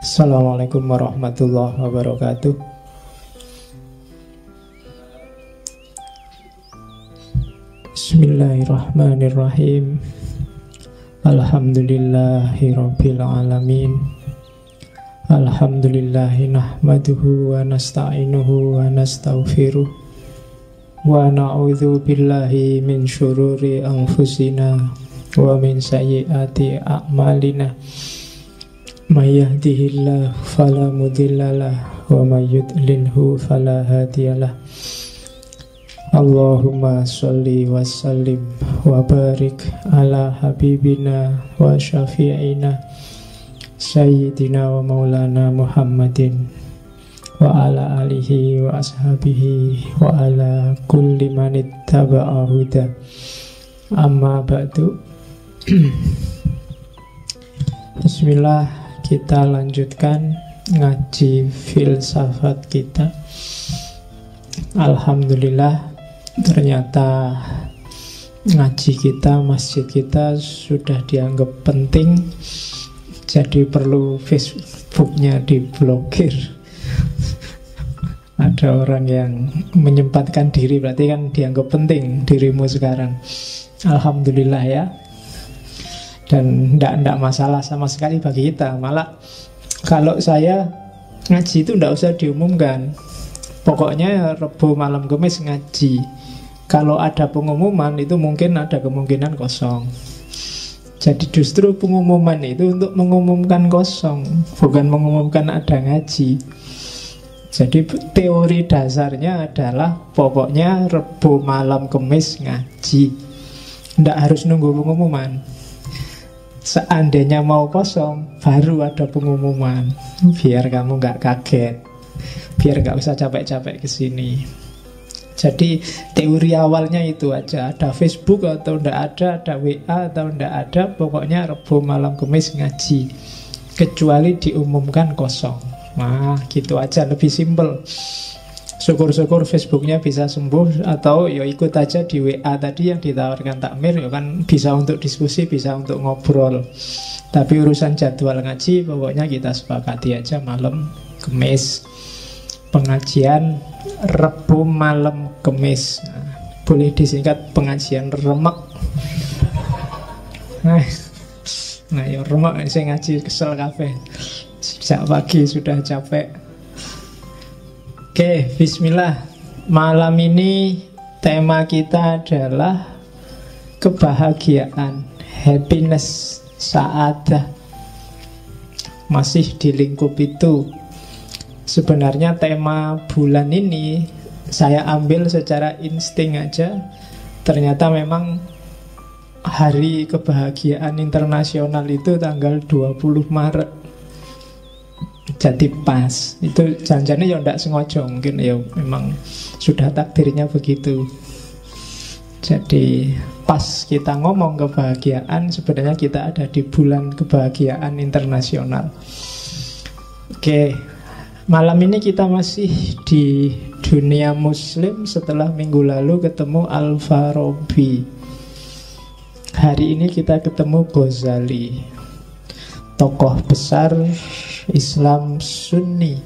Assalamualaikum warahmatullahi wabarakatuh. Bismillahirrahmanirrahim. Alhamdulillahi rabbil alamin. Alhamdulillahi nahmaduhu wa nasta'inuhu wa nastaghfiruh wa na'udzu billahi min syururi anfusina wa min sayyiati a'malina. May yahdihillahu fala mudhillalah wa may yudlilhu fala hadiyalah. Allahumma sholli wa sallim wa barik ala habibina wa syafi'ina sayyidina wa maulana Muhammadin wa ala alihi wa ashabihi wa ala kulli man ittaba'a huda. Amma ba'du. Bismillah, kita lanjutkan ngaji filsafat kita. Alhamdulillah, ternyata ngaji kita, masjid kita sudah dianggap penting. Jadi perlu Facebooknya diblokir. Ada orang yang menyempatkan diri, berarti kan dianggap penting dirimu sekarang. Alhamdulillah ya. Dan tidak masalah sama sekali bagi kita. Malah kalau saya ngaji itu tidak usah diumumkan. Pokoknya Rebo malam Kamis ngaji. Kalau ada pengumuman itu mungkin ada kemungkinan kosong. Jadi justru pengumuman itu untuk mengumumkan kosong, bukan mengumumkan ada ngaji. Jadi teori dasarnya adalah pokoknya Rebo malam Kamis ngaji. Tidak harus nunggu pengumuman. Seandainya mau kosong, baru ada pengumuman. Biar kamu nggak kaget, biar nggak usah capek-capek kesini. Jadi teori awalnya itu aja. Ada Facebook atau ndak ada WA atau ndak ada, pokoknya Rebo malam Kamis ngaji. Kecuali diumumkan kosong. Nah, gitu aja, lebih simpel. Syukur-syukur Facebooknya bisa sembuh. Atau ya ikut aja di WA tadi yang ditawarkan takmir. Ya kan bisa untuk diskusi, bisa untuk ngobrol. Tapi urusan jadwal ngaji pokoknya kita sepakati aja malam Kamis. Pengajian Rebo malam Kamis. Boleh disingkat pengajian remek. Nah ya remek, saya ngaji kesel kabeh. Sejak pagi sudah capek. Oke, bismillah. Malam ini tema kita adalah kebahagiaan, happiness, sa'adah. Masih di lingkup itu. Sebenarnya tema bulan ini saya ambil secara insting aja. Ternyata memang hari kebahagiaan internasional itu tanggal 20 Maret. Jadi pas. Itu janjinya ya enggak sengaja, mungkin ya memang sudah takdirnya begitu. Jadi pas kita ngomong kebahagiaan, sebenarnya kita ada di bulan kebahagiaan internasional. Oke, malam ini kita masih di dunia muslim setelah minggu lalu ketemu Al-Farabi. Hari ini kita ketemu Ghazali, tokoh besar Islam Sunni.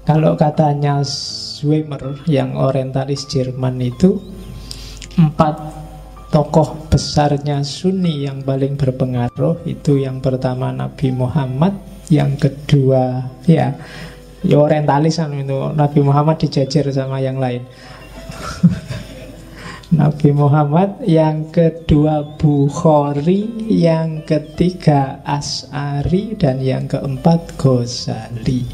Kalau katanya Zweimer yang orientalis Jerman itu, 4 tokoh besarnya Sunni yang paling berpengaruh itu yang pertama Nabi Muhammad, yang kedua ya orientalisan itu Nabi Muhammad dijajar sama yang lain. Nabi Muhammad, yang kedua Bukhari, yang ketiga Asy'ari, dan yang keempat Ghazali.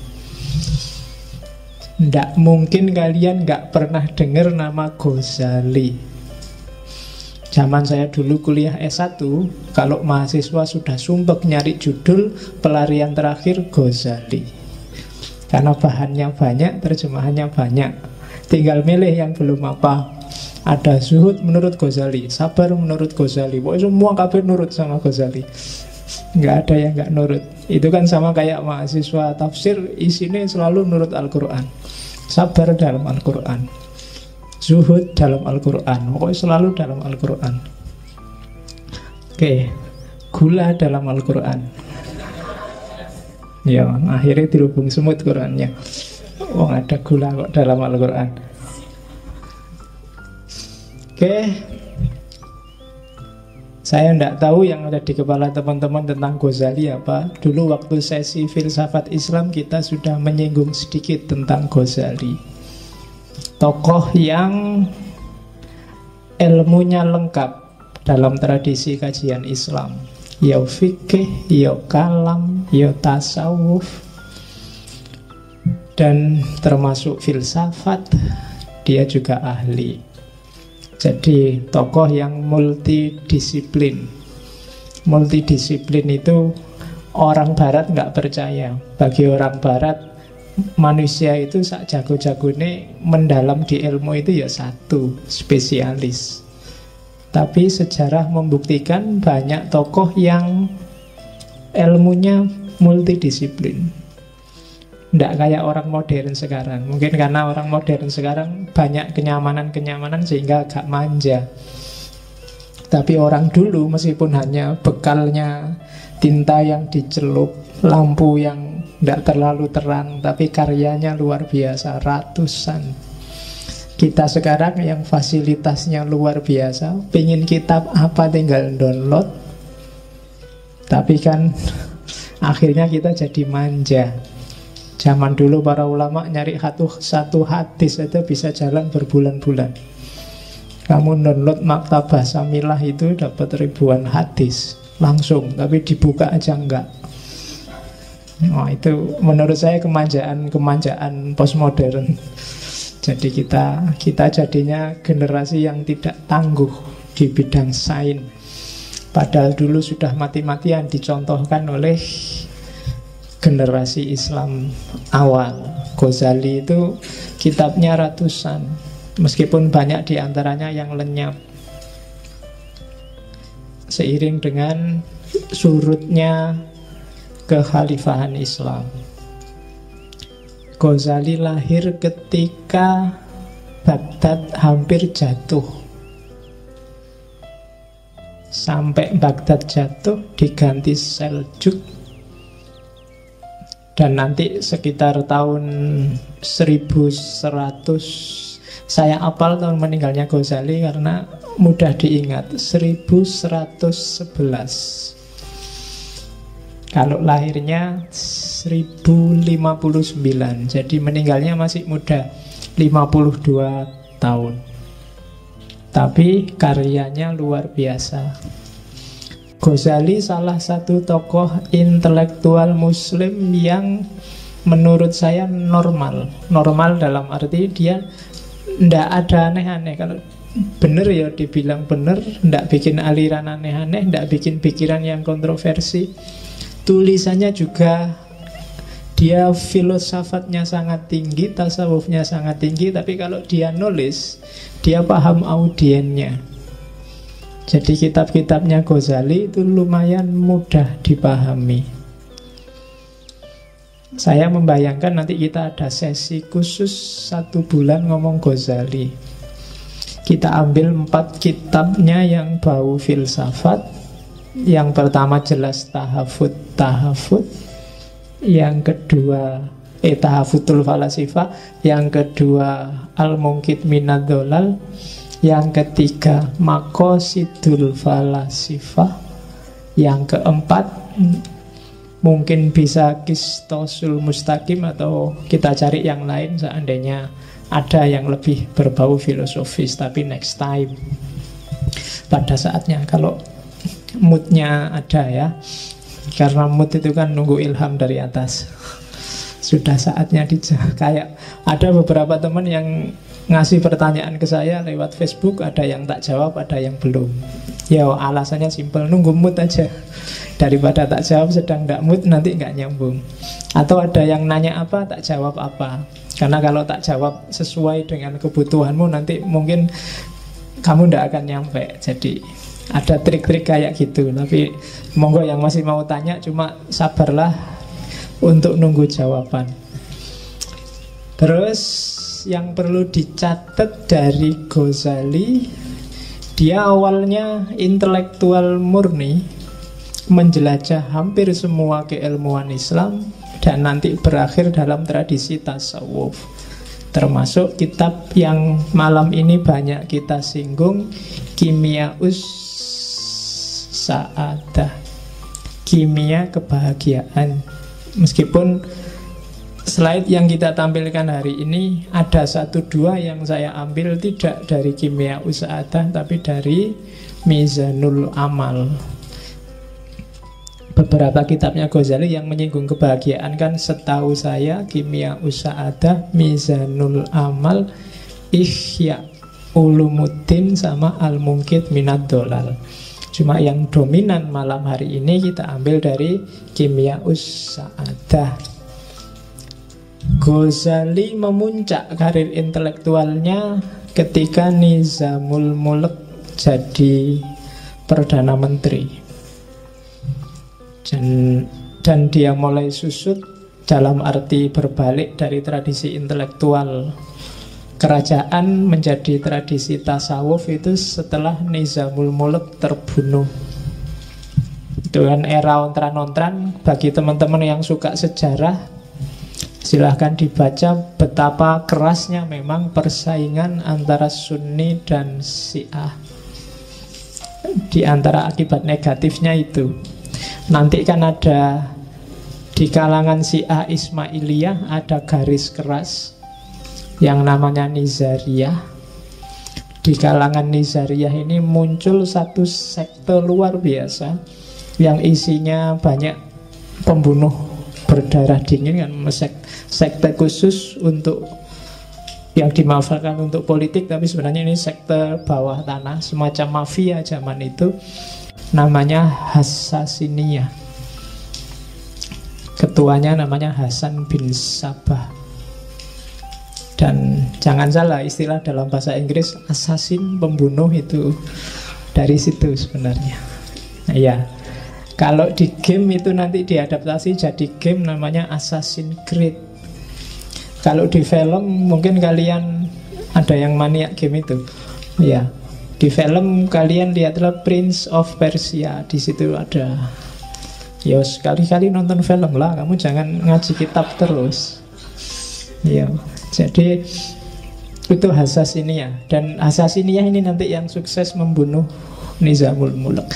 Nggak mungkin kalian nggak pernah dengar nama Ghazali. Zaman saya dulu kuliah S1, kalau mahasiswa sudah sumpek nyari judul, pelarian terakhir Ghazali. Karena bahannya banyak, terjemahannya banyak. Tinggal milih yang belum apa. Ada zuhud menurut Ghazali, sabar menurut Ghazali. Pokoknya semua kabeh nurut sama Ghazali. Nggak ada yang nggak nurut. Itu kan sama kayak mahasiswa tafsir, isinya selalu nurut Al-Quran. Sabar dalam Al-Quran, zuhud dalam Al-Quran, pokoknya selalu dalam Al-Quran. Oke, gula dalam Al-Quran. Ya, akhirnya dirubung semut Qurannya. Oh, ada gula kok dalam Al-Quran. Oke. Saya tidak tahu yang ada di kepala teman-teman tentang Ghazali apa. Dulu waktu sesi filsafat Islam kita sudah menyinggung sedikit tentang Ghazali. Tokoh yang ilmunya lengkap dalam tradisi kajian Islam. Ya fikih, ya kalam, ya tasawuf, dan termasuk filsafat. Dia juga ahli. Jadi tokoh yang multidisiplin. Multidisiplin itu orang Barat nggak percaya. Bagi orang Barat, manusia itu sak jago-jagone mendalam di ilmu itu ya satu, spesialis. Tapi sejarah membuktikan banyak tokoh yang ilmunya multidisiplin. Tidak kayak orang modern sekarang. Mungkin karena orang modern sekarang banyak kenyamanan-kenyamanan sehingga agak manja. Tapi orang dulu meskipun hanya bekalnya tinta yang dicelup, lampu yang tidak terlalu terang, tapi karyanya luar biasa, ratusan. Kita sekarang yang fasilitasnya luar biasa, pengen kitab apa tinggal download. Tapi kan akhirnya kita jadi manja. Zaman dulu para ulama nyari satu hadis saja bisa jalan berbulan-bulan. Kamu download Maktabah Samilah itu dapat ribuan hadis langsung, tapi dibuka aja enggak. Oh, itu menurut saya kemanjaan postmodern. Jadi kita jadinya generasi yang tidak tangguh di bidang sains. Padahal dulu sudah mati-matian dicontohkan oleh generasi Islam awal. Ghazali itu kitabnya ratusan, meskipun banyak diantaranya yang lenyap. Seiring dengan surutnya kekhalifahan Islam. Ghazali lahir ketika Baghdad hampir jatuh. Sampai Baghdad jatuh diganti Seljuk. Dan nanti sekitar tahun 1100, saya apal tahun meninggalnya Ghazali karena mudah diingat, 1111. Kalau lahirnya 1059, jadi meninggalnya masih muda, 52 tahun. Tapi karyanya luar biasa. Ghazali salah satu tokoh intelektual muslim yang menurut saya normal. Normal dalam arti dia tidak ada aneh-aneh. Kalau benar ya dibilang benar, tidak bikin aliran aneh-aneh, tidak bikin pikiran yang kontroversi. Tulisannya juga, dia filosofatnya sangat tinggi, tasawufnya sangat tinggi. Tapi kalau dia nulis, dia paham audiennya. Jadi kitab-kitabnya Ghazali itu lumayan mudah dipahami. Saya membayangkan nanti kita ada sesi khusus 1 bulan ngomong Ghazali. Kita ambil 4 kitabnya yang bau filsafat. Yang pertama jelas Tahafut. Yang kedua Tahafutul Falasifah. Yang kedua Al-Munqidh Minadh Dhalal. Yang ketiga Maqasidul Falasifah. Yang keempat mungkin bisa Qistosul Mustaqim, atau kita cari yang lain seandainya ada yang lebih berbau filosofis. Tapi next time, pada saatnya, kalau moodnya ada ya. Karena mood itu kan nunggu ilham dari atas. Sudah saatnya kayak ada beberapa teman yang ngasih pertanyaan ke saya lewat Facebook, ada yang tak jawab, ada yang belum. Ya alasannya simpel, nunggu mood aja. Daripada tak jawab sedang tak mood, nanti nggak nyambung. Atau ada yang nanya apa, tak jawab apa. Karena kalau tak jawab sesuai dengan kebutuhanmu, nanti mungkin kamu nggak akan nyampe. Jadi ada trik-trik kayak gitu. Tapi monggo yang masih mau tanya, cuma sabarlah untuk nunggu jawaban. Terus yang perlu dicatat dari Ghazali, dia awalnya intelektual murni, menjelajah hampir semua keilmuan Islam dan nanti berakhir dalam tradisi tasawuf. Termasuk kitab yang malam ini banyak kita singgung, Kimyaus Sa'adah, kimia kebahagiaan. Meskipun slide yang kita tampilkan hari ini ada 1-2 yang saya ambil tidak dari Kimyaus Sa'adah tapi dari Mizanul Amal. Beberapa kitabnya Ghazali yang menyinggung kebahagiaan kan setahu saya Kimyaus Sa'adah, Mizanul Amal, Ihya Ulumuddin sama Al-Mungkit Minad Dolal. Cuma yang dominan malam hari ini kita ambil dari Kimyaus Sa'adah. Ghazali memuncak karir intelektualnya ketika Nizamul Mulk jadi Perdana Menteri. Dan dia mulai susut dalam arti berbalik dari tradisi intelektual kerajaan menjadi tradisi tasawuf itu setelah Nizamul Mulk terbunuh. Itu kan era ontran-ontran. Bagi teman-teman yang suka sejarah, silahkan dibaca betapa kerasnya memang persaingan antara Sunni dan Syiah. Di antara akibat negatifnya itu, nanti kan ada di kalangan Syiah Ismailiyah ada garis keras yang namanya Nizariyah. Di kalangan Nizariyah ini muncul satu sekte luar biasa yang isinya banyak pembunuh berdarah dingin kan, sekte khusus untuk yang dimanfaatkan untuk politik, tapi sebenarnya ini sekte bawah tanah, semacam mafia zaman itu, namanya Hassasiniyah. Ketuanya namanya Hasan bin Sabah. Dan jangan salah, istilah dalam bahasa Inggris assassin, pembunuh, itu dari situ sebenarnya. Nah, ya, kalau di game itu nanti diadaptasi jadi game namanya Assassin's Creed. Kalau di film mungkin kalian ada yang maniak game itu. Ya, di film kalian lihatlah Prince of Persia, di situ ada. Ya, sekali-kali nonton film lah, kamu jangan ngaji kitab terus. Ya, jadi itu Hassasiniyah. Dan Hassasiniyah ini nanti yang sukses membunuh Nizamul Mulk.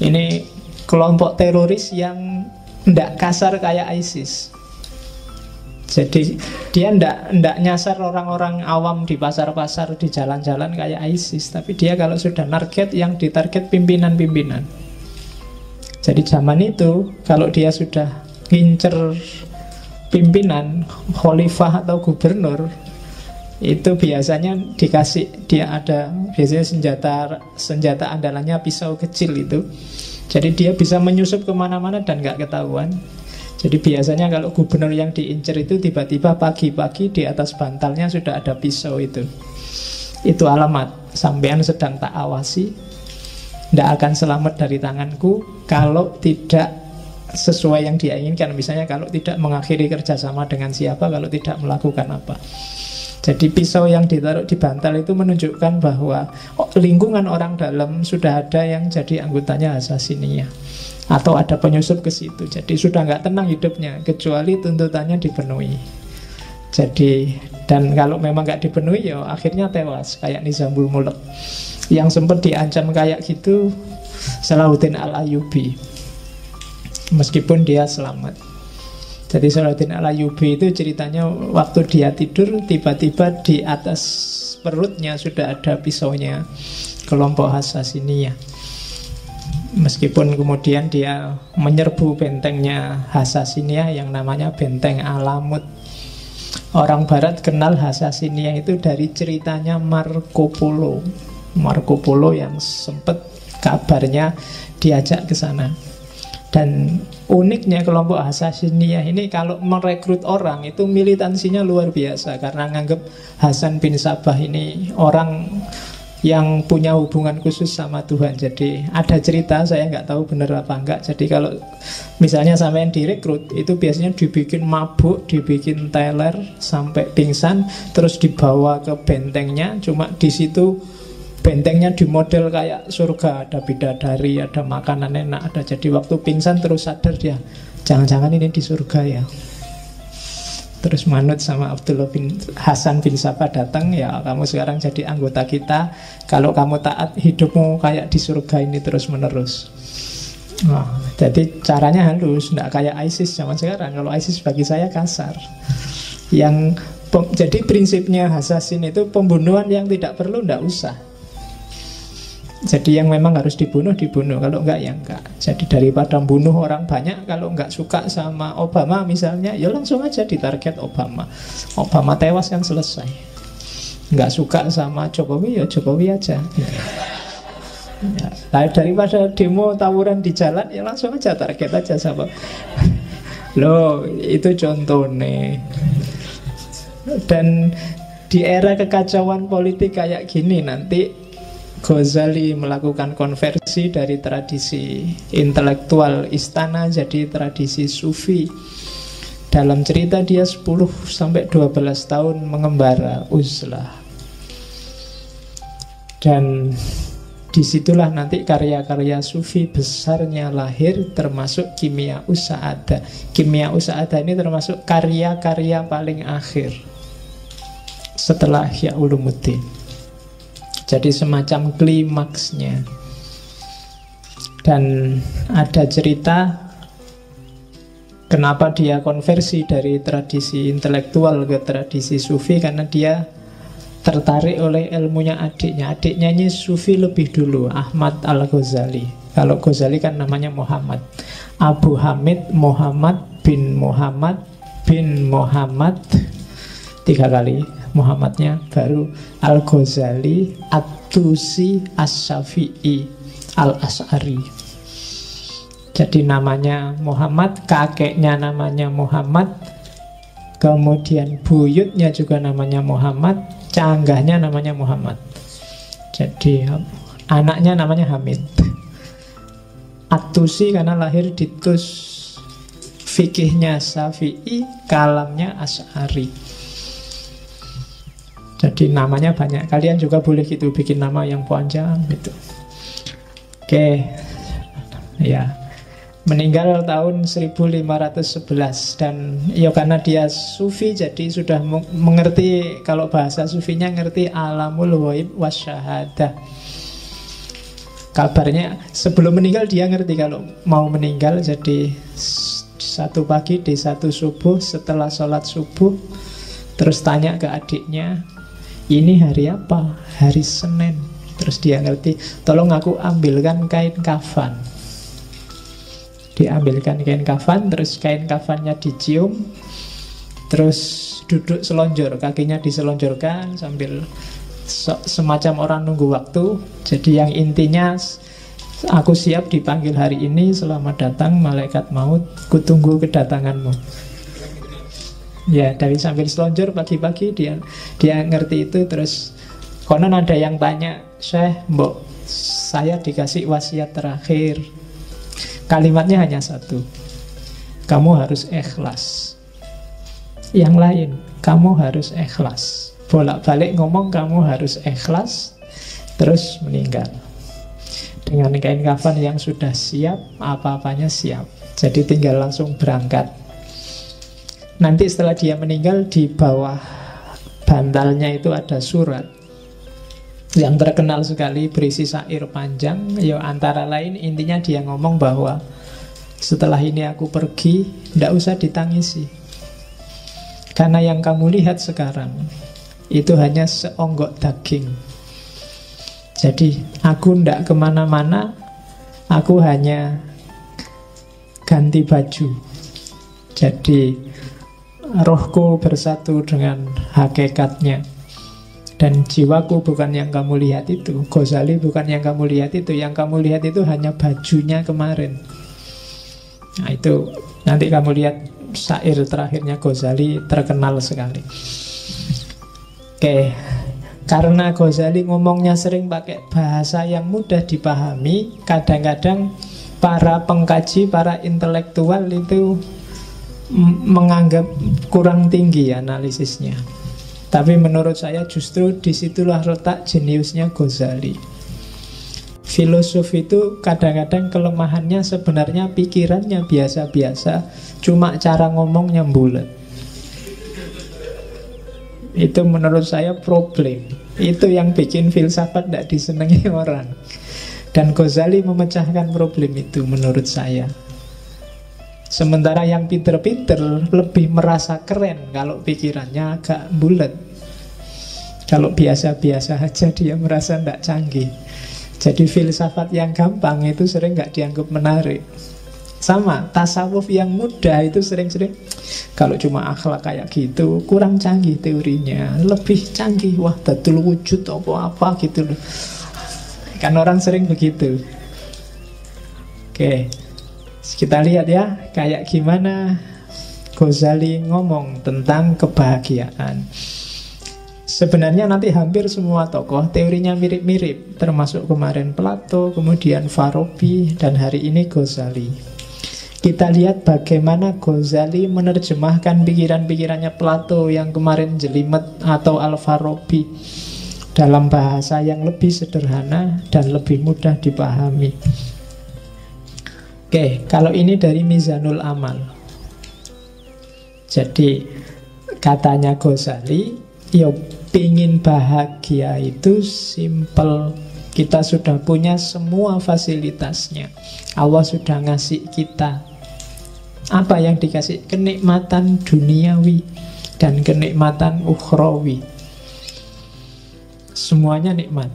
Ini kelompok teroris yang tidak kasar kayak ISIS. Jadi dia tidak nyasar orang-orang awam di pasar-pasar, di jalan-jalan kayak ISIS. Tapi dia kalau sudah target, yang ditarget pimpinan-pimpinan. Jadi zaman itu kalau dia sudah ngincer pimpinan, khalifah atau gubernur, itu biasanya dikasih, dia ada biasanya senjata andalannya pisau kecil itu. Jadi dia bisa menyusup kemana-mana dan gak ketahuan. Jadi biasanya kalau gubernur yang diincer itu tiba-tiba pagi-pagi di atas bantalnya sudah ada pisau itu. Itu alamat sampean sedang tak awasi, tidak akan selamat dari tanganku kalau tidak sesuai yang dia inginkan. Misalnya kalau tidak mengakhiri kerjasama dengan siapa, kalau tidak melakukan apa. Jadi pisau yang ditaruh di bantal itu menunjukkan bahwa lingkungan orang dalam sudah ada yang jadi anggotanya Hassasiniyah, atau ada penyusup ke situ. Jadi sudah nggak tenang hidupnya kecuali tuntutannya dipenuhi. Jadi, dan kalau memang nggak dipenuhi ya akhirnya tewas kayak Nizamul Mulk. Yang sempat diancam kayak gitu Salahuddin Al-Ayyubi, meskipun dia selamat. Jadi Salahuddin Al-Ayyubi itu ceritanya waktu dia tidur, tiba-tiba di atas perutnya sudah ada pisaunya kelompok Hassasiniyah. Meskipun kemudian dia menyerbu bentengnya Hassasiniyah yang namanya Benteng Alamut. Orang Barat kenal Hassasiniyah itu dari ceritanya Marco Polo. Marco Polo yang sempat kabarnya diajak ke sana. Dan uniknya kelompok Hassasiniyah ini kalau merekrut orang itu militansinya luar biasa, karena nganggap Hasan bin Sabah ini orang yang punya hubungan khusus sama Tuhan. Jadi ada cerita, saya nggak tahu benar apa enggak. Jadi kalau misalnya sampai yang direkrut itu biasanya dibikin mabuk, dibikin teler sampai pingsan, terus dibawa ke bentengnya. Cuma di situ bentengnya dimodel kayak surga, ada bidadari, ada makanan enak, ada. Jadi waktu pingsan terus sadar dia, jangan-jangan ini di surga ya. Terus manut sama Abdullah bin Hasan bin Saba datang, ya kamu sekarang jadi anggota kita. Kalau kamu taat, hidupmu kayak di surga ini terus menerus. Nah, jadi caranya halus, tidak kayak ISIS zaman sekarang. Kalau ISIS bagi saya kasar. Jadi prinsipnya Hasasin itu pembunuhan yang tidak perlu, tidak usah. Jadi yang memang harus dibunuh, dibunuh. Kalau enggak, ya enggak. Jadi daripada bunuh orang banyak, kalau enggak suka sama Obama misalnya, ya langsung aja ditarget Obama. Obama tewas kan selesai. Enggak suka sama Jokowi, ya Jokowi aja. Ya, daripada demo tawuran di jalan, ya langsung aja target aja sama. Loh, itu contohnya. Dan di era kekacauan politik kayak gini, nanti Ghazali melakukan konversi dari tradisi intelektual istana jadi tradisi sufi. Dalam cerita dia 10-12 tahun mengembara uzlah. Dan disitulah nanti karya-karya sufi besarnya lahir, termasuk Kimia Usa'ada. Kimia Usa'ada ini termasuk karya-karya paling akhir setelah Ihya Ulumuddin. Jadi semacam klimaksnya. Dan ada cerita kenapa dia konversi dari tradisi intelektual ke tradisi sufi, karena dia tertarik oleh ilmunya adiknya. Adiknya ini sufi lebih dulu, Ahmad Al-Ghazali. Kalau Ghazali kan namanya Muhammad. Abu Hamid Muhammad bin Muhammad bin Muhammad, 3 kali Muhammadnya, baru Al-Ghazali At-Tusi As-Syafi'i Al-As'ari. Jadi namanya Muhammad, kakeknya namanya Muhammad, kemudian buyutnya juga namanya Muhammad, canggahnya namanya Muhammad. Jadi anaknya namanya Hamid. At-Tusi karena lahir di Tus, fikihnya Syafi'i, kalamnya As'ari. Jadi namanya banyak. Kalian juga boleh gitu bikin nama yang panjang gitu. Oke. Ya. Meninggal tahun 1511. Dan ya karena dia sufi, jadi sudah mengerti, kalau bahasa sufinya ngerti alamul ghaib wasyahadah. Kabarnya sebelum meninggal dia ngerti kalau mau meninggal. Jadi satu pagi di satu subuh, setelah sholat subuh, terus tanya ke adiknya, ini hari apa? Hari Senin. Terus dia ngerti, tolong aku ambilkan kain kafan. Diambilkan kain kafan, terus kain kafannya dicium, terus duduk selonjor, kakinya diselonjorkan sambil semacam orang nunggu waktu. Jadi yang intinya, aku siap dipanggil hari ini, selamat datang malaikat maut, kutunggu kedatanganmu. Ya, dari sambil selonjor pagi-pagi dia ngerti itu. Terus konon ada yang tanya, Syekh, mbok saya dikasih wasiat terakhir. Kalimatnya hanya satu, kamu harus ikhlas. Yang lain, kamu harus ikhlas. Bolak-balik ngomong kamu harus ikhlas. Terus meninggal dengan kain kafan yang sudah siap, apa-apanya siap. Jadi tinggal langsung berangkat. Nanti setelah dia meninggal, di bawah bantalnya itu ada surat yang terkenal sekali, berisi syair panjang. Ya antara lain intinya dia ngomong bahwa setelah ini aku pergi, tidak usah ditangisi, karena yang kamu lihat sekarang itu hanya seonggok daging. Jadi aku tidak kemana-mana, aku hanya ganti baju. Jadi rohku bersatu dengan hakikatnya, dan jiwaku bukan yang kamu lihat itu. Ghazali bukan yang kamu lihat itu. Yang kamu lihat itu hanya bajunya kemarin. Nah itu nanti kamu lihat syair terakhirnya Ghazali, terkenal sekali. Oke. Karena Ghazali ngomongnya sering pakai bahasa yang mudah dipahami, kadang-kadang para pengkaji, para intelektual itu menganggap kurang tinggi analisisnya. Tapi menurut saya justru disitulah letak jeniusnya Ghazali. Filosof itu kadang-kadang kelemahannya sebenarnya pikirannya biasa-biasa, cuma cara ngomongnya bulat. Itu menurut saya problem. Itu yang bikin filsafat tidak disenangi orang. Dan Ghazali memecahkan problem itu menurut saya. Sementara yang pinter-pinter lebih merasa keren kalau pikirannya agak bulat. Kalau biasa-biasa aja dia merasa tidak canggih. Jadi filsafat yang gampang itu sering nggak dianggap menarik. Sama, tasawuf yang mudah itu sering-sering kalau cuma akhlak kayak gitu kurang canggih teorinya. Lebih canggih, wah datul wujud apa-apa gitu loh. Kan orang sering begitu. Oke, kita lihat ya kayak gimana Ghazali ngomong tentang kebahagiaan. Sebenarnya nanti hampir semua tokoh teorinya mirip-mirip, termasuk kemarin Plato, kemudian Farabi, dan hari ini Ghazali. Kita lihat bagaimana Ghazali menerjemahkan pikiran-pikirannya Plato yang kemarin jelimet atau Al-Farabi dalam bahasa yang lebih sederhana dan lebih mudah dipahami. Oke, kalau ini dari Mizanul Amal. Jadi katanya Ghazali, ya pingin bahagia itu simple. Kita sudah punya semua fasilitasnya. Allah sudah ngasih kita. Apa yang dikasih? Kenikmatan duniawi dan kenikmatan ukhrawi. Semuanya nikmat.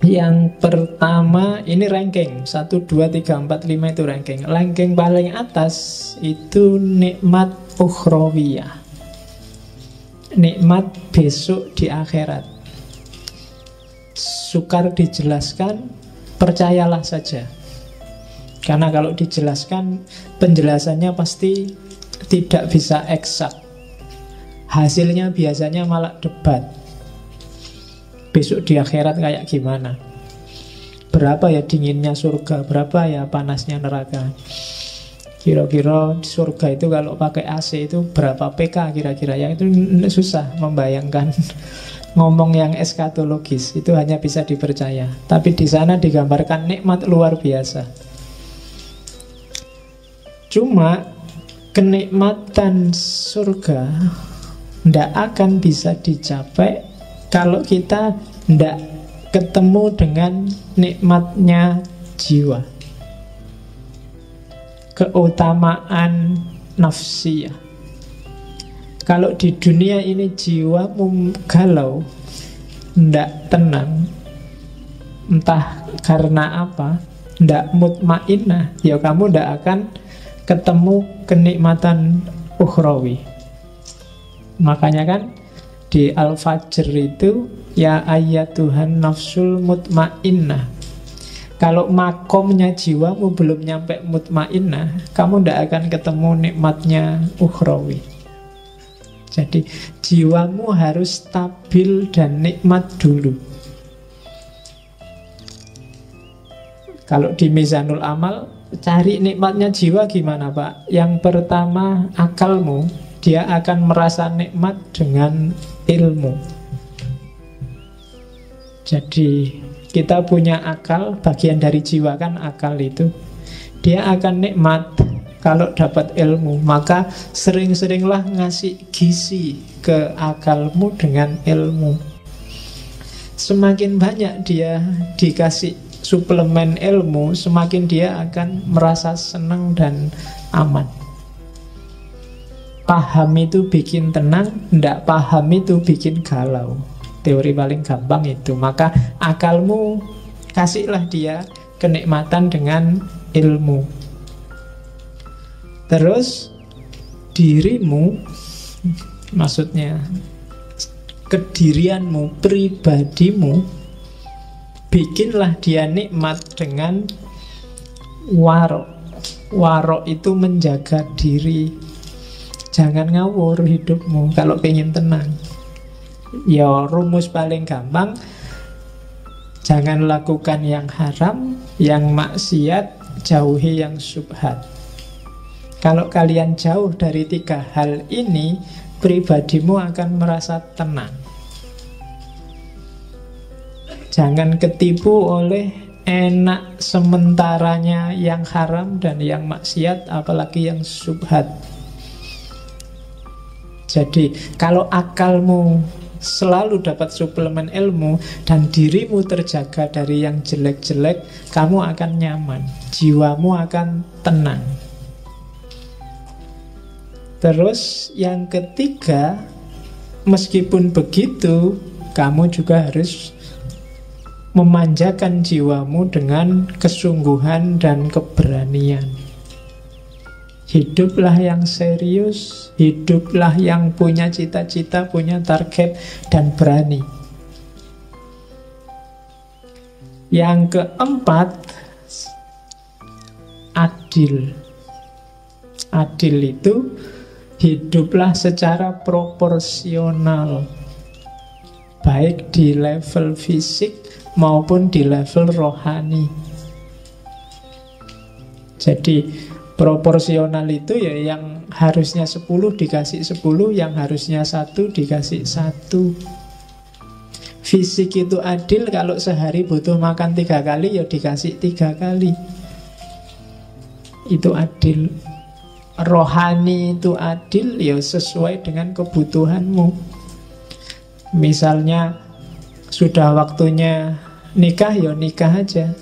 Yang pertama, ini ranking 1, 2, 3, 4, 5 itu ranking. Ranking paling atas itu nikmat ukhrawiyah, nikmat besok di akhirat. Sukar dijelaskan, percayalah saja. Karena kalau dijelaskan, penjelasannya pasti tidak bisa eksak. Hasilnya biasanya malah debat. Besok di akhirat kayak gimana? Berapa ya dinginnya surga? Berapa ya panasnya neraka? Kira-kira surga itu kalau pakai AC itu berapa PK kira-kira? Yang itu susah membayangkan. Ngomong yang eskatologis itu hanya bisa dipercaya. Tapi di sana digambarkan nikmat luar biasa. Cuma kenikmatan surga tidak akan bisa dicapai kalau kita tidak ketemu dengan nikmatnya jiwa, keutamaan nafsiyah. Kalau di dunia ini jiwamu galau, tidak tenang, entah karena apa, tidak mutmainnah, ya kamu tidak akan ketemu kenikmatan ukhrawi. Makanya kan di Al-Fajr itu, ya ayyatuhan nafsul mutmainnah. Kalau makomnya jiwamu belum nyampe mutmainnah, kamu tidak akan ketemu nikmatnya ukhrawi. Jadi jiwamu harus stabil dan nikmat dulu. Kalau di Mizanul Amal, cari nikmatnya jiwa gimana Pak? Yang pertama akalmu, dia akan merasa nikmat dengan ilmu. Jadi kita punya akal, bagian dari jiwa kan akal itu. Dia akan nikmat kalau dapat ilmu. Maka sering-seringlah ngasih gizi ke akalmu dengan ilmu. Semakin banyak dia dikasih suplemen ilmu, semakin dia akan merasa senang dan aman. Paham itu bikin tenang, tidak paham itu bikin galau. Teori paling gampang itu. Maka akalmu kasihlah dia kenikmatan dengan ilmu. Terus dirimu, maksudnya kedirianmu, pribadimu, bikinlah dia nikmat dengan warok. Warok itu menjaga diri. Jangan ngawur hidupmu kalau pengen tenang. Ya rumus paling gampang, jangan lakukan yang haram, yang maksiat, jauhi yang syubhat. Kalau kalian jauh dari tiga hal ini, pribadimu akan merasa tenang. Jangan ketipu oleh enak sementaranya yang haram dan yang maksiat, apalagi yang syubhat. Jadi kalau akalmu selalu dapat suplemen ilmu dan dirimu terjaga dari yang jelek-jelek, kamu akan nyaman, jiwamu akan tenang. Terus yang ketiga, meskipun begitu, kamu juga harus memanjakan jiwamu dengan kesungguhan dan keberanian. Hiduplah yang serius, hiduplah yang punya cita-cita, punya target, dan berani. Yang keempat, adil. Adil itu hiduplah secara proporsional, baik di level fisik maupun di level rohani. Jadi proporsional itu ya yang harusnya 10 dikasih 10, yang harusnya 1 dikasih 1. Fisik itu adil, kalau sehari butuh makan 3 kali ya dikasih 3 kali. Itu adil. Rohani itu adil ya sesuai dengan kebutuhanmu. Misalnya sudah waktunya nikah ya nikah aja.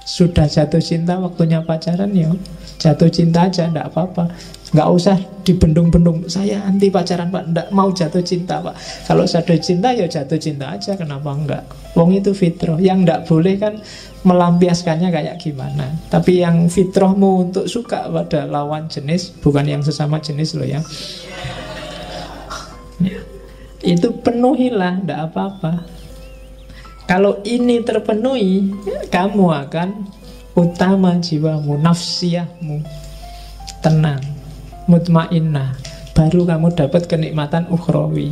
Sudah jatuh cinta waktunya pacaran ya jatuh cinta aja, enggak apa-apa. Enggak usah dibendung-bendung, saya anti pacaran Pak, enggak mau jatuh cinta Pak. Kalau jatuh cinta ya jatuh cinta aja, kenapa enggak? Wong itu fitrah. Yang enggak boleh kan melampiaskannya kayak gimana. Tapi yang fitrahmu untuk suka pada lawan jenis, bukan yang sesama jenis loh ya. Itu penuhilah, enggak apa-apa. Kalau ini terpenuhi, kamu akan utama jiwamu, nafsiyahmu tenang, mutmainnah. Baru kamu dapat kenikmatan ukhrawi.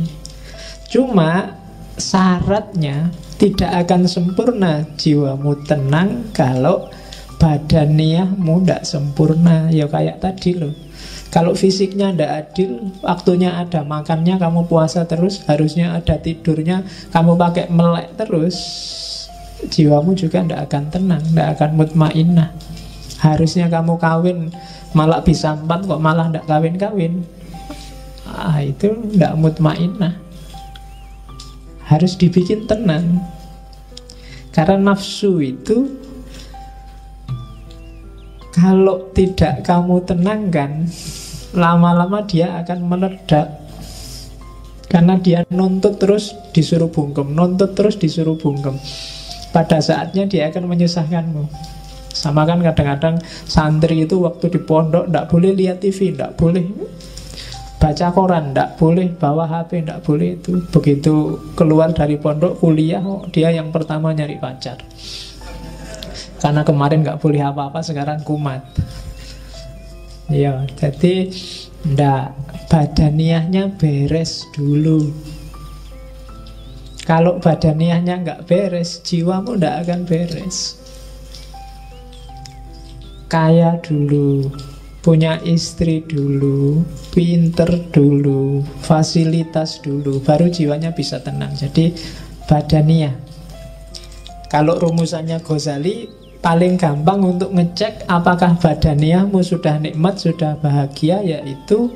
Cuma syaratnya tidak akan sempurna jiwamu tenang kalau badaniyahmu tidak sempurna. Ya kayak tadi loh, kalau fisiknya tidak adil, waktunya ada makannya kamu puasa terus, harusnya ada tidurnya kamu pakai melek terus, jiwamu juga tidak akan tenang, tidak akan mutmainnah. Harusnya kamu kawin malah bisa 4 kok malah tidak kawin-kawin, itu tidak mutmainnah. Harus dibikin tenang. Karena nafsu itu kalau tidak kamu tenangkan, lama-lama dia akan meledak. Karena dia nuntut terus disuruh bungkem, nuntut terus disuruh bungkem. Pada saatnya dia akan menyusahkanmu. Sama kan kadang-kadang santri itu waktu di pondok tidak boleh lihat TV, tidak boleh baca koran, tidak boleh bawa HP, tidak boleh itu. Begitu keluar dari pondok kuliah, dia yang pertama nyari pacar. Karena kemarin nggak boleh apa-apa, sekarang kumat. Ya, jadi ndak, badaniahnya beres dulu. Kalau badaniahnya nggak beres, jiwamu ndak akan beres. Kaya dulu, punya istri dulu, pinter dulu, fasilitas dulu, baru jiwanya bisa tenang. Jadi badaniah. Kalau rumusannya Ghazali, paling gampang untuk ngecek apakah badaniahmu sudah nikmat, sudah bahagia, yaitu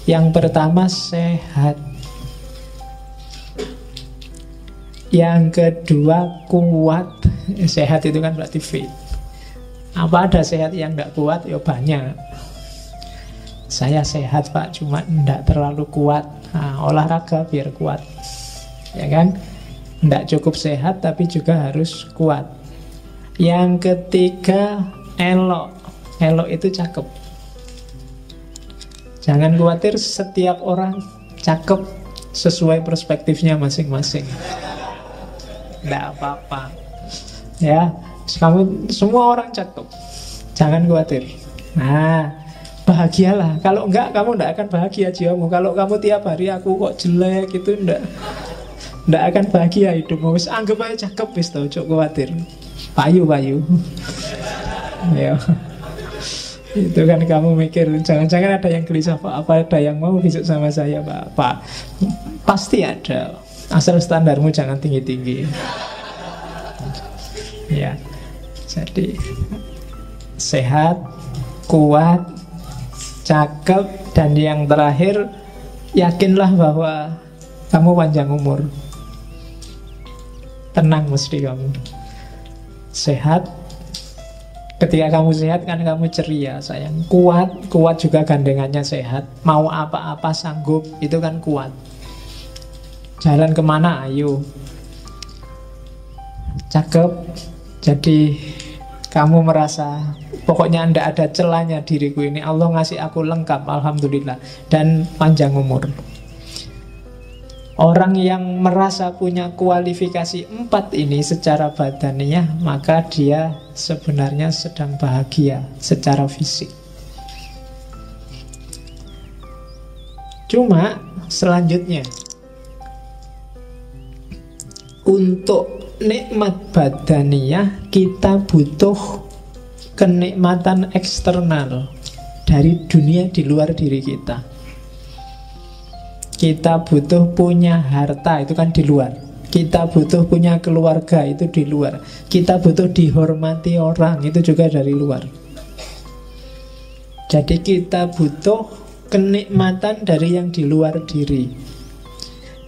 yang pertama sehat, yang kedua kuat. Sehat itu kan berarti fit. Apa ada sehat yang tidak kuat? Ya banyak. Saya sehat Pak, cuma tidak terlalu kuat. Olahraga biar kuat, ya kan? Tidak cukup sehat tapi juga harus kuat. Yang ketiga elok. Elok itu cakep. Jangan khawatir, setiap orang cakep sesuai perspektifnya masing-masing. Tidak apa-apa. Ya, kamu semua orang cakep. Jangan khawatir. Nah, bahagialah. Kalau enggak, kamu tidak akan bahagia jiwamu. Kalau kamu tiap hari aku kok jelek itu tidak akan bahagia hidupmu. Wis anggap aja cakep wis tau, cok khawatir. Payu. Ya. Itu kan kamu mikir, jangan-jangan ada yang gelisah, Pak, apa ada yang mau besok sama saya, Pak? Pasti ada. Asal standarmu jangan tinggi-tinggi. Ya. Jadi sehat, kuat, cakep, dan yang terakhir, yakinlah bahwa kamu panjang umur. Tenang mesti kamu. Sehat. Ketika kamu sehat kan kamu ceria, sayang. Kuat, kuat juga gandengannya sehat. Mau apa-apa sanggup, itu kan kuat. Jalan kemana, ayo. Cakep. Jadi kamu merasa pokoknya tidak ada celahnya diriku ini. Allah ngasih aku lengkap, alhamdulillah. Dan panjang umur. Orang yang merasa punya kualifikasi 4 ini secara badaniah, maka dia sebenarnya sedang bahagia secara fisik. Cuma selanjutnya, untuk nikmat badaniah kita butuh kenikmatan eksternal dari dunia di luar diri kita. Kita butuh punya harta, itu kan di luar. Kita butuh punya keluarga, itu di luar. Kita butuh dihormati orang, itu juga dari luar. Jadi kita butuh kenikmatan dari yang di luar diri.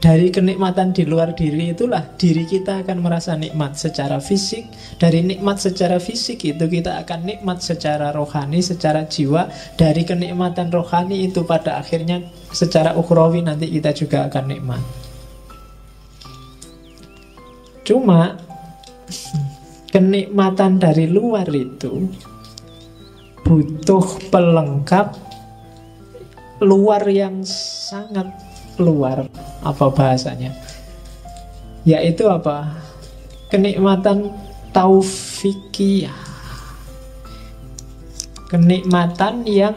Dari kenikmatan di luar diri itulah diri kita akan merasa nikmat secara fisik. Dari nikmat secara fisik itu kita akan nikmat secara rohani, secara jiwa. Dari kenikmatan rohani itu pada akhirnya secara ukhrawi nanti kita juga akan nikmat. Cuma kenikmatan dari luar itu butuh pelengkap luar yang sangat luar. Apa bahasanya? Yaitu apa? Kenikmatan taufikiyah. Kenikmatan yang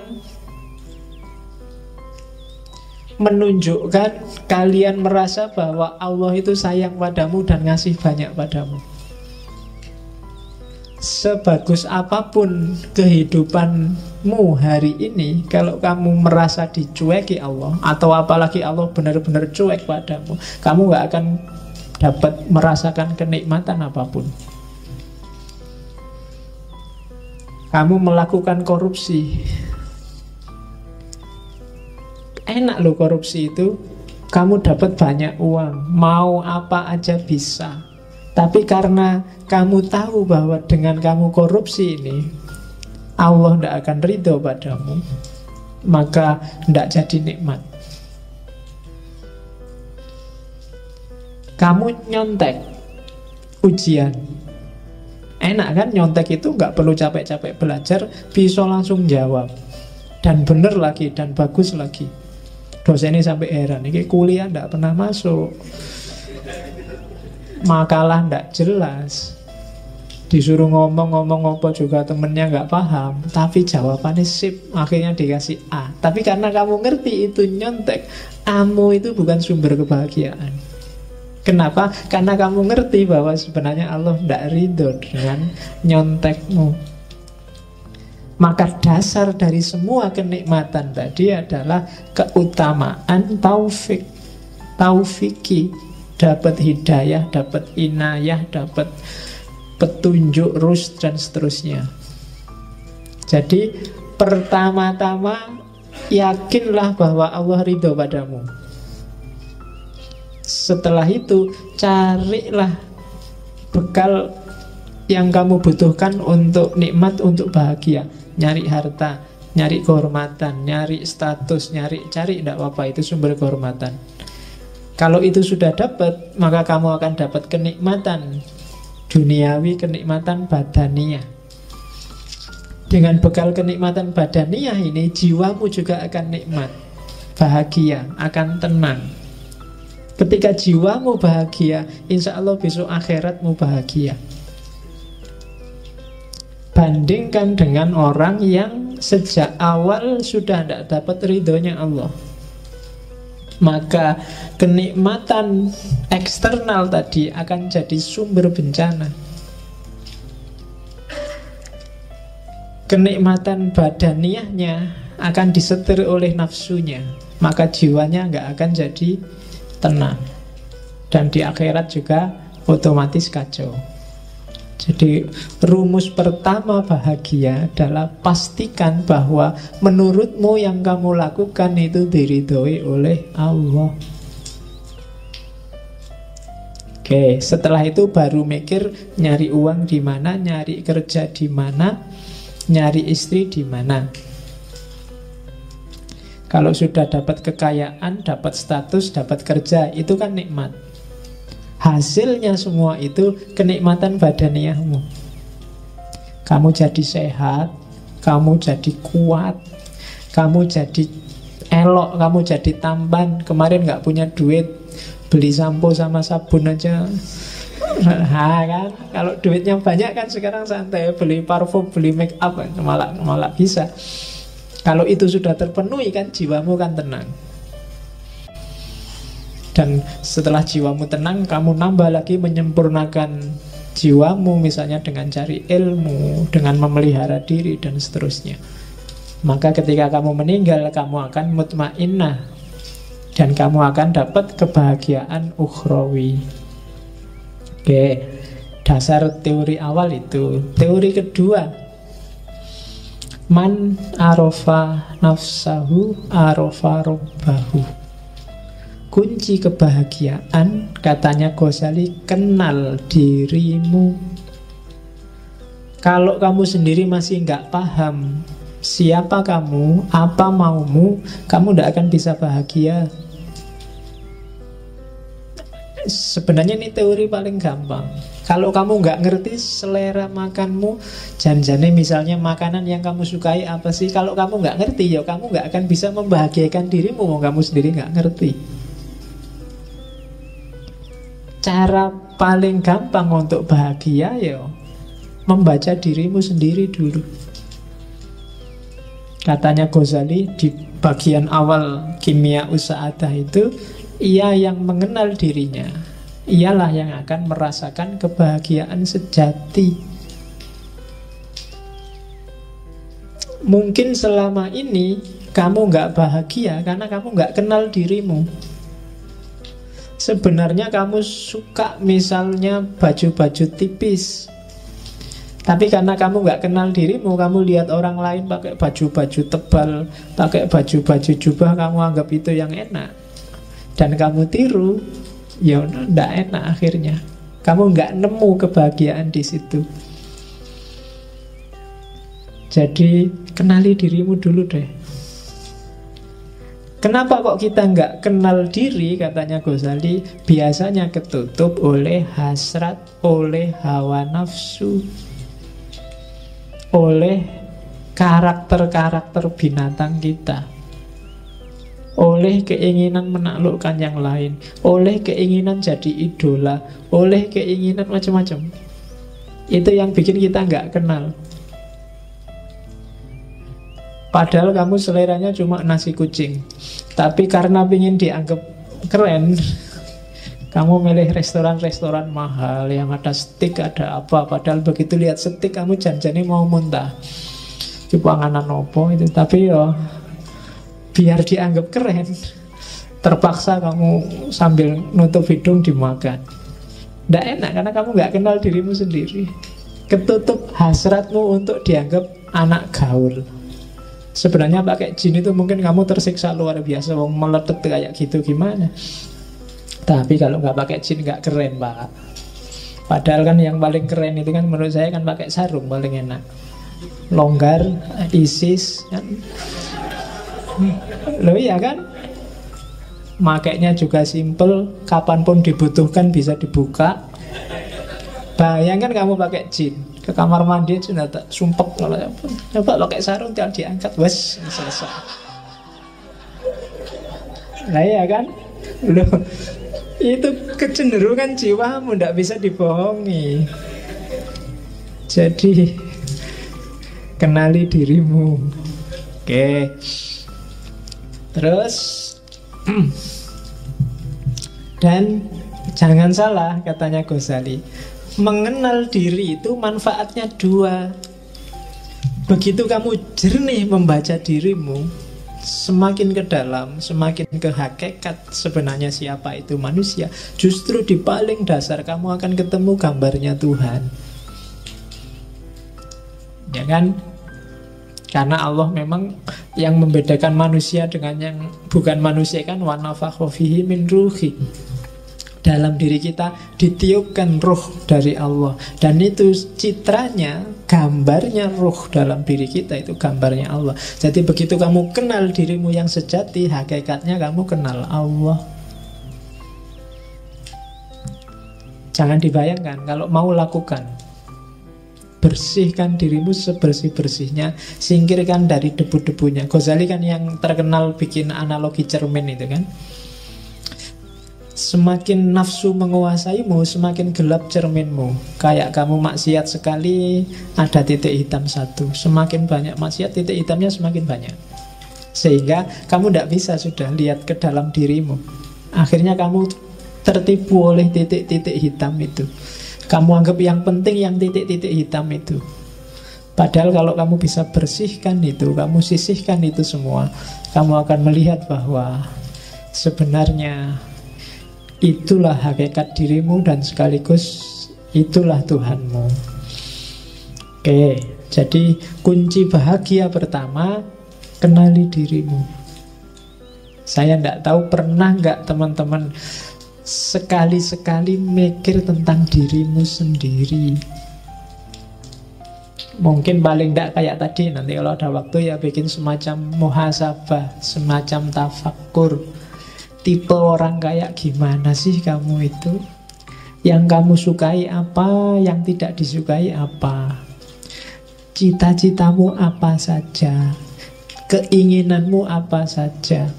menunjukkan kalian merasa bahwa Allah itu sayang padamu dan ngasih banyak padamu. Sebagus apapun kehidupanmu hari ini, kalau kamu merasa dicueki Allah, atau apalagi Allah benar-benar cuek padamu, kamu gak akan dapat merasakan kenikmatan apapun. Kamu melakukan korupsi, enak loh korupsi itu. Kamu dapat banyak uang, mau apa aja bisa. Tapi karena kamu tahu bahwa dengan kamu korupsi ini Allah tidak akan ridho padamu, maka tidak jadi nikmat. Kamu nyontek ujian, enak kan? Nyontek itu nggak perlu capek-capek belajar, bisa langsung jawab. Dan bener lagi, dan bagus lagi. Dosennya sampai heran, ini kuliah tidak pernah masuk, makalah ndak jelas, disuruh ngomong apa juga temennya nggak paham, tapi jawabannya sip, akhirnya dikasih A. Tapi karena kamu ngerti itu nyontek, Amu itu bukan sumber kebahagiaan. Kenapa? Karena kamu ngerti bahwa sebenarnya Allah ndak ridho dengan nyontekmu. Maka dasar dari semua kenikmatan tadi adalah keutamaan taufik, taufiki. Dapat hidayah, dapat inayah, dapat petunjuk, rusd, dan seterusnya. Jadi pertama-tama yakinlah bahwa Allah ridho padamu. Setelah itu carilah bekal yang kamu butuhkan untuk nikmat, untuk bahagia. Nyari harta, nyari kehormatan, nyari status, cari tidak apa-apa, itu sumber kehormatan. Kalau itu sudah dapat, maka kamu akan dapat kenikmatan duniawi, kenikmatan badaniah. Dengan bekal kenikmatan badaniah ini, jiwamu juga akan nikmat, bahagia, akan tenang. Ketika jiwamu bahagia, insya Allah besok akhiratmu bahagia. Bandingkan dengan orang yang sejak awal sudah tidak dapat ridhonya Allah, maka kenikmatan eksternal tadi akan jadi sumber bencana. kenikmatan badaniahnya akan disetir oleh nafsunya, maka jiwanya nggak akan jadi tenang. Dan di akhirat juga otomatis kacau. Jadi rumus pertama bahagia adalah pastikan bahwa menurutmu yang kamu lakukan itu diridhoi oleh Allah. Oke, setelah itu baru mikir nyari uang di mana, nyari kerja di mana, nyari istri di mana. Kalau sudah dapat kekayaan, dapat status, dapat kerja, itu kan nikmat. Hasilnya semua itu kenikmatan badaniahmu. Kamu jadi sehat, kamu jadi kuat, kamu jadi elok, kamu jadi tampan. Kemarin gak punya duit, beli sampo sama sabun aja. Nah, kan? Kalau duitnya banyak kan sekarang santai, beli parfum, beli make up, malah bisa. Kalau itu sudah terpenuhi kan jiwamu kan tenang. Dan setelah jiwamu tenang, kamu nambah lagi menyempurnakan jiwamu, misalnya dengan cari ilmu, dengan memelihara diri, dan seterusnya. Maka ketika kamu meninggal, kamu akan mutmainnah, dan kamu akan dapat kebahagiaan ukhrawi. Oke, dasar teori awal itu. Teori kedua, man arofa nafsahu arofa robbahu. Kunci kebahagiaan, katanya Ghazali, kenal dirimu. Kalau kamu sendiri masih nggak paham siapa kamu, apa maumu, kamu tidak akan bisa bahagia. Sebenarnya ini teori paling gampang. Kalau kamu nggak ngerti selera makanmu, janjane misalnya makanan yang kamu sukai apa sih, kalau kamu nggak ngerti, ya kamu nggak akan bisa membahagiakan dirimu, kamu sendiri nggak ngerti. Cara paling gampang untuk bahagia ya membaca dirimu sendiri dulu. Katanya Ghazali di bagian awal Kimia Usa'adah itu, ia yang mengenal dirinya, ialah yang akan merasakan kebahagiaan sejati. Mungkin selama ini kamu gak bahagia karena kamu gak kenal dirimu. Sebenarnya kamu suka misalnya baju-baju tipis, tapi karena kamu gak kenal dirimu, kamu lihat orang lain pakai baju-baju tebal, pakai baju-baju jubah, kamu anggap itu yang enak, dan kamu tiru, ya nggak enak akhirnya. Kamu nggak nemu kebahagiaan di situ. Jadi kenali dirimu dulu deh. Kenapa kok kita nggak kenal diri, katanya Ghazali, biasanya ketutup oleh hasrat, oleh hawa nafsu, oleh karakter-karakter binatang kita, oleh keinginan menaklukkan yang lain, oleh keinginan jadi idola, oleh keinginan macam-macam. Itu yang bikin kita nggak kenal. Padahal kamu seleranya cuma nasi kucing, tapi karena ingin dianggap keren, kamu milih restoran-restoran mahal yang ada steak, ada apa. Padahal begitu lihat steak, kamu janjane mau muntah. Panganan opo itu, tapi yo biar dianggap keren, terpaksa kamu sambil nutup hidung dimakan. Nggak enak karena kamu nggak kenal dirimu sendiri. Ketutup hasratmu untuk dianggap anak gaul. Sebenarnya pakai jin itu mungkin kamu tersiksa luar biasa, wong meletet kayak gitu gimana. Tapi kalau nggak pakai jin nggak keren, Pak. Padahal kan yang paling keren itu kan menurut saya kan pakai sarung paling enak. Longgar, ISIS kan. Loh iya kan? Makainya juga simple, kapanpun dibutuhkan bisa dibuka. Bayangkan kamu pakai jin, ke kamar mandi sudah tak sumpek. Coba pakai sarung tinggal diangkat, wes selesai. Nah iya kan? Loh, itu kecenderungan jiwamu, tidak bisa dibohongi. Jadi kenali dirimu. Oke. Terus dan jangan salah, katanya Ghazali, mengenal diri itu manfaatnya dua. Begitu kamu jernih membaca dirimu, semakin ke dalam, semakin ke hakikat sebenarnya siapa itu manusia, justru di paling dasar kamu akan ketemu gambarnya Tuhan. Ya kan? Karena Allah memang yang membedakan manusia dengan yang bukan manusia kan wa nafakha fihi min ruhi. Dalam diri kita ditiupkan ruh dari Allah. Dan itu citranya, gambarnya ruh dalam diri kita, itu gambarnya Allah. Jadi begitu kamu kenal dirimu yang sejati, hakikatnya kamu kenal Allah. Jangan dibayangkan, kalau mau lakukan, bersihkan dirimu sebersih-bersihnya, singkirkan dari debu-debunya. Ghazali kan yang terkenal bikin analogi cermin itu kan. Semakin nafsu menguasaimu, semakin gelap cerminmu. Kayak kamu maksiat sekali, ada titik hitam satu. Semakin banyak maksiat, titik hitamnya semakin banyak. Sehingga kamu tidak bisa sudah lihat ke dalam dirimu. Akhirnya kamu tertipu oleh titik-titik hitam itu. Kamu anggap yang penting yang titik-titik hitam itu. Padahal kalau kamu bisa bersihkan itu, kamu sisihkan itu semua, kamu akan melihat bahwa sebenarnya itulah hakikat dirimu dan sekaligus itulah Tuhanmu. Oke, jadi kunci bahagia pertama, kenali dirimu. Saya tidak tahu pernah nggak teman-teman sekali-sekali mikir tentang dirimu sendiri. Mungkin paling tidak kayak tadi, nanti kalau ada waktu ya bikin semacam muhasabah, semacam tafakkur. Tipe orang kayak gimana sih kamu itu? Yang kamu sukai apa, yang tidak disukai apa? Cita-citamu apa saja? Keinginanmu apa saja?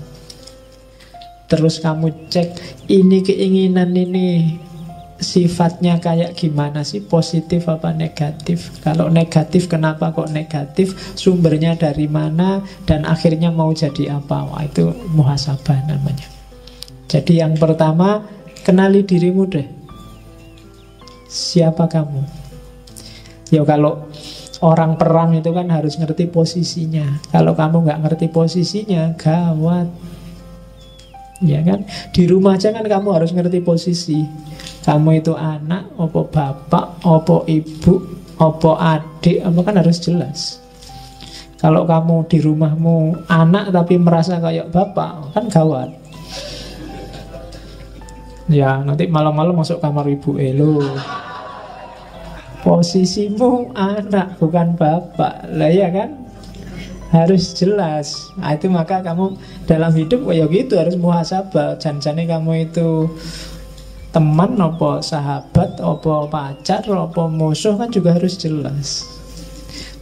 Terus kamu cek, ini keinginan ini sifatnya kayak gimana sih? Positif apa negatif? Kalau negatif, kenapa kok negatif? Sumbernya dari mana? Dan akhirnya mau jadi apa? Wah, itu muhasabah namanya. Jadi yang pertama, kenali dirimu deh. Siapa kamu? Ya kalau orang perang itu kan harus ngerti posisinya. Kalau kamu nggak ngerti posisinya, gawat. Ya kan? Di rumah aja kan kamu harus ngerti posisi. Kamu itu anak, opo bapak, opo ibu, opo adik, apa kan harus jelas. Kalau kamu di rumahmu anak tapi merasa kayak bapak, kan gawat. Ya nanti malam-malam masuk kamar ibu, lo posisimu anak bukan bapak lah, ya kan, harus jelas. Nah, itu maka kamu dalam hidup ya gitu harus muhasabah. Jangan-jangan kamu itu teman, opo sahabat, opo pacar, opo musuh, kan juga harus jelas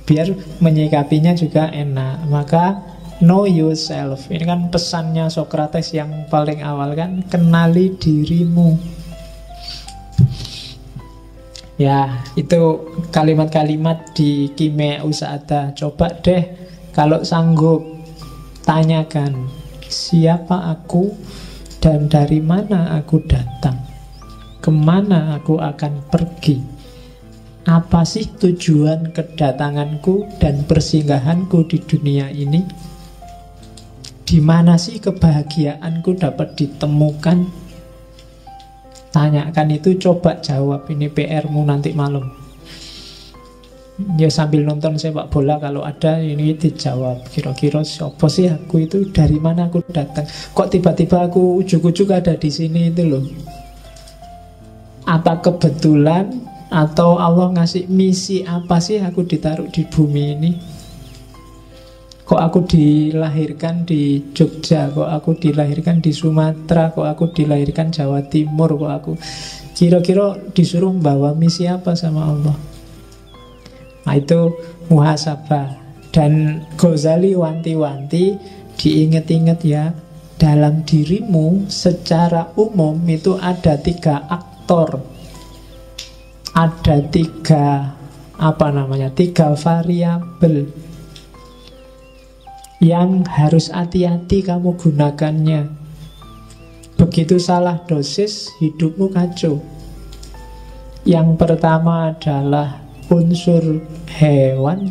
biar menyikapinya juga enak. Maka know yourself. Ini kan pesannya Socrates yang paling awal kan, kenali dirimu. Ya, itu kalimat-kalimat di Kimia Usada. Coba deh kalau sanggup tanyakan, siapa aku dan dari mana aku datang? Kemana aku akan pergi? Apa sih tujuan kedatanganku dan persinggahanku di dunia ini? Di mana sih kebahagiaanku dapat ditemukan? Tanyakan itu, coba jawab. Ini PR-mu nanti malam. Ya sambil nonton sepak bola kalau ada, ini dijawab. Kira-kira siapa sih aku itu? Dari mana aku datang? Kok tiba-tiba aku ujuk-ujuk ada di sini itu loh? Apa kebetulan? Atau Allah ngasih misi apa sih aku ditaruh di bumi ini? Kok aku dilahirkan di Jogja? Kok aku dilahirkan di Sumatera? Kok aku dilahirkan Jawa Timur? Kok aku kira-kira disuruh membawa misi apa sama Allah? Nah itu muhasabah. Dan Ghazali wanti-wanti, diinget-inget ya, dalam dirimu secara umum itu ada 3 aktor. Ada 3 variabel yang harus hati-hati kamu gunakannya. Begitu salah dosis, hidupmu kacau. Yang pertama adalah unsur hewan,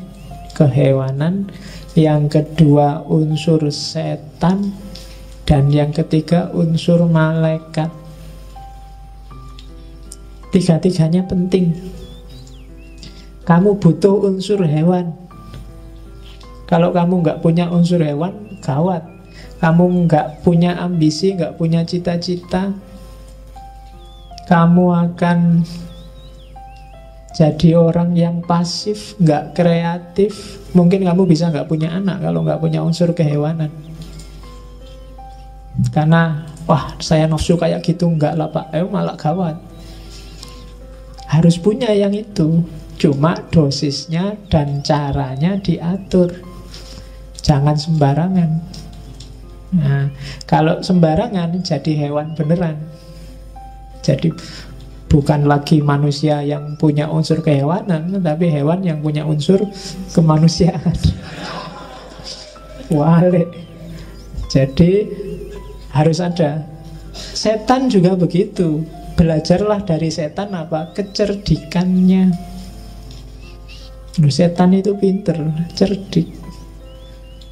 kehewanan, yang kedua unsur setan, dan yang ketiga unsur malaikat. Tiga-tiganya penting. Kamu butuh unsur hewan. Kalau kamu nggak punya unsur hewan, gawat. Kamu nggak punya ambisi, nggak punya cita-cita, kamu akan jadi orang yang pasif, nggak kreatif. Mungkin kamu bisa nggak punya anak kalau nggak punya unsur kehewanan. Karena, wah saya nafsu kayak gitu, nggak lah Pak, malah gawat. Harus punya yang itu. Cuma dosisnya dan caranya diatur. Jangan sembarangan. Nah, kalau sembarangan jadi hewan beneran. Jadi bukan lagi manusia yang punya unsur kehewanan, tapi hewan yang punya unsur kemanusiaan. Wale. Jadi harus ada. Setan juga begitu. Belajarlah dari setan apa? Kecerdikannya. Setan itu pinter, cerdik.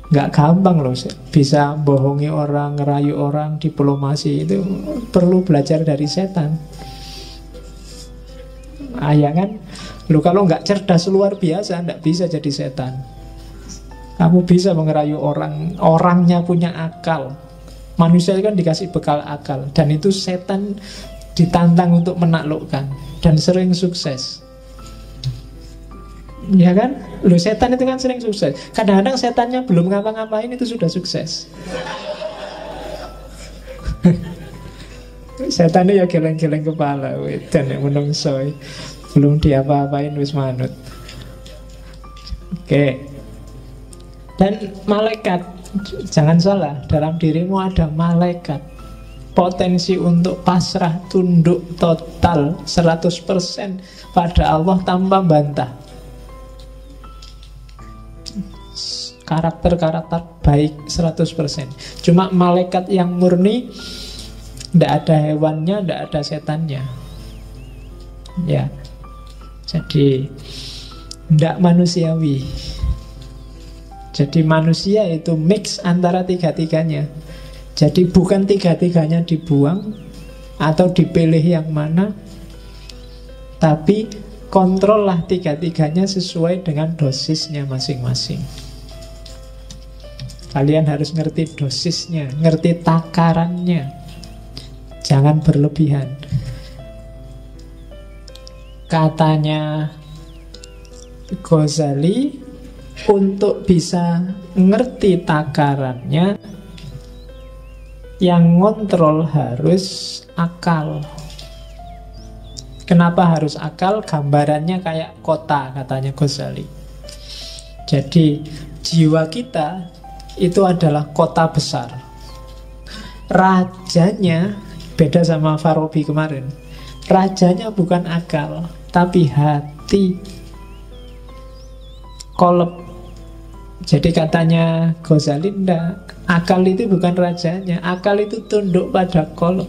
Nggak gampang loh bisa bohongi orang, ngerayu orang, diplomasi. Itu perlu belajar dari setan. Ya kan? Lu kalau nggak cerdas luar biasa, nggak bisa jadi setan. Kamu bisa mengerayu orang, orangnya punya akal. Manusia kan dikasih bekal akal, dan itu setan ditantang untuk menaklukkan, dan sering sukses. Ya kan? Loh, setan itu kan sering sukses. Kadang-kadang setannya belum ngapa-ngapain itu sudah sukses. Setannya ya geleng-geleng kepala, dan yang menungsoy belum diapa-apain wis manut. Oke. Dan malaikat, jangan salah, dalam dirimu ada malaikat. Potensi untuk pasrah, tunduk total 100% pada Allah tanpa bantah. Karakter-karakter baik 100%. Cuma malaikat yang murni, tidak ada hewannya, tidak ada setannya. Ya. Jadi tidak manusiawi. Jadi manusia itu mix antara tiga-tiganya. Jadi bukan tiga-tiganya dibuang atau dipilih yang mana, tapi kontrollah tiga-tiganya sesuai dengan dosisnya masing-masing. Kalian harus ngerti dosisnya, ngerti takarannya. Jangan berlebihan. Katanya Ghazali, untuk bisa ngerti takarannya, yang ngontrol harus akal. Kenapa harus akal? Gambarannya kayak kota, katanya Ghazali. Jadi jiwa kita itu adalah kota besar. Rajanya beda sama Farabi kemarin. Rajanya bukan akal, tapi hati. Kolab. Jadi katanya Ghazali, enggak, akal itu bukan rajanya. Akal itu tunduk pada kolab.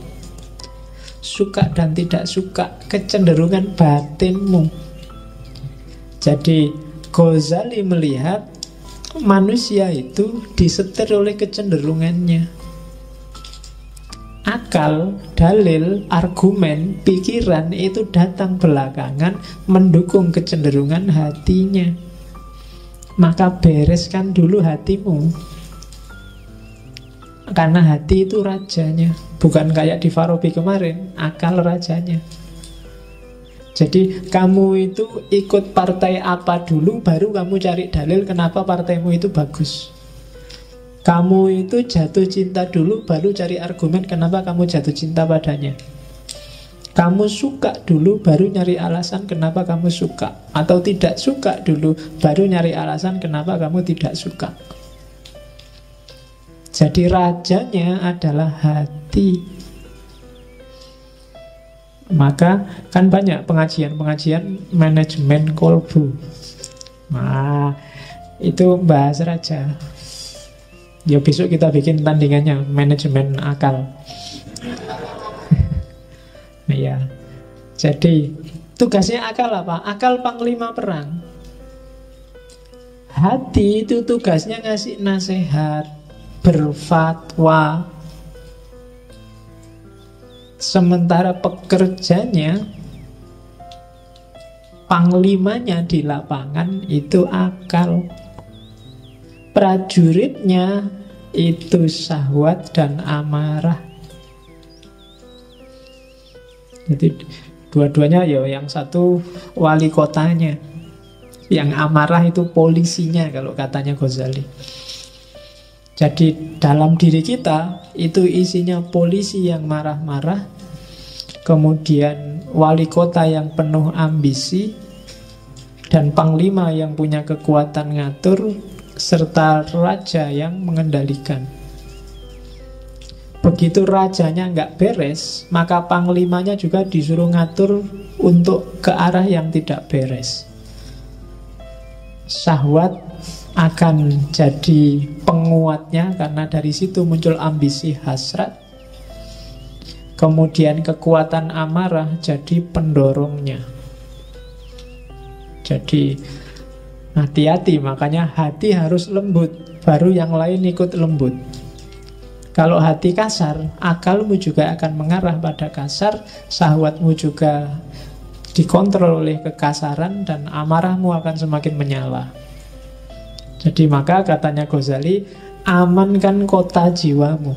Suka dan tidak suka, kecenderungan batinmu. Jadi Ghazali melihat manusia itu disetir oleh kecenderungannya. Akal, dalil, argumen, pikiran itu datang belakangan mendukung kecenderungan hatinya. Maka bereskan dulu hatimu. Karena hati itu rajanya. Bukan kayak di Farabi kemarin, akal rajanya. Jadi kamu itu ikut partai apa dulu, baru kamu cari dalil kenapa partaimu itu bagus. Kamu itu jatuh cinta dulu, baru cari argumen kenapa kamu jatuh cinta padanya. Kamu suka dulu, baru nyari alasan kenapa kamu suka. Atau tidak suka dulu, baru nyari alasan kenapa kamu tidak suka. Jadi rajanya adalah hati. Maka kan banyak pengajian-pengajian manajemen kolbu. Nah, itu bahas raja. Ya besok kita bikin tandingannya, manajemen akal. Ya. Jadi tugasnya akal apa? Akal panglima perang. Hati itu tugasnya ngasih nasihat, berfatwa. Sementara pekerjanya, panglimanya di lapangan itu akal. Prajuritnya itu syahwat dan amarah. Jadi dua-duanya ya, yang satu wali kotanya, yang amarah itu polisinya kalau katanya Ghazali. Jadi dalam diri kita itu isinya polisi yang marah-marah, kemudian wali kota yang penuh ambisi, dan panglima yang punya kekuatan ngatur, serta raja yang mengendalikan. Begitu rajanya nggak beres, maka panglimanya juga disuruh ngatur untuk ke arah yang tidak beres. Syahwat akan jadi penguatnya karena dari situ muncul ambisi hasrat. Kemudian kekuatan amarah jadi pendorongnya. Jadi hati-hati, makanya hati harus lembut, baru yang lain ikut lembut. Kalau hati kasar, akalmu juga akan mengarah pada kasar, syahwatmu juga dikontrol oleh kekasaran, dan amarahmu akan semakin menyala. Jadi maka katanya Ghazali, amankan kota jiwamu.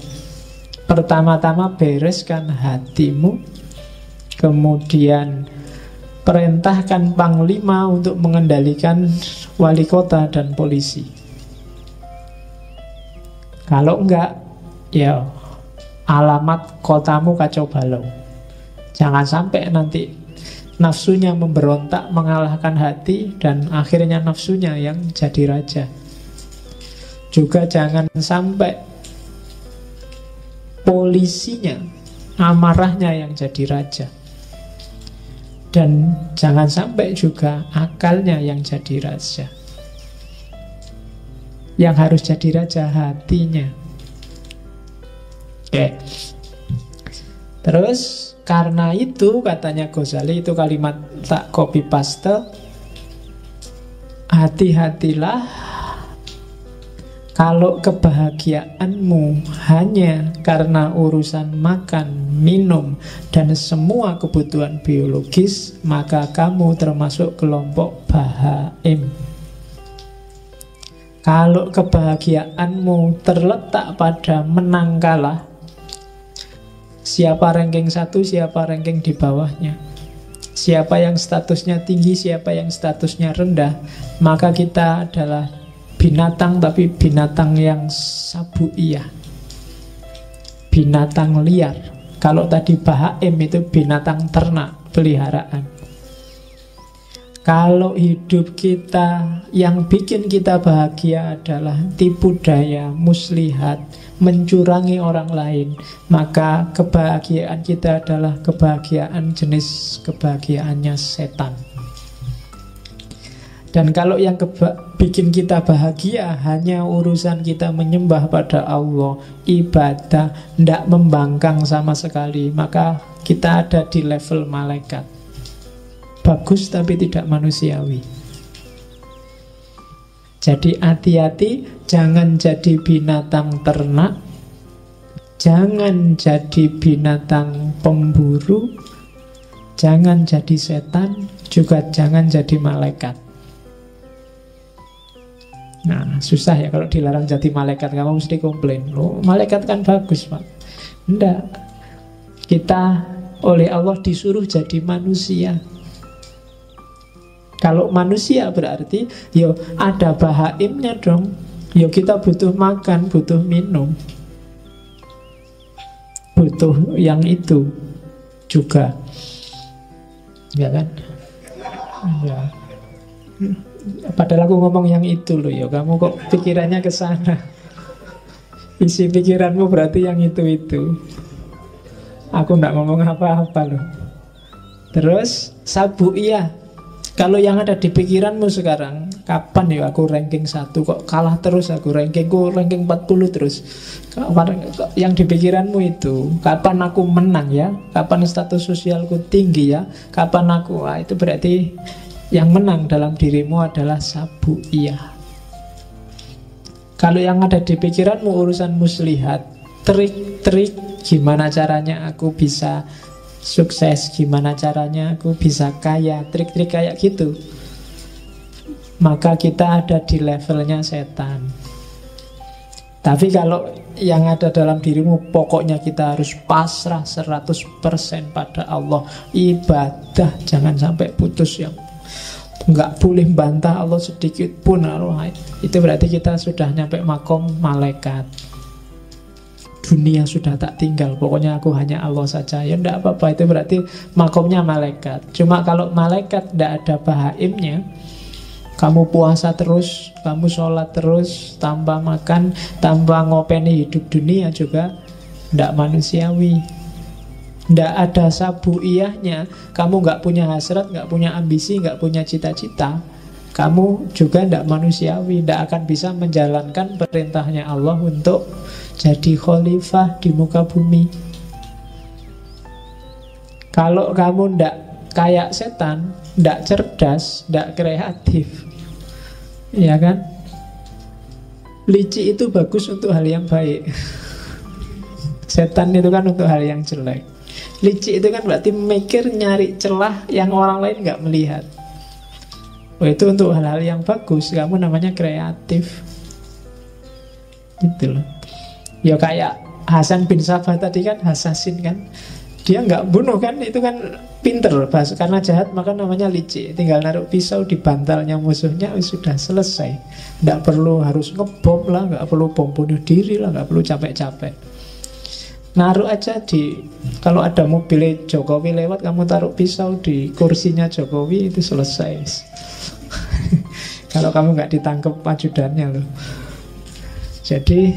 Pertama-tama bereskan hatimu, kemudian perintahkan panglima untuk mengendalikan wali kota dan polisi. Kalau enggak, ya alamat kotamu kacau balau. Jangan sampai nanti nafsunya memberontak mengalahkan hati, dan akhirnya nafsunya yang jadi raja. Juga jangan sampai polisinya, amarahnya yang jadi raja. Dan jangan sampai juga akalnya yang jadi raja. Yang harus jadi raja hatinya. Oke. Terus karena itu katanya Ghazali, itu kalimat tak copy paste, hati-hatilah kalau kebahagiaanmu hanya karena urusan makan, minum, dan semua kebutuhan biologis, maka kamu termasuk kelompok bahaim. Kalau kebahagiaanmu terletak pada menang kalah, siapa ranking 1, siapa ranking di bawahnya, siapa yang statusnya tinggi, siapa yang statusnya rendah, maka kita adalah binatang, tapi binatang yang sabuiyah, binatang liar. Kalau tadi bahaim itu binatang ternak, peliharaan. Kalau hidup kita yang bikin kita bahagia adalah tipu daya, muslihat, mencurangi orang lain, maka kebahagiaan kita adalah kebahagiaan jenis kebahagiaannya setan. Dan kalau yang bikin kita bahagia hanya urusan kita menyembah pada Allah, ibadah, tidak membangkang sama sekali, maka kita ada di level malaikat. Bagus tapi tidak manusiawi. Jadi hati-hati, jangan jadi binatang ternak, jangan jadi binatang pemburu, jangan jadi setan, juga jangan jadi malaikat. Nah, susah ya kalau dilarang jadi malaikat. Kamu mesti komplain, loh, malaikat kan bagus, Pak. Enggak. Kita oleh Allah disuruh jadi manusia. Kalau manusia berarti yo ada bahaimnya dong. Yo kita butuh makan, butuh minum, butuh yang itu juga, ya kan? Ya. Padahal aku ngomong yang itu loh ya. Kamu kok pikirannya ke sana. Isi pikiranmu berarti yang itu. Aku nggak ngomong apa-apa loh. Terus sabuiyah. Kalau yang ada di pikiranmu sekarang, kapan ya aku ranking 1, kok kalah terus aku, rankingku ranking 40 terus. Yang di pikiranmu itu, kapan aku menang ya, kapan status sosialku tinggi ya, kapan aku, itu berarti yang menang dalam dirimu adalah sabuiyah. Kalau yang ada di pikiranmu urusan muslihat, trik-trik gimana caranya aku bisa sukses, gimana caranya aku bisa kaya, trik-trik kayak gitu, maka kita ada di levelnya setan. Tapi kalau yang ada dalam dirimu, pokoknya kita harus pasrah 100% pada Allah, ibadah jangan sampai putus, yang nggak boleh bantah Allah sedikit pun. Itu berarti kita sudah nyampe makom malaikat. Dunia sudah tak tinggal, pokoknya aku hanya Allah saja. Ya enggak apa-apa, itu berarti makomnya malaikat. Cuma kalau malaikat tidak ada bahaimnya, kamu puasa terus, kamu sholat terus, tanpa makan, tanpa ngopeni hidup dunia juga tidak manusiawi. Tidak ada sabuiyahnya. Kamu nggak punya hasrat, nggak punya ambisi, nggak punya cita-cita, kamu juga tidak manusiawi. Tidak akan bisa menjalankan perintahnya Allah untuk jadi khalifah di muka bumi. Kalau kamu tidak kayak setan, tidak cerdas, tidak kreatif, ya kan? Licik itu bagus untuk hal yang baik. Setan itu kan untuk hal yang jelek. Licik itu kan berarti mikir, nyari celah yang orang lain nggak melihat. Oh, itu untuk hal-hal yang bagus. Kamu namanya kreatif. Gitu loh. Ya kayak Hasan bin Sabah tadi kan, assassin kan. Dia nggak bunuh kan, itu kan pinter. Karena jahat maka namanya licik. Tinggal naruh pisau di bantalnya musuhnya, sudah selesai. Nggak perlu harus ngebom lah, nggak perlu bom bunuh diri lah, nggak perlu capek-capek. Naruh aja kalau ada mobil Jokowi lewat, kamu taruh pisau di kursinya Jokowi, itu selesai. Kalau kamu nggak ditangkap ajudannya loh. Jadi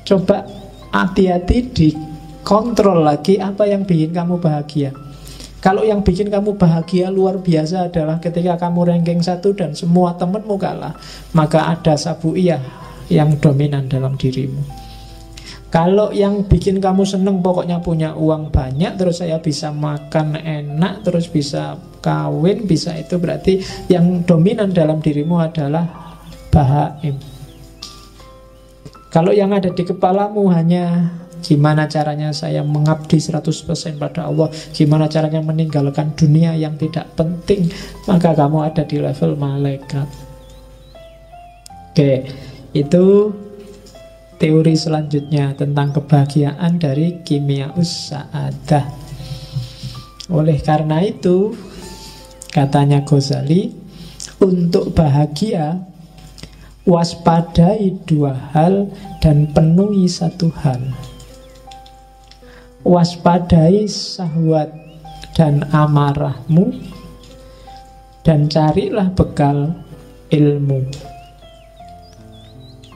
coba hati-hati, dikontrol lagi apa yang bikin kamu bahagia. Kalau yang bikin kamu bahagia luar biasa adalah ketika kamu ranking 1 dan semua temenmu kalah, maka ada sabuiyah yang dominan dalam dirimu. Kalau yang bikin kamu seneng pokoknya punya uang banyak, terus saya bisa makan enak, terus bisa kawin, bisa, itu berarti yang dominan dalam dirimu adalah bahaim. Kalau yang ada di kepalamu hanya gimana caranya saya mengabdi 100% pada Allah, gimana caranya meninggalkan dunia yang tidak penting, maka kamu ada di level malaikat. Oke, itu teori selanjutnya tentang kebahagiaan dari Kimiaus Sa'adah. Oleh karena itu, katanya Ghazali, untuk bahagia waspadai 2 hal dan penuhi 1 hal. Waspadai syahwat dan amarahmu, dan carilah bekal ilmu.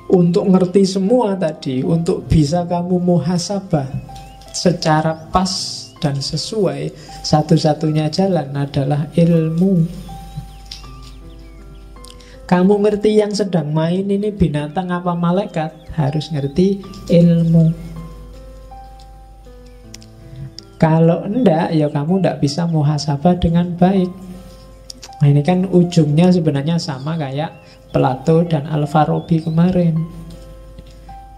Untuk ngerti semua tadi, untuk bisa kamu muhasabah secara pas dan sesuai, satu-satunya jalan adalah ilmu. Kamu ngerti yang sedang main ini binatang apa malaikat, harus ngerti ilmu. Kalau enggak, ya kamu enggak bisa muhasabah dengan baik. Nah, ini kan ujungnya sebenarnya sama kayak Plato dan Al-Farabi kemarin.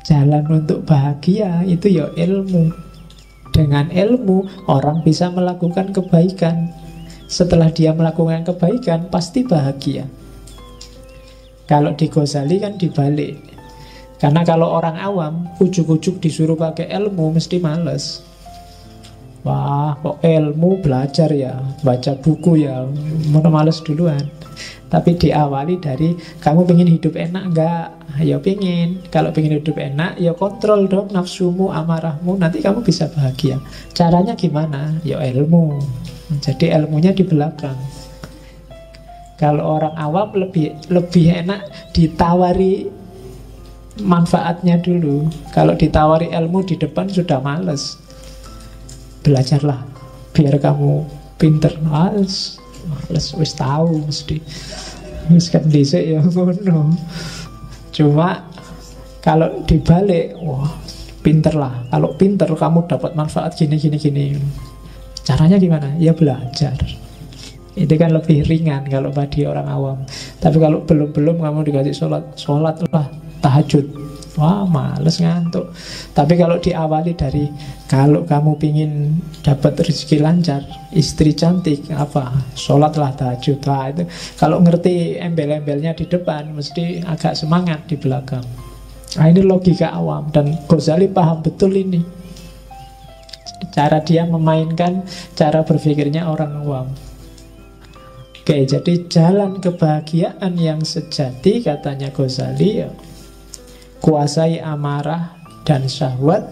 Jalan untuk bahagia itu ya ilmu. Dengan ilmu orang bisa melakukan kebaikan. Setelah dia melakukan kebaikan pasti bahagia. Kalau di Ghazali kan dibalik. Karena kalau orang awam ujuk-ujuk disuruh pakai ilmu mesti males. Wah, kok ilmu belajar ya, baca buku ya, mau males duluan. Tapi diawali dari, kamu pengen hidup enak enggak? Ya pengen. Kalau pengen hidup enak, ya kontrol dong nafsumu, amarahmu, nanti kamu bisa bahagia. Caranya gimana? Ya ilmu. Jadi ilmunya di belakang. Kalau orang awam lebih enak ditawari manfaatnya dulu. Kalau ditawari ilmu di depan sudah males. Belajarlah biar kamu pinter. Males wis tahu mesti. Wis kan dhisik ya ngono. Cuma kalau dibalik, wah, pinterlah. Kalau pinter kamu dapat manfaat gini. Caranya gimana? Ya belajar. Itu kan lebih ringan kalau bagi orang awam. Tapi kalau belum kamu dikasih sholat lah, tahajud. Wah, males ngantuk. Tapi kalau diawali dari, kalau kamu pingin dapat rezeki lancar, istri cantik, apa? Sholatlah tahajud. Wah, itu kalau ngerti embel-embelnya di depan, mesti agak semangat di belakang. Nah, ini logika awam. Dan Ghazali paham betul ini. Cara dia memainkan cara berpikirnya orang awam. Oke, jadi jalan kebahagiaan yang sejati, katanya Ghazali, ya, kuasai amarah dan syahwat,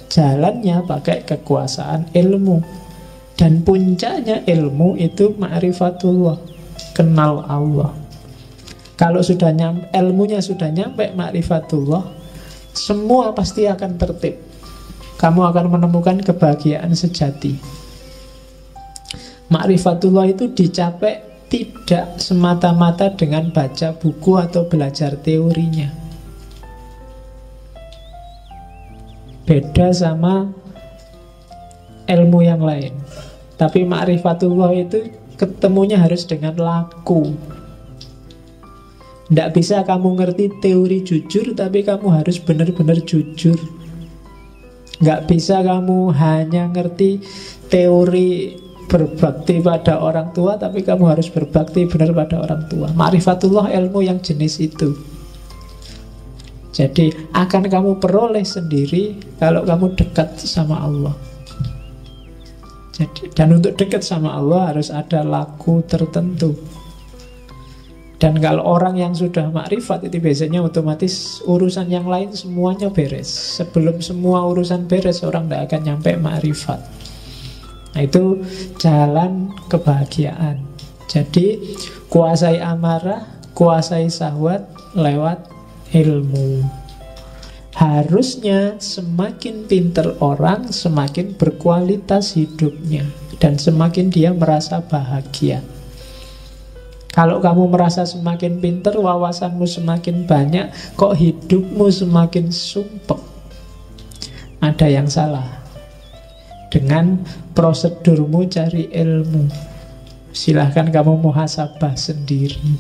jalannya pakai kekuasaan ilmu. Dan puncaknya ilmu itu ma'rifatullah, kenal Allah. Kalau sudah ilmunya sudah nyampe ma'rifatullah, semua pasti akan tertib. Kamu akan menemukan kebahagiaan sejati. Ma'rifatullah itu dicapai tidak semata-mata dengan baca buku atau belajar teorinya. Beda sama ilmu yang lain. Tapi ma'rifatullah itu ketemunya harus dengan laku. Tidak bisa kamu ngerti teori jujur, tapi kamu harus benar-benar jujur. Nggak bisa kamu hanya ngerti teori berbakti pada orang tua, tapi kamu harus berbakti benar pada orang tua. Ma'rifatullah ilmu yang jenis itu. Jadi akan kamu peroleh sendiri kalau kamu dekat sama Allah. Jadi, dan untuk dekat sama Allah harus ada laku tertentu. Dan kalau orang yang sudah makrifat itu biasanya otomatis urusan yang lain semuanya beres. Sebelum semua urusan beres, orang tidak akan nyampe makrifat. Nah, itu jalan kebahagiaan. Jadi kuasai amarah, kuasai syahwat lewat ilmu. Harusnya semakin pinter orang, semakin berkualitas hidupnya, dan semakin dia merasa bahagia. Kalau kamu merasa semakin pinter, wawasanmu semakin banyak, kok hidupmu semakin sumpek, ada yang salah dengan prosedurmu cari ilmu. Silahkan kamu muhasabah sendiri.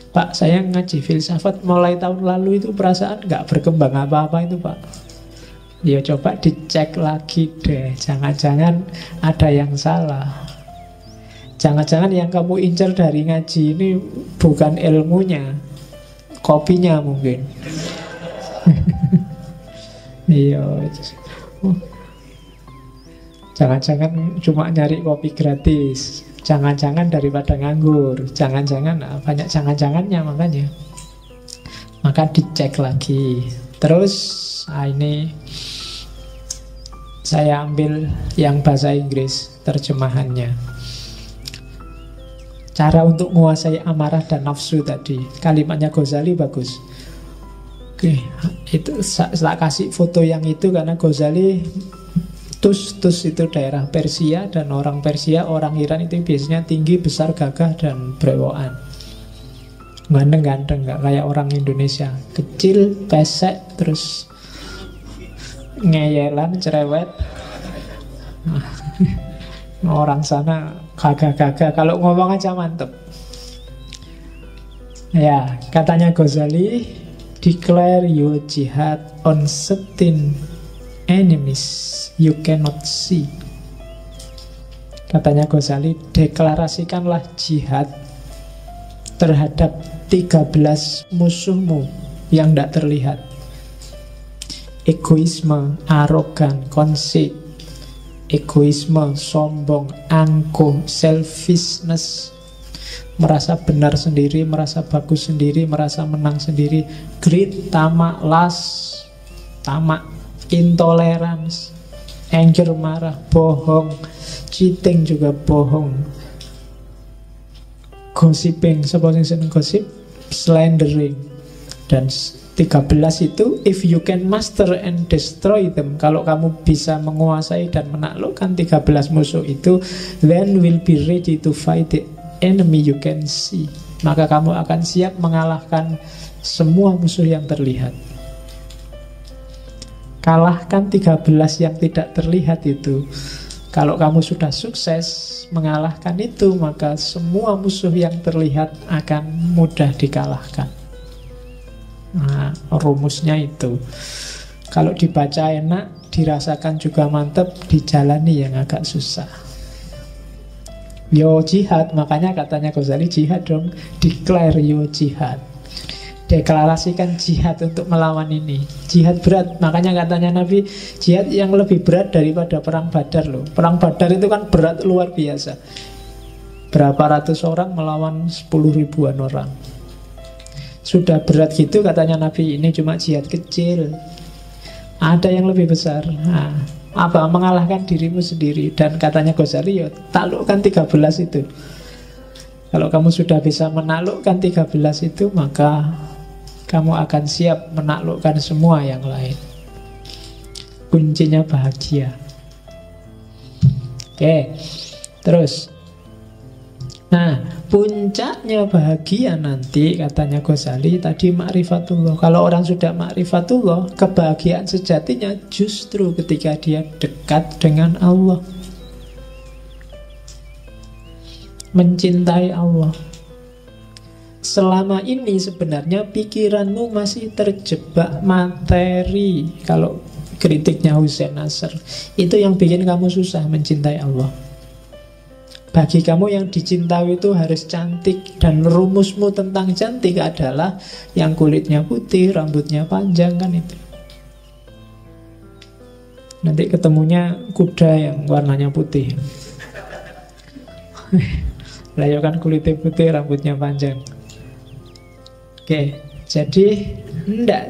Pak, saya ngaji filsafat mulai tahun lalu itu perasaan nggak berkembang apa-apa itu, Pak. Ya coba dicek lagi deh. Jangan-jangan ada yang salah. Jangan-jangan yang kamu incar dari ngaji ini bukan ilmunya, kopinya mungkin. Iya. Jangan-jangan cuma nyari kopi gratis. Jangan-jangan daripada nganggur. Jangan-jangan, banyak jangan-jangannya makanya. Maka dicek lagi. Terus ini saya ambil yang bahasa Inggris terjemahannya. Cara untuk menguasai amarah dan nafsu tadi, kalimatnya Ghazali bagus. Oke, itu saya kasih foto yang itu karena Ghazali Tus itu daerah Persia, dan orang Persia, orang Iran itu biasanya tinggi, besar, gagah, dan brewokan. Ganteng-ganteng, gak kayak orang Indonesia. Kecil, pesek, terus ngeyelan, cerewet. Orang sana gagah-gagah, kalau ngomong aja mantep. Ya, katanya Ghazali, declare your jihad on certain enemies you cannot see. Katanya Ghazali, deklarasikanlah jihad terhadap 13 musuhmu yang tidak terlihat. Egoisme, arogan, conceit, egoisme, sombong, angkuh, selfishness, merasa benar sendiri, merasa bagus sendiri, merasa menang sendiri, greed, tamak, lust, tamak, intolerance, anger, marah, bohong, cheating juga bohong, gossiping, supposing gosip, slandering. Dan 13 itu, if you can master and destroy them, kalau kamu bisa menguasai dan menaklukkan 13 musuh itu, then will be ready to fight the enemy you can see. Maka kamu akan siap mengalahkan semua musuh yang terlihat. Kalahkan 13 yang tidak terlihat itu. Kalau kamu sudah sukses mengalahkan itu, maka semua musuh yang terlihat akan mudah dikalahkan. Nah, rumusnya itu. Kalau dibaca enak, dirasakan juga mantep, dijalani yang agak susah. Yo jihad, makanya katanya Ghazali jihad dong. Declare yo jihad. Deklarasikan jihad untuk melawan ini. Jihad berat, makanya katanya Nabi, jihad yang lebih berat daripada perang Badar loh. Perang Badar itu kan berat luar biasa. Berapa ratus orang melawan 10 ribuan orang. Sudah berat gitu katanya Nabi, ini cuma jihad kecil. Ada yang lebih besar. Nah, apa? Mengalahkan dirimu sendiri. Dan katanya Ghazali, ya taklukkan 13 itu. Kalau kamu sudah bisa menaklukkan 13 itu, maka kamu akan siap menaklukkan semua yang lain. Kuncinya bahagia. Oke, terus. Nah, puncaknya bahagia nanti, katanya Ghazali tadi, ma'rifatullah. Kalau orang sudah ma'rifatullah, kebahagiaan sejatinya justru ketika dia dekat dengan Allah, mencintai Allah. Selama ini sebenarnya pikiranmu masih terjebak materi. Kalau kritiknya Hussein Nasr, itu yang bikin kamu susah mencintai Allah. Bagi kamu yang dicintai itu harus cantik. Dan rumusmu tentang cantik adalah yang kulitnya putih, rambutnya panjang, kan itu. Nanti ketemunya kuda yang warnanya putih. Lah ya kan kulitnya putih, rambutnya panjang. Oke, jadi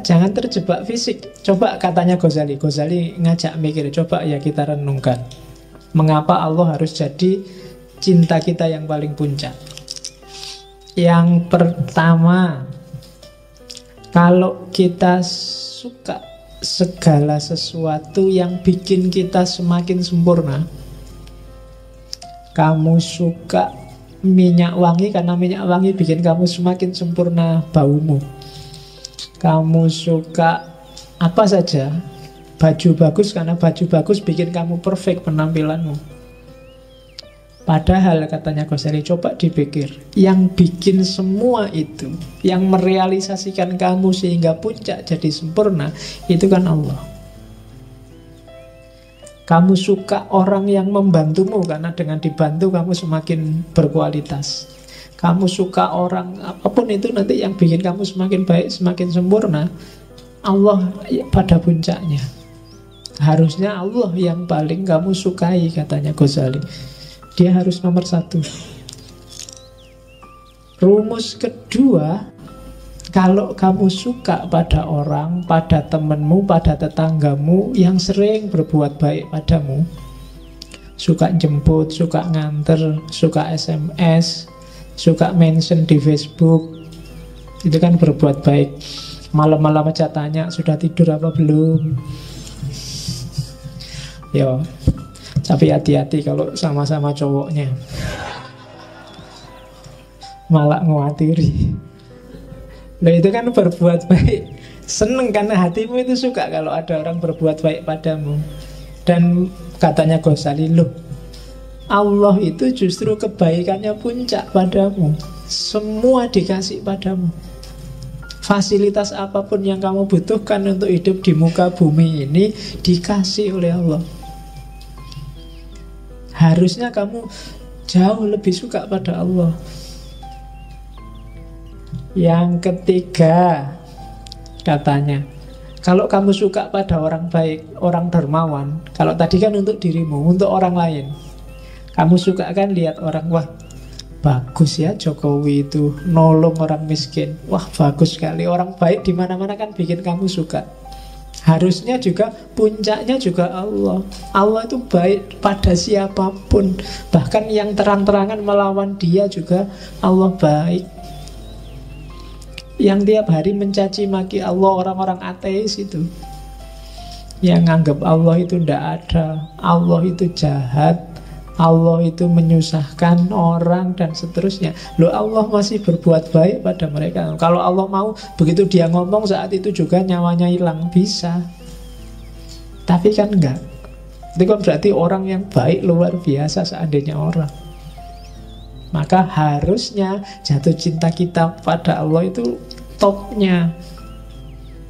jangan terjebak fisik. Coba katanya Ghazali ngajak mikir, coba ya kita renungkan. Mengapa Allah harus jadi cinta kita yang paling puncak? Yang pertama, kalau kita suka segala sesuatu yang bikin kita semakin sempurna. Kamu suka minyak wangi karena minyak wangi bikin kamu semakin sempurna baumu. Kamu suka apa saja, baju bagus karena baju bagus bikin kamu perfect penampilanmu. Padahal katanya Ghazali, coba dipikir, yang bikin semua itu, yang merealisasikan kamu sehingga puncak jadi sempurna, itu kan Allah. Kamu suka orang yang membantumu karena dengan dibantu kamu semakin berkualitas. Kamu suka orang, apapun itu nanti yang bikin kamu semakin baik, semakin sempurna, Allah pada puncaknya. Harusnya Allah yang paling kamu sukai, katanya Ghazali. Dia harus nomor satu. Rumus kedua, kalau kamu suka pada orang, pada temanmu, pada tetanggamu yang sering berbuat baik padamu, suka jemput, suka nganter, suka SMS, suka mention di Facebook, itu kan berbuat baik. Malam-malam aja tanya, sudah tidur apa belum? Yo, tapi hati-hati kalau sama-sama cowoknya, malah ngawatiri. Loh, itu kan berbuat baik. Seneng karena hatimu itu suka kalau ada orang berbuat baik padamu. Dan katanya Ghazali, loh, Allah itu justru kebaikannya puncak padamu. Semua dikasih padamu. Fasilitas apapun yang kamu butuhkan untuk hidup di muka bumi ini dikasih oleh Allah. Harusnya kamu jauh lebih suka pada Allah. Yang ketiga, katanya, kalau kamu suka pada orang baik, orang dermawan, kalau tadi kan untuk dirimu, untuk orang lain, kamu suka kan lihat orang, wah bagus ya Jokowi itu nolong orang miskin, wah bagus sekali, orang baik di mana-mana kan bikin kamu suka. Harusnya juga puncaknya juga Allah. Allah itu baik pada siapapun, bahkan yang terang-terangan melawan dia juga Allah baik. Yang tiap hari mencaci maki Allah, orang-orang ateis itu, yang nganggap Allah itu tidak ada, Allah itu jahat, Allah itu menyusahkan orang dan seterusnya. Loh, Allah masih berbuat baik pada mereka. Kalau Allah mau, begitu dia ngomong saat itu juga nyawanya hilang, bisa. Tapi kan enggak. Itu kan berarti orang yang baik luar biasa seandainya orang. Maka harusnya jatuh cinta kita pada Allah itu topnya.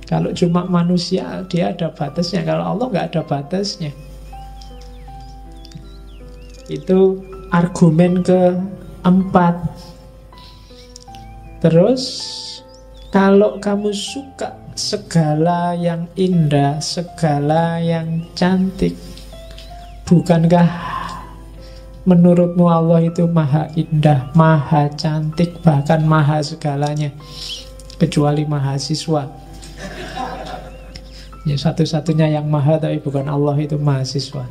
Kalau cuma manusia, dia ada batasnya. Kalau Allah nggak ada batasnya. Itu argumen keempat. Terus, kalau kamu suka segala yang indah, segala yang cantik, bukankah menurutmu Allah itu maha indah, maha cantik, bahkan maha segalanya, kecuali mahasiswa? Ya, satu-satunya yang maha tapi bukan Allah itu mahasiswa.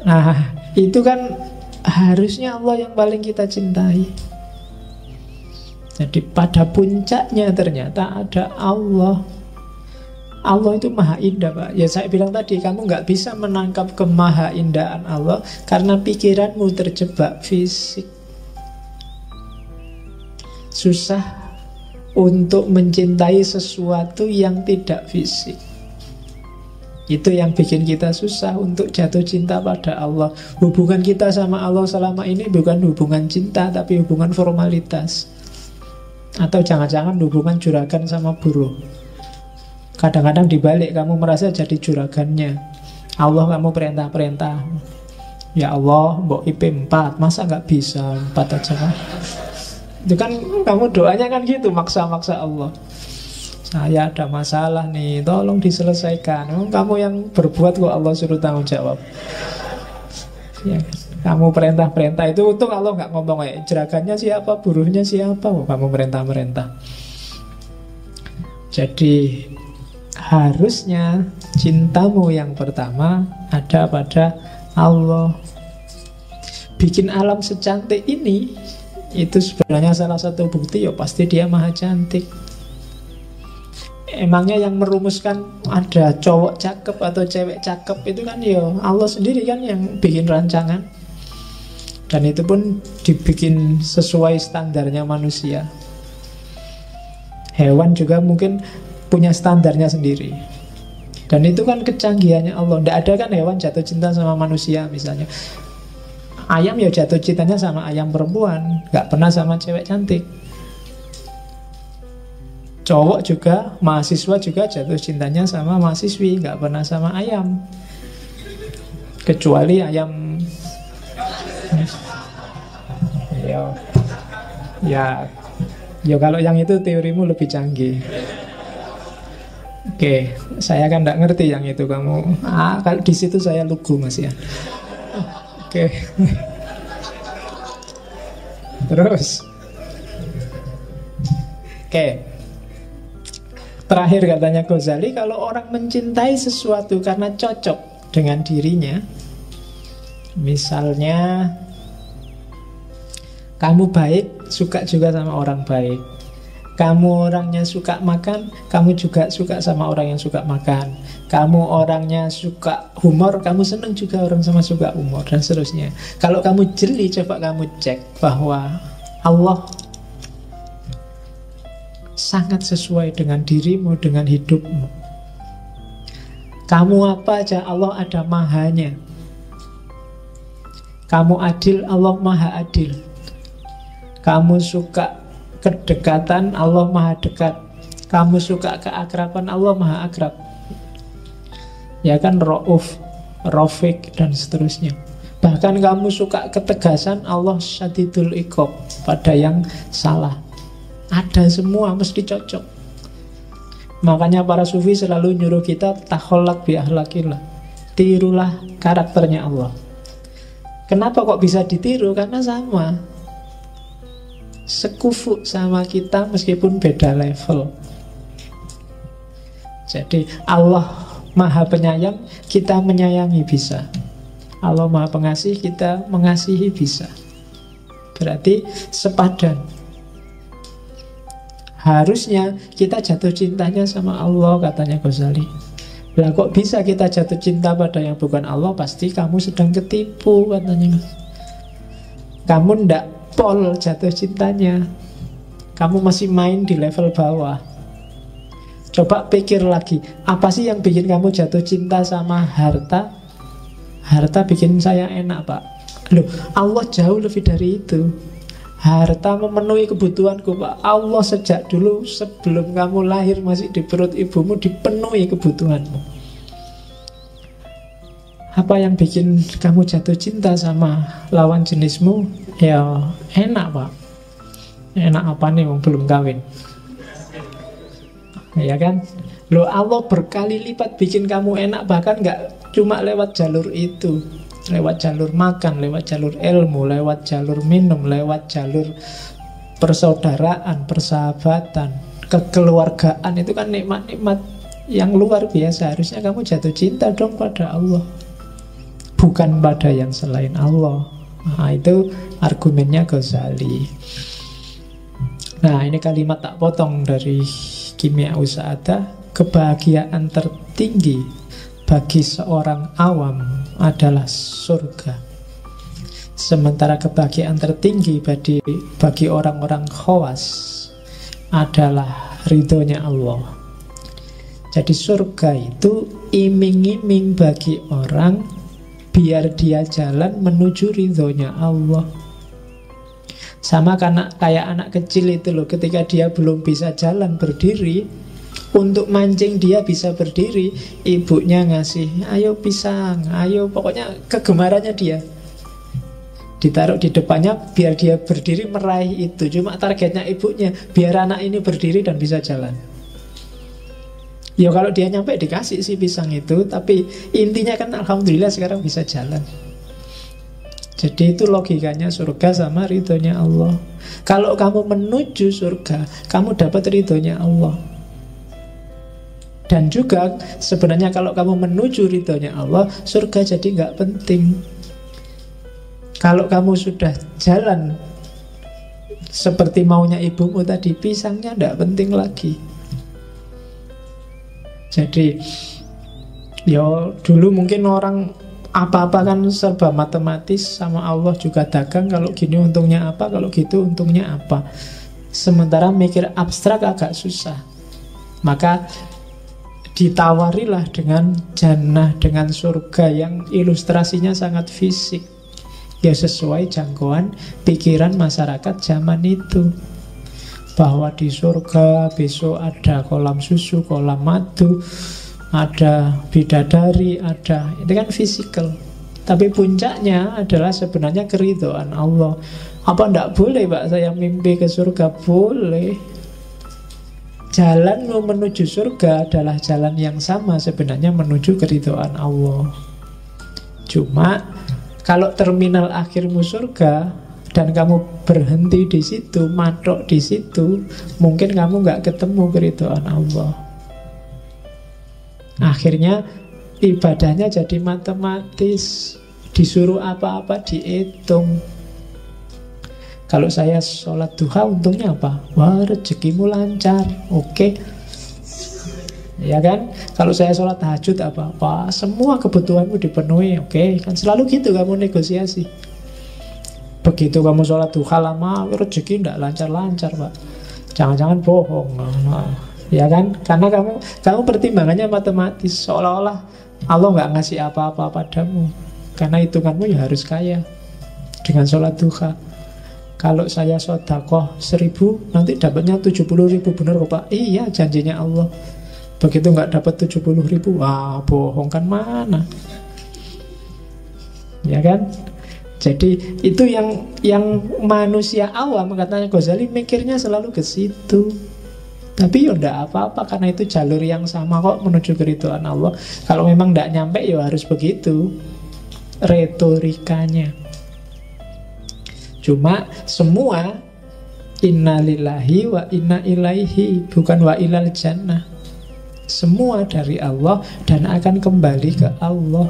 Nah, itu kan harusnya Allah yang paling kita cintai. Jadi pada puncaknya ternyata ada Allah. Allah itu maha indah, Pak. Ya saya bilang tadi, kamu nggak bisa menangkap kemaha indahan Allah karena pikiranmu terjebak fisik. Susah untuk mencintai sesuatu yang tidak fisik. Itu yang bikin kita susah untuk jatuh cinta pada Allah. Hubungan kita sama Allah selama ini bukan hubungan cinta, tapi hubungan formalitas. Atau jangan-jangan hubungan juragan sama buruh. Kadang-kadang dibalik, kamu merasa jadi juragannya Allah, kamu perintah-perintah. Ya Allah, mbok IP 4, masa nggak bisa 4 aja kan? Itu kan kamu doanya kan gitu, maksa-maksa Allah. Saya ada masalah nih, tolong diselesaikan. Kamu yang berbuat kok Allah suruh tanggung jawab. Ya, kamu perintah-perintah itu, untung Allah nggak ngomong jeragannya siapa, buruhnya siapa. Kamu perintah-perintah. Jadi harusnya cintamu yang pertama ada pada Allah. Bikin alam secantik ini, itu sebenarnya salah satu bukti, ya pasti dia maha cantik. Emangnya yang merumuskan ada cowok cakep atau cewek cakep itu kan ya Allah sendiri kan yang bikin rancangan. Dan itu pun dibikin sesuai standarnya manusia. Hewan juga mungkin punya standarnya sendiri. Dan itu kan kecanggihannya Allah. Tidak ada kan hewan jatuh cinta sama manusia misalnya. Ayam ya jatuh cintanya sama ayam perempuan, gak pernah sama cewek cantik. Cowok juga, mahasiswa juga jatuh cintanya sama mahasiswi, gak pernah sama ayam. Kecuali ayam ya kalau yang itu teorimu lebih canggih. Oke, saya kan gak ngerti yang itu kamu. Kalau di situ saya lugu Mas ya. Oke. Terus terakhir katanya Ghazali, kalau orang mencintai sesuatu karena cocok dengan dirinya, misalnya kamu baik, suka juga sama orang baik. Kamu orangnya suka makan, kamu juga suka sama orang yang suka makan. Kamu orangnya suka humor, kamu senang juga orang sama suka humor, dan seterusnya. Kalau kamu jeli, coba kamu cek bahwa Allah sangat sesuai dengan dirimu, dengan hidupmu. Kamu apa aja, Allah ada mahanya. Kamu adil, Allah maha adil. Kamu suka kedekatan, Allah maha dekat. Kamu suka keakraban, Allah maha akrab. Ya kan, Ra'uf, Rafiq, dan seterusnya. Bahkan kamu suka ketegasan, Allah syadidul iqab pada yang salah. Ada semua, mesti cocok. Makanya para sufi selalu nyuruh kita takholak bi ahlakillah, tirulah karakternya Allah. Kenapa kok bisa ditiru? Karena sama, sekufu sama kita meskipun beda level. Jadi Allah maha penyayang, kita menyayangi bisa. Allah maha pengasih, kita mengasihi bisa. Berarti sepadan. Harusnya kita jatuh cintanya sama Allah, katanya Ghazali. Lah kok bisa kita jatuh cinta pada yang bukan Allah? Pasti kamu sedang ketipu, katanya. Kamu ndak pol jatuh cintanya, kamu masih main di level bawah. Coba pikir lagi, apa sih yang bikin kamu jatuh cinta sama harta? Harta bikin saya enak, Pak. Loh, Allah jauh lebih dari itu. Harta memenuhi kebutuhanku, Pak. Allah sejak dulu sebelum kamu lahir masih di perut ibumu dipenuhi kebutuhanmu. Apa yang bikin kamu jatuh cinta sama lawan jenismu? Ya enak, Pak. Enak apa nih, belum kawin? Ya kan? Loh, Allah berkali lipat bikin kamu enak. Bahkan gak cuma lewat jalur itu, lewat jalur makan, lewat jalur ilmu, lewat jalur minum, lewat jalur persaudaraan, persahabatan, kekeluargaan. Itu kan nikmat-nikmat yang luar biasa. Harusnya kamu jatuh cinta dong pada Allah, bukan pada yang selain Allah. Nah, itu argumennya Ghazali. Nah, ini kalimat tak potong dari Kimia Sa'adah. Kebahagiaan tertinggi bagi seorang awam adalah surga, sementara kebahagiaan tertinggi bagi orang-orang khawas adalah ridhonya Allah. Jadi surga itu iming-iming bagi orang biar dia jalan menuju ridhonya Allah. Sama kayak anak kecil itu loh, ketika dia belum bisa jalan berdiri, untuk mancing dia bisa berdiri, ibunya ngasih, ayo pisang, ayo, pokoknya kegemarannya dia ditaruh di depannya biar dia berdiri meraih itu. Cuma targetnya ibunya biar anak ini berdiri dan bisa jalan. Ya kalau dia nyampe dikasih si pisang itu, tapi intinya kan alhamdulillah sekarang bisa jalan. Jadi itu logikanya surga sama ridhonya Allah. Kalau kamu menuju surga, kamu dapat ridhonya Allah. Dan juga sebenarnya kalau kamu menuju ridhonya Allah, surga jadi nggak penting. Kalau kamu sudah jalan seperti maunya ibumu tadi, pisangnya nggak penting lagi. Jadi ya dulu mungkin orang apa-apa kan serba matematis, sama Allah juga dagang. Kalau gini untungnya apa, kalau gitu untungnya apa. Sementara mikir abstrak agak susah. Maka ditawarilah dengan jannah, dengan surga yang ilustrasinya sangat fisik, ya sesuai jangkauan pikiran masyarakat zaman itu, bahwa di surga besok ada kolam susu, kolam madu, ada bidadari, ada, itu kan fisikal. Tapi puncaknya adalah sebenarnya keridhaan Allah. Apa ndak boleh, Pak, saya mimpi ke surga? Boleh. Jalanmu menuju surga adalah jalan yang sama sebenarnya menuju keridhaan Allah. Cuma kalau terminal akhirmu surga dan kamu berhenti di situ, matok di situ, mungkin kamu nggak ketemu keridhaan Allah. Akhirnya ibadahnya jadi matematis, disuruh apa-apa dihitung. Kalau saya sholat duha untungnya apa? Wah, rezekimu lancar. Oke. Ya kan? Kalau saya sholat tahajud apa? Wah, semua kebutuhanmu dipenuhi. Oke. Kan selalu gitu kamu negosiasi. Begitu kamu sholat duha lama, rezeki tidak lancar-lancar, Pak. Jangan-jangan bohong. Nah, ya kan? Karena kamu pertimbangannya matematis. Seolah-olah Allah nggak ngasih apa-apa padamu. Karena hitunganmu ya harus kaya dengan sholat duha. Kalau saya sedekah 1.000, nanti dapatnya 70.000, benar kok, Pak? Iya, janjinya Allah. Begitu nggak dapat 70.000, wah, bohong kan mana? Ya kan? Jadi itu yang manusia awam, katanya Ghazali, mikirnya selalu ke situ. Tapi ya enggak apa-apa, karena itu jalur yang sama kok menuju keridhaan Allah. Kalau memang enggak nyampe ya harus begitu retorikanya. Cuma semua inna lillahi wa inna ilaihi, bukan wa ilal jannah. Semua dari Allah dan akan kembali ke Allah.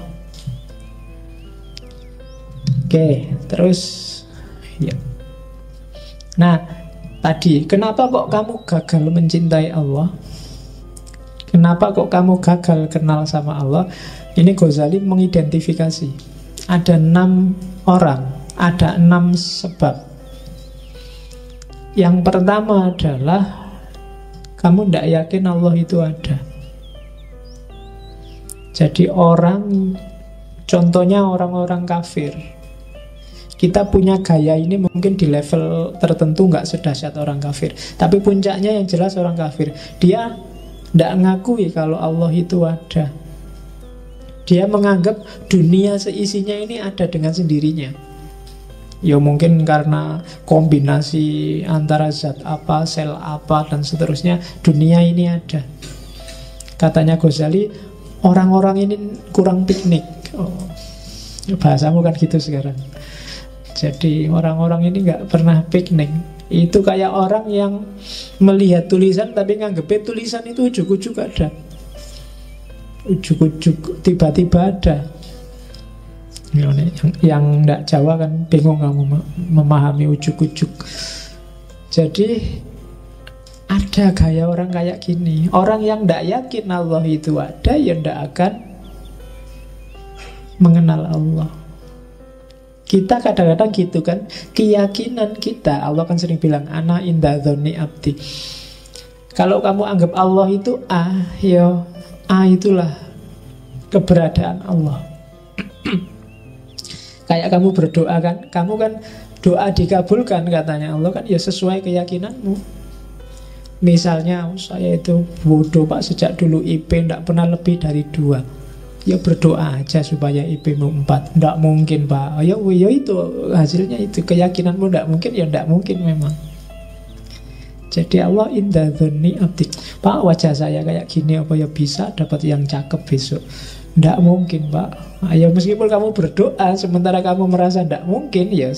Oke, terus ya. Nah, tadi kenapa kok kamu gagal mencintai Allah? Kenapa kok kamu gagal kenal sama Allah? Ini Ghazali mengidentifikasi. Ada 6 orang, ada 6 sebab. Yang pertama adalah kamu tidak yakin Allah itu ada. Jadi contohnya orang-orang kafir, Kita punya gaya ini mungkin di level tertentu nggak sedahsyat orang kafir, tapi puncaknya yang jelas orang kafir. Dia tidak ngakui kalau Allah itu ada. Dia menganggap dunia seisinya ini ada dengan sendirinya. Ya mungkin karena kombinasi antara zat apa, sel apa, dan seterusnya, dunia ini ada. Katanya Ghazali, orang-orang ini kurang piknik. Bahasamu kan gitu sekarang. Jadi orang-orang ini nggak pernah piknik. Itu kayak orang yang melihat tulisan tapi nganggepnya tulisan itu ujuk-ujuk ada. Ujuk-ujuk tiba-tiba ada. Yang nggak Jawa kan bingung kamu memahami ujuk-ujuk. Jadi ada gaya orang kayak gini. Orang yang nggak yakin Allah itu ada, ya nggak akan mengenal Allah. Kita kadang-kadang gitu kan, keyakinan kita, Allah kan sering bilang ana inda dzonni abdi. Kalau kamu anggap Allah itu ya itulah keberadaan Allah. Kayak kamu berdoa kan, kamu kan doa dikabulkan katanya Allah kan ya sesuai keyakinanmu. Misalnya saya itu bodoh Pak, sejak dulu IP tidak pernah lebih dari 2. Ya berdoa aja supaya IP-mu 4. Tidak mungkin Pak. Ya itu hasilnya itu. Keyakinanmu tidak mungkin, ya tidak mungkin memang. Jadi Allah inda dzonni abdi. Pak, wajah saya kayak gini, apa ya bisa dapat yang cakep besok? Tidak mungkin Pak. Ya meskipun kamu berdoa sementara kamu merasa tidak mungkin, ya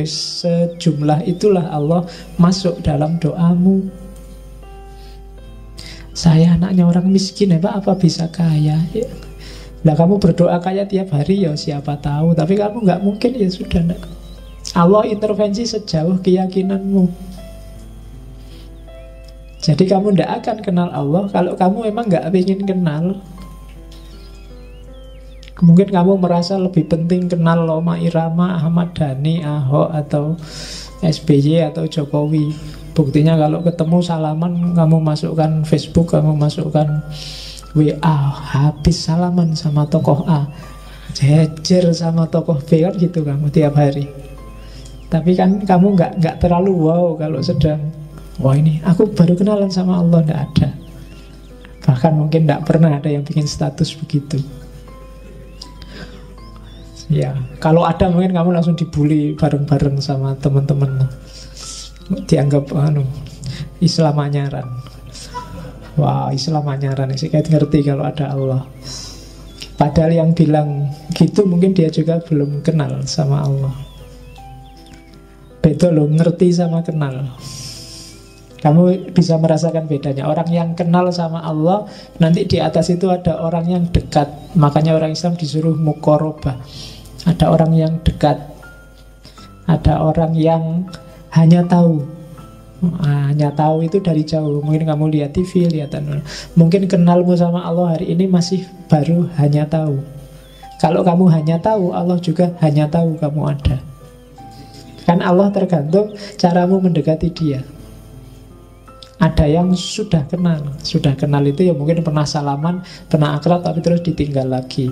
sejumlah itulah Allah masuk dalam doamu. Saya anaknya orang miskin ya Pak, apa bisa kaya? Ya. Nah kamu berdoa kayak tiap hari ya siapa tahu. Tapi kamu nggak mungkin, ya sudah enggak. Allah intervensi sejauh keyakinanmu. Jadi kamu tidak akan kenal Allah kalau kamu memang nggak ingin kenal. Mungkin kamu merasa lebih penting kenal Roma Irama, Ahmad Dhani, Ahok, atau SBY atau Jokowi. Buktinya kalau ketemu salaman, kamu masukkan Facebook, kamu masukkan WA, habis salaman sama tokoh A, jejer sama tokoh B, kan gitu kamu tiap hari. Tapi kan kamu nggak terlalu wow kalau sedang wah ini aku baru kenalan sama Allah, nggak ada. Bahkan mungkin nggak pernah ada yang bikin status begitu. Ya kalau ada mungkin kamu langsung dibully bareng-bareng sama teman-teman, dianggap Islam anyaran. Wah, Islam anyaran sih, kayak ngerti kalau ada Allah. Padahal yang bilang gitu mungkin dia juga belum kenal sama Allah. Beda loh, ngerti sama kenal. Kamu bisa merasakan bedanya. Orang yang kenal sama Allah, nanti di atas itu ada orang yang dekat. Makanya orang Islam disuruh muqarabah. Ada orang yang dekat, ada orang yang hanya tahu. Hanya tahu itu dari jauh. Mungkin kamu lihat TV, mungkin kenalmu sama Allah hari ini masih baru hanya tahu. Kalau kamu hanya tahu, Allah juga hanya tahu kamu ada. Kan Allah tergantung caramu mendekati dia. Ada yang sudah kenal. Sudah kenal itu ya mungkin pernah salaman, pernah akrab, tapi terus ditinggal lagi.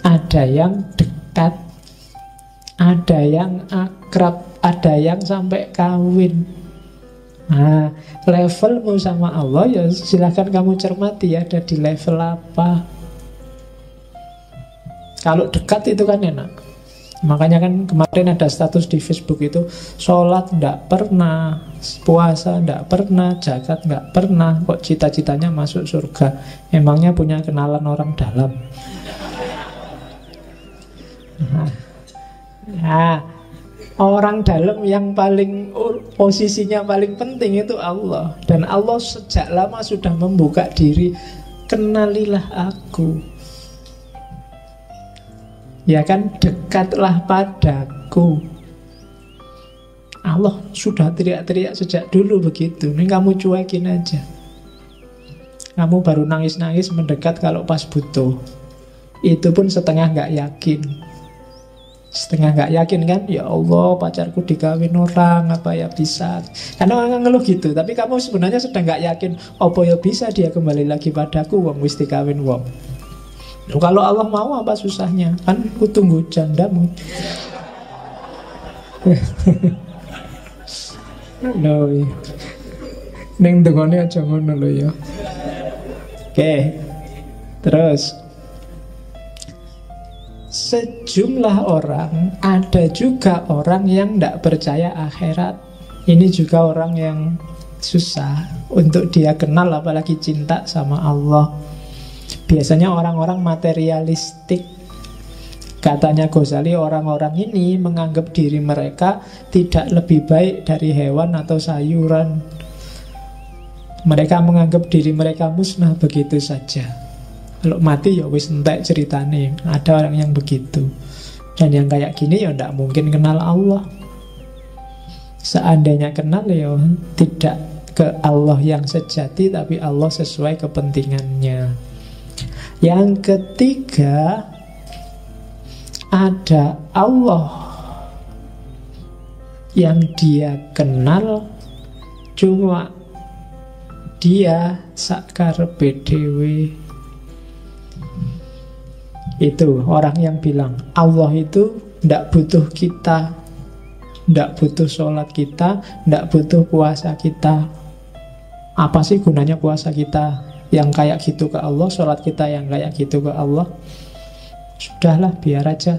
Ada yang dekat, ada yang akrab, ada yang sampai kawin. Nah, levelmu sama Allah ya silahkan kamu cermati, ada di level apa. Kalau dekat itu kan enak. Makanya kan kemarin ada status di Facebook itu, sholat nggak pernah, puasa nggak pernah, zakat nggak pernah, kok cita-citanya masuk surga. Emangnya punya kenalan orang dalam. Nah, orang dalam yang paling posisinya paling penting itu Allah. Dan Allah sejak lama sudah membuka diri, kenalilah aku. Ya kan, dekatlah padaku. Allah sudah teriak-teriak sejak dulu begitu. Ini kamu cuekin aja. Kamu baru nangis-nangis mendekat kalau pas butuh. Itu pun setengah gak yakin. Setengah gak yakin kan, ya Allah pacarku dikawin orang, apa ya bisa. Karena orang ngeluh gitu. Tapi kamu sebenarnya sedang gak yakin, apa ya bisa dia kembali lagi padaku, wong wis dikawin wong. Kalau Allah mau apa susahnya? Kan ku tunggu jandamu. Loh, ning dengone aja ngono lho ya. Oke. Terus sejumlah orang, ada juga orang yang tidak percaya akhirat. Ini juga orang yang susah untuk dia kenal, apalagi cinta sama Allah. Biasanya orang-orang materialistik. Katanya Ghazali, orang-orang ini menganggap diri mereka tidak lebih baik dari hewan atau sayuran. Mereka menganggap diri mereka musnah begitu saja. Kalau mati ya wis entek ceritane. Ada orang yang begitu. Dan yang kayak gini ya tidak mungkin kenal Allah. Seandainya kenal ya tidak ke Allah yang sejati, tapi Allah sesuai kepentingannya. Yang ketiga, ada Allah yang dia kenal, cuma dia sakarepe dhewe. Itu orang yang bilang Allah itu tidak butuh kita, tidak butuh sholat kita, tidak butuh puasa kita. Apa sih gunanya puasa kita yang kayak gitu ke Allah, sholat kita yang kayak gitu ke Allah? Sudahlah, biar aja,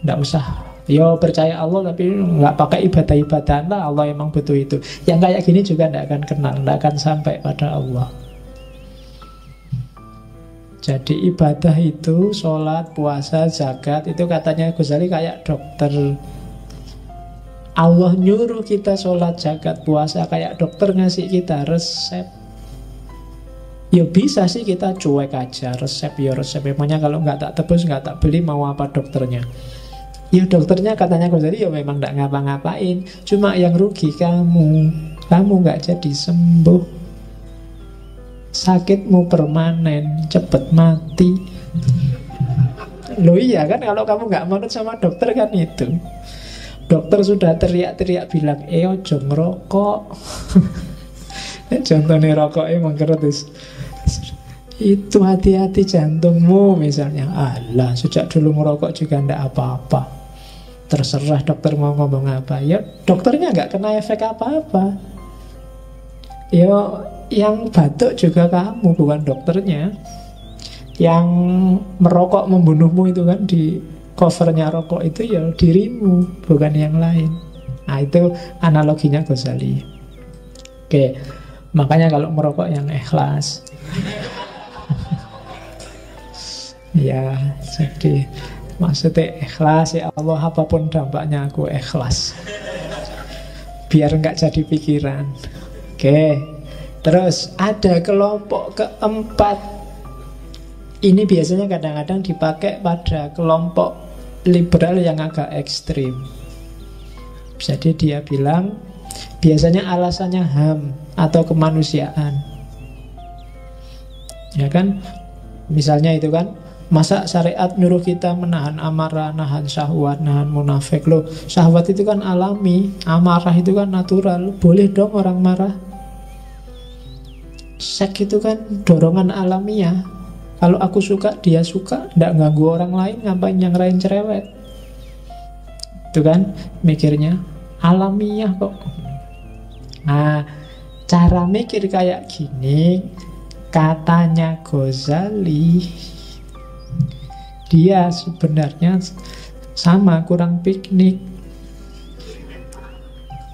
tidak usah. Yo percaya Allah tapi nggak pakai ibadah-ibadahan lah. Allah emang butuh itu. Yang kayak gini juga tidak akan kenal, tidak akan sampai pada Allah. Jadi ibadah itu, sholat, puasa, zakat, itu katanya Ghazali kayak dokter. Allah nyuruh kita sholat, zakat, puasa, kayak dokter ngasih kita resep. Ya bisa sih kita cuek aja, resep ya resep. Emangnya kalau nggak tak tebus, nggak tak beli, mau apa dokternya? Ya dokternya katanya Ghazali ya memang nggak ngapa-ngapain, cuma yang rugi kamu nggak jadi sembuh, sakitmu permanen, cepet mati. Loh iya kan, kalau kamu nggak manut sama dokter kan itu. Dokter sudah teriak-teriak bilang, ojo ngerokok. Contohnya rokok emang keretis. Itu hati-hati jantungmu misalnya. Alah, sejak dulu ngerokok juga ndak apa-apa. Terserah dokter mau ngomong apa. Ya dokternya nggak kena efek apa-apa. Ya yang batuk juga kamu, bukan dokternya. Yang merokok membunuhmu itu kan di covernya rokok itu ya dirimu, bukan yang lain. Nah itu analoginya Ghazali. Oke, makanya kalau merokok yang ikhlas. Ya, jadi maksudnya ikhlas, ya Allah apapun dampaknya aku ikhlas. Biar nggak jadi pikiran. Oke, terus ada kelompok keempat. Ini biasanya kadang-kadang dipakai pada kelompok liberal yang agak ekstrim. Jadi dia bilang biasanya alasannya HAM atau kemanusiaan. Ya kan? Misalnya itu kan, masa syariat nyuruh kita menahan amarah, nahan syahwat, nahan munafik. Loh, syahwat itu kan alami, amarah itu kan natural. Boleh dong orang marah. Seks itu kan dorongan alamiah. Kalau aku suka, dia suka, tidak ganggu orang lain, ngapain yang lain cerewet. Itu kan mikirnya alamiah kok. Nah, cara mikir kayak gini, katanya Ghazali, dia sebenarnya sama, kurang piknik.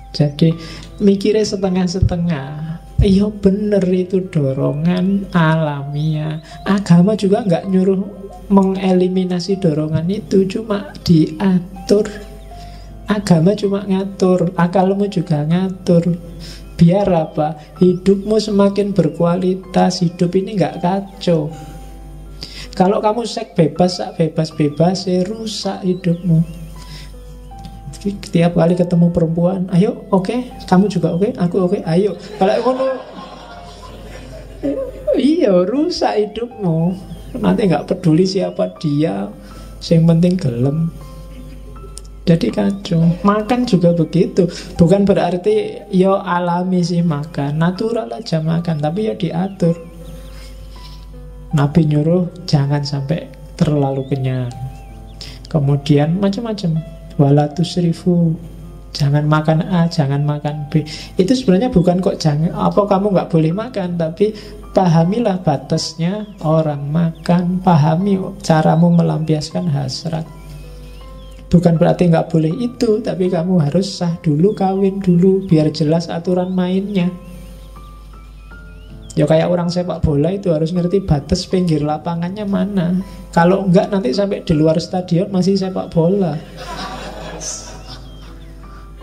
Jadi mikirnya setengah-setengah. Iya bener, itu dorongan alamiah. Agama juga nggak nyuruh mengeliminasi dorongan itu, cuma diatur. Agama cuma ngatur, akalmu juga ngatur. Biar apa? Hidupmu semakin berkualitas, hidup ini nggak kacau. Kalau kamu seks bebas, bebas-bebas, rusak hidupmu. Tiap kali ketemu perempuan, ayo oke, kamu juga oke, aku oke, ayo. Kalau ngono, iya rusak hidupmu. Nanti nggak peduli siapa dia, yang penting gelem. Jadi kacau. Makan juga begitu. Bukan berarti yo alami sih makan, natural aja makan, tapi ya diatur. Nabi nyuruh jangan sampai terlalu kenyang. Kemudian macam-macam. wala tusrifu, jangan makan A, jangan makan B. Itu sebenarnya bukan kok jangan apa kamu nggak boleh makan, tapi pahamilah batasnya orang makan, pahami caramu melampiaskan hasrat. Bukan berarti nggak boleh itu, tapi kamu harus sah dulu, kawin dulu, biar jelas aturan mainnya. Ya kayak orang sepak bola itu harus ngerti batas pinggir lapangannya mana. Kalau enggak nanti sampai di luar stadion masih sepak bola.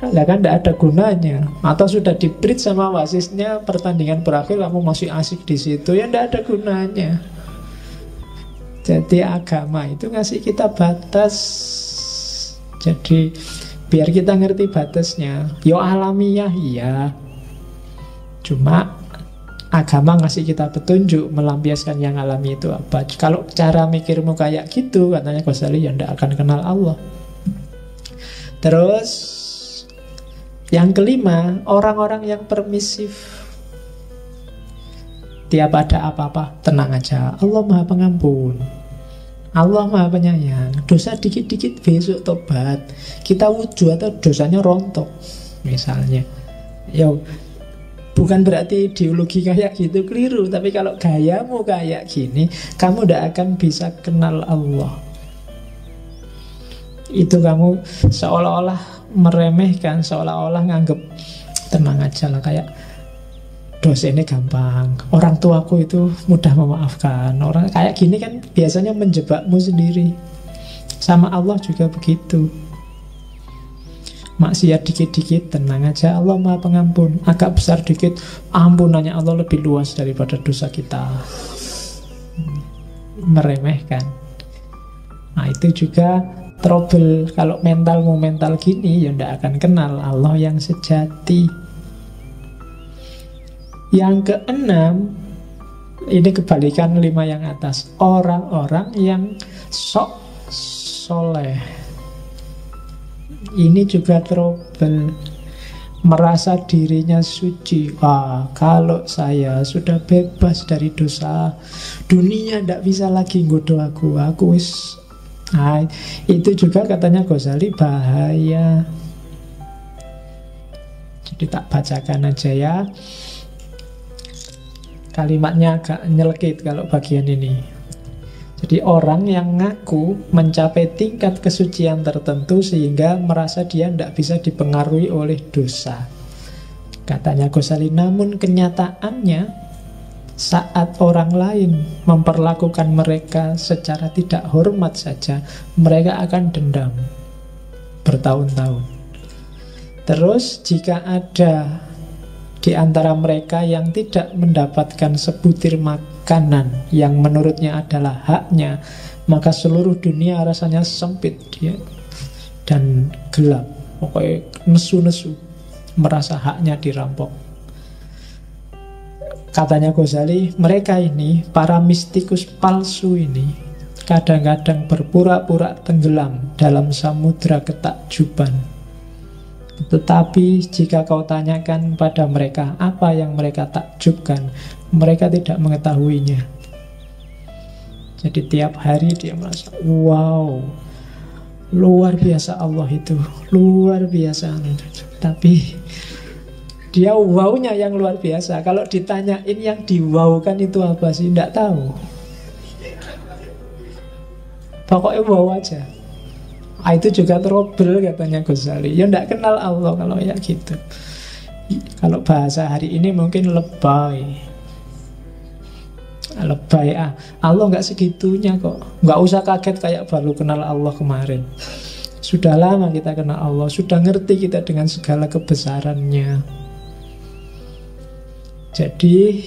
Lah kan tidak ada gunanya. Atau sudah di-bridge sama wasitnya, pertandingan berakhir kamu masih asik di situ, ya tidak ada gunanya. Jadi agama itu ngasih kita batas. Jadi biar kita ngerti batasnya. Yo alamiah iya, cuma agama ngasih kita petunjuk melampiaskan yang alami itu apa. Kalau cara mikirmu kayak gitu, katanya Ghazali, ya tidak akan kenal Allah. Terus yang kelima, orang-orang yang permisif. Tiap ada apa-apa, tenang aja, Allah Maha Pengampun, Allah Maha Penyayang. Dosa dikit-dikit besok tobat, kita wudhu atau dosanya rontok misalnya. Ya bukan berarti ideologi kayak gitu keliru, tapi kalau gayamu kayak gini, kamu tidak akan bisa kenal Allah. Itu kamu seolah-olah meremehkan, seolah-olah nganggep tenang aja lah, kayak dosa ini gampang, orang tuaku itu mudah memaafkan. Orang kayak gini kan biasanya menjebakmu sendiri. Sama Allah juga begitu. Maksiat dikit-dikit, tenang aja, Allah Maha Pengampun. Agak besar dikit, ampunannya Allah lebih luas daripada dosa kita. Meremehkan. Nah itu juga trouble. Kalau mentalmu mental gini, ya tidak akan kenal Allah yang sejati. Yang keenam, ini kebalikan 5 yang atas, orang-orang yang sok soleh. Ini juga trouble. Merasa dirinya suci. Wah, kalau saya sudah bebas dari dosa, dunia tidak bisa lagi nggoda aku wis. Nah, itu juga katanya Ghazali bahaya. Jadi tak bacakan aja ya. Kalimatnya agak nyelekit kalau bagian ini. Jadi orang yang ngaku mencapai tingkat kesucian tertentu sehingga merasa dia tidak bisa dipengaruhi oleh dosa. Katanya Ghazali, namun kenyataannya saat orang lain memperlakukan mereka secara tidak hormat saja, mereka akan dendam bertahun-tahun. Terus jika ada di antara mereka yang tidak mendapatkan sebutir makanan yang menurutnya adalah haknya, maka seluruh dunia rasanya sempit dia dan gelap. Pokoknya nesu-nesu, merasa haknya dirampok. Katanya Ghazali, mereka ini, para mistikus palsu ini, kadang-kadang berpura-pura tenggelam dalam samudra ketakjuban. Tetapi jika kau tanyakan pada mereka apa yang mereka takjubkan, mereka tidak mengetahuinya. Jadi tiap hari dia merasa, wow, luar biasa Allah itu, luar biasa. Tapi dia wow-nya yang luar biasa. Kalau ditanyain yang di-wow-kan itu apa sih, tidak tahu. Pokoknya wow aja. Itu juga trouble katanya Ghazali. Ya tidak kenal Allah kalau ya gitu. Kalau bahasa hari ini mungkin lebay. Lebay Allah nggak segitunya kok. Nggak usah kaget kayak baru kenal Allah kemarin. Sudah lama kita kenal Allah, sudah ngerti kita dengan segala kebesarannya. Jadi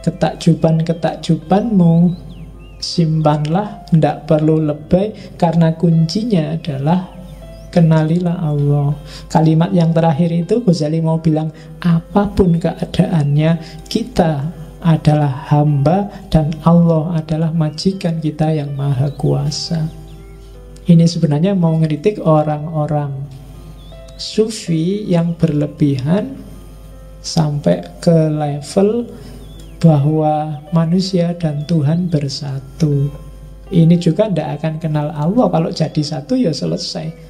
ketakjuban-ketakjubanmu simpanlah, tidak perlu lebay, karena kuncinya adalah kenalilah Allah. Kalimat yang terakhir itu Ghazali mau bilang, apapun keadaannya, kita adalah hamba dan Allah adalah majikan kita yang maha kuasa. Ini sebenarnya mau ngeritik orang-orang sufi yang berlebihan sampai ke level bahwa manusia dan Tuhan bersatu. Ini juga tidak akan kenal Allah. Kalau jadi satu ya selesai.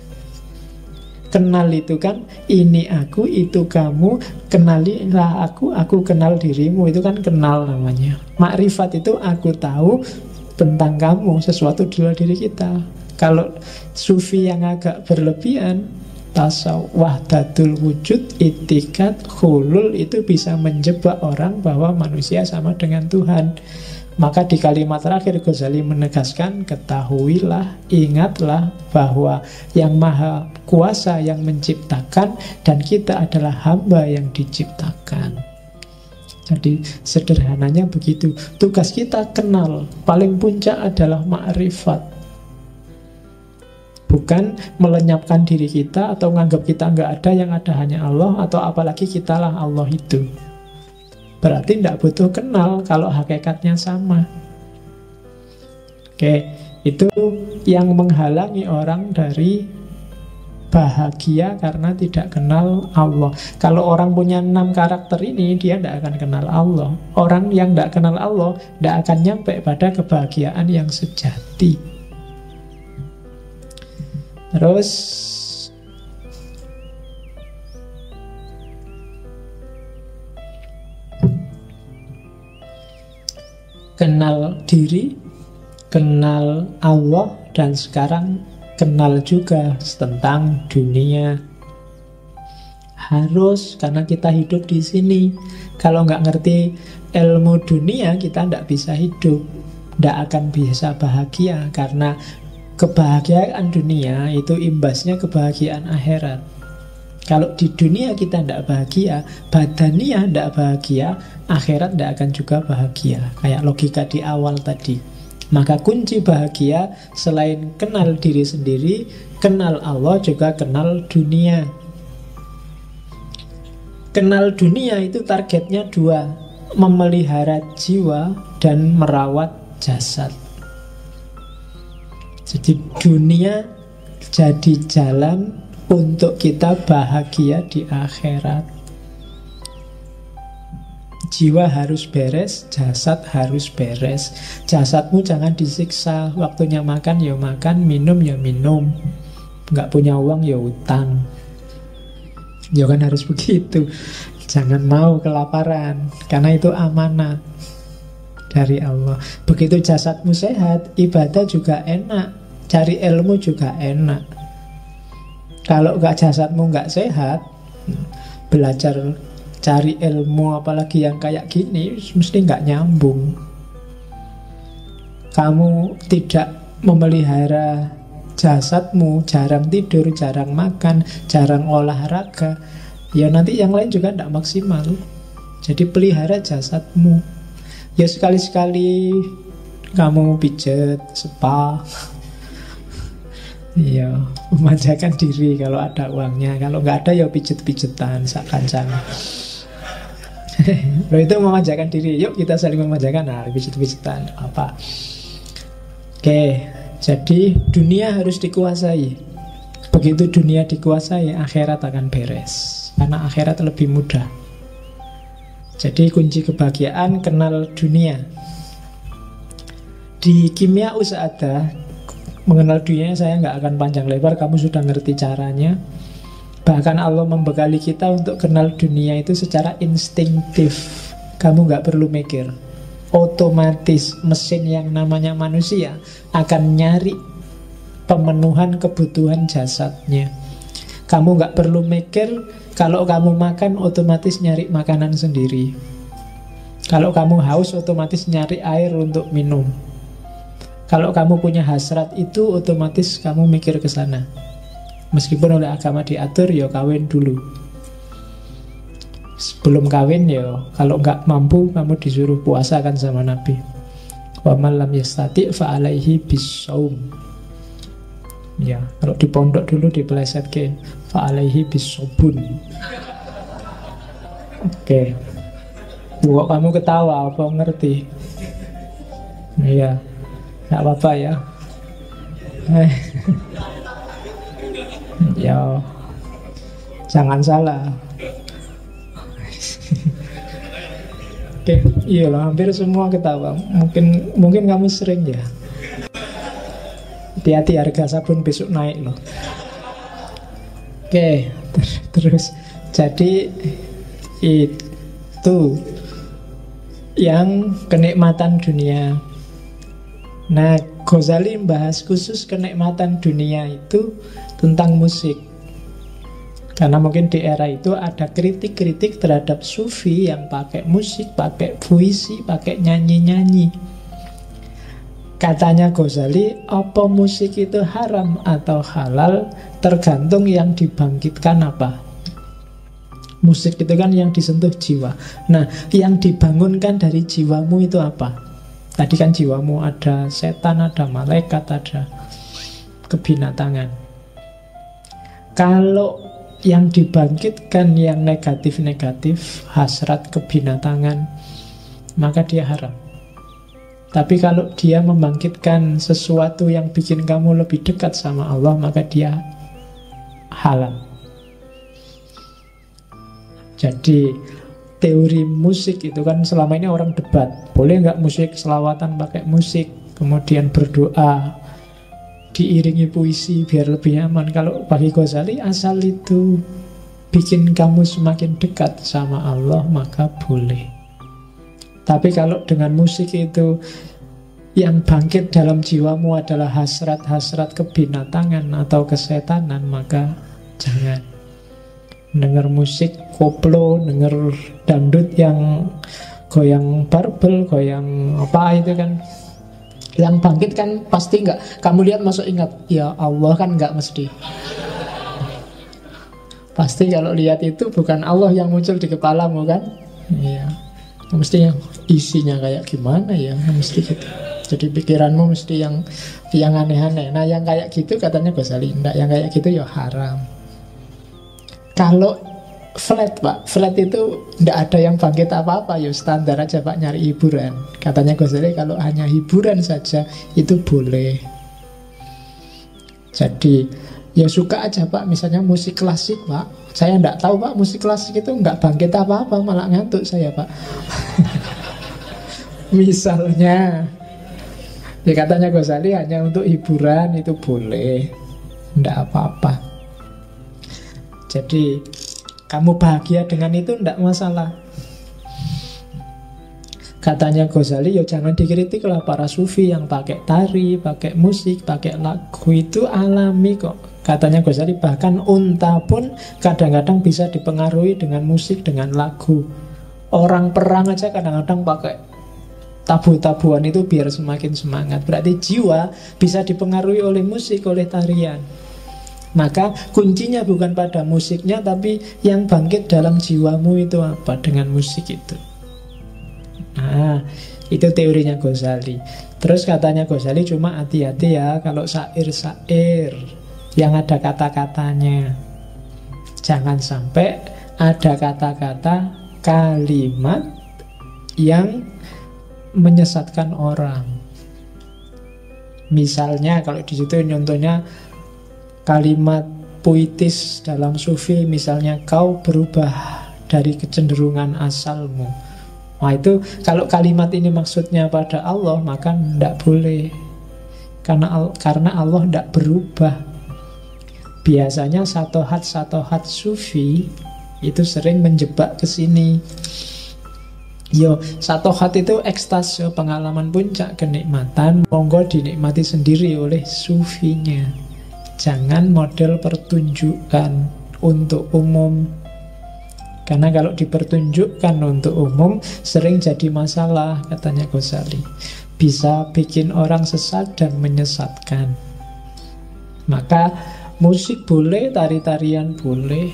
Kenal itu kan ini aku, itu kamu, kenalilah aku kenal dirimu. Itu kan kenal namanya. Makrifat itu aku tahu tentang kamu, sesuatu di luar diri kita. Kalau sufi yang agak berlebihan, tasawuf, wahdatul wujud, itikat, hulul, itu bisa menjebak orang bahwa manusia sama dengan Tuhan. Maka di kalimat terakhir Ghazali menegaskan, ketahuilah, ingatlah bahwa yang maha kuasa yang menciptakan dan kita adalah hamba yang diciptakan. Jadi sederhananya begitu. Tugas kita kenal, paling puncak adalah makrifat. Bukan melenyapkan diri kita atau menganggap kita nggak ada, yang ada hanya Allah, atau apalagi kitalah Allah itu. Berarti tidak butuh kenal kalau hakikatnya sama. Oke, itu yang menghalangi orang dari bahagia karena tidak kenal Allah. Kalau orang punya 6 karakter ini, dia tidak akan kenal Allah. Orang yang tidak kenal Allah tidak akan nyampe pada kebahagiaan yang sejati. Terus kenal diri, kenal Allah, dan sekarang kenal juga tentang dunia. Harus, karena kita hidup di sini. Kalau nggak ngerti ilmu dunia, kita nggak bisa hidup, nggak akan bisa bahagia. Karena kebahagiaan dunia itu imbasnya kebahagiaan akhirat. Kalau di dunia kita tidak bahagia, badaniah tidak bahagia, akhirat tidak akan juga bahagia. Kayak logika di awal tadi. Maka kunci bahagia selain kenal diri sendiri, kenal Allah, juga kenal dunia. Kenal dunia itu targetnya 2, memelihara jiwa dan merawat jasad. Jadi dunia jadi jalan untuk kita bahagia di akhirat. Jiwa harus beres, jasad harus beres. Jasadmu jangan disiksa. Waktunya makan ya makan, minum ya minum. Nggak punya uang ya utang. Ya kan harus begitu. Jangan mau kelaparan, karena itu amanat dari Allah. Begitu jasadmu sehat, ibadah juga enak, cari ilmu juga enak. Kalau jasadmu nggak sehat, belajar cari ilmu apalagi yang kayak gini mesti nggak nyambung. Kamu tidak memelihara jasadmu, jarang tidur, jarang makan, jarang olahraga, ya nanti yang lain juga tidak maksimal. Jadi pelihara jasadmu. Ya sekali-sekali kamu pijet, spa, iya, memanjakan diri kalau ada uangnya. Kalau nggak ada ya pijet-pijetan, sak-kancang. Loh, itu memanjakan diri. Yuk kita saling memanjakan. Nah, pijet-pijetan apa. Oke, jadi dunia harus dikuasai. Begitu dunia dikuasai, akhirat akan beres. Karena akhirat lebih mudah. Jadi kunci kebahagiaan kenal dunia. Di Kimia Usada, mengenal dunia saya nggak akan panjang lebar, kamu sudah ngerti caranya. Bahkan Allah membekali kita untuk kenal dunia itu secara instinktif. Kamu nggak perlu mikir. Otomatis mesin yang namanya manusia akan nyari pemenuhan kebutuhan jasadnya. Kamu nggak perlu mikir. Kalau kamu makan, otomatis nyari makanan sendiri. Kalau kamu haus, otomatis nyari air untuk minum. Kalau kamu punya hasrat itu, otomatis kamu mikir ke sana. Meskipun oleh agama diatur, ya kawin dulu. Sebelum kawin, ya kalau nggak mampu, kamu disuruh puasa kan sama Nabi. Wa man lam yastati' fa alaihi bissaum. Ya, kalau di pondok dulu dipelesetke fa alaihi bisobun. Oke. Kok kamu ketawa, apa ngerti? Iya. Nggak apa-apa ya. Ya, jangan salah. Oke, iya lah, hampir semua ketawa. Mungkin kamu sering ya. Hati-hati, harga sabun besok naik loh. Oke, terus jadi itu yang kenikmatan dunia. Nah, Ghazali membahas khusus kenikmatan dunia itu tentang musik. Karena mungkin di era itu ada kritik-kritik terhadap sufi yang pakai musik, pakai puisi, pakai nyanyi-nyanyi. Katanya Ghazali, apa musik itu haram atau halal tergantung yang dibangkitkan apa. Musik itu kan yang disentuh jiwa. Nah, yang dibangunkan dari jiwamu itu apa? Tadi kan jiwamu ada setan, ada malaikat, ada kebinatangan. Kalau yang dibangkitkan yang negatif-negatif, hasrat, kebinatangan, maka dia haram. Tapi kalau dia membangkitkan sesuatu yang bikin kamu lebih dekat sama Allah, maka dia halal. Jadi teori musik itu kan selama ini orang debat, boleh nggak musik selawatan pakai musik, kemudian berdoa diiringi puisi biar lebih nyaman. Kalau bagi Ghazali, asal itu bikin kamu semakin dekat sama Allah, maka boleh. Tapi kalau dengan musik itu yang bangkit dalam jiwamu adalah hasrat-hasrat kebinatangan atau kesetanan, maka jangan. Dengar musik koplo, dengar dangdut yang goyang barbel, goyang apa itu kan, yang bangkit kan pasti nggak, kamu lihat masuk ingat, ya Allah kan nggak mesti. Pasti kalau lihat itu bukan Allah yang muncul di kepalamu kan. Iya, mestinya isinya kayak gimana ya, mesti gitu. Jadi pikiranmu mesti yang aneh-aneh. Nah yang kayak gitu katanya Ghazali, enggak, yang kayak gitu ya haram. Kalau flat Pak, flat itu tidak ada yang bangkit apa-apa, ya standar aja Pak, nyari hiburan. Katanya Ghazali kalau hanya hiburan saja itu boleh. Jadi ya suka aja Pak, misalnya musik klasik Pak. Saya tidak tahu Pak, musik klasik itu nggak bangkit apa-apa, malah ngantuk saya Pak. Misalnya, ya katanya Ghazali hanya untuk hiburan itu boleh, tidak apa-apa. Jadi kamu bahagia dengan itu tidak masalah. Katanya Ghazali, ya jangan dikritik lah para sufi yang pakai tari, pakai musik, pakai lagu, itu alami kok. Katanya Ghazali, bahkan unta pun kadang-kadang bisa dipengaruhi dengan musik, dengan lagu. Orang perang aja kadang-kadang pakai tabu-tabuan itu biar semakin semangat. Berarti jiwa bisa dipengaruhi oleh musik, oleh tarian. Maka kuncinya bukan pada musiknya, tapi yang bangkit dalam jiwamu itu apa dengan musik itu. Nah, itu teorinya Ghazali. Terus katanya Ghazali, cuma hati-hati ya kalau syair-syair yang ada kata-katanya. Jangan sampai ada kata-kata, kalimat yang menyesatkan orang. Misalnya kalau di situ contohnya kalimat puitis dalam sufi, misalnya kau berubah dari kecenderungan asalmu. Nah itu kalau kalimat ini maksudnya pada Allah, maka tidak boleh. Karena Allah tidak berubah. Biasanya satohat sufi itu sering menjebak ke sini. Yo, satohat itu ekstase, pengalaman puncak kenikmatan, monggo dinikmati sendiri oleh sufinya. Jangan model pertunjukan untuk umum. Karena kalau dipertunjukkan untuk umum sering jadi masalah, katanya Ghazali. Bisa bikin orang sesat dan menyesatkan. Maka musik boleh, tari-tarian boleh,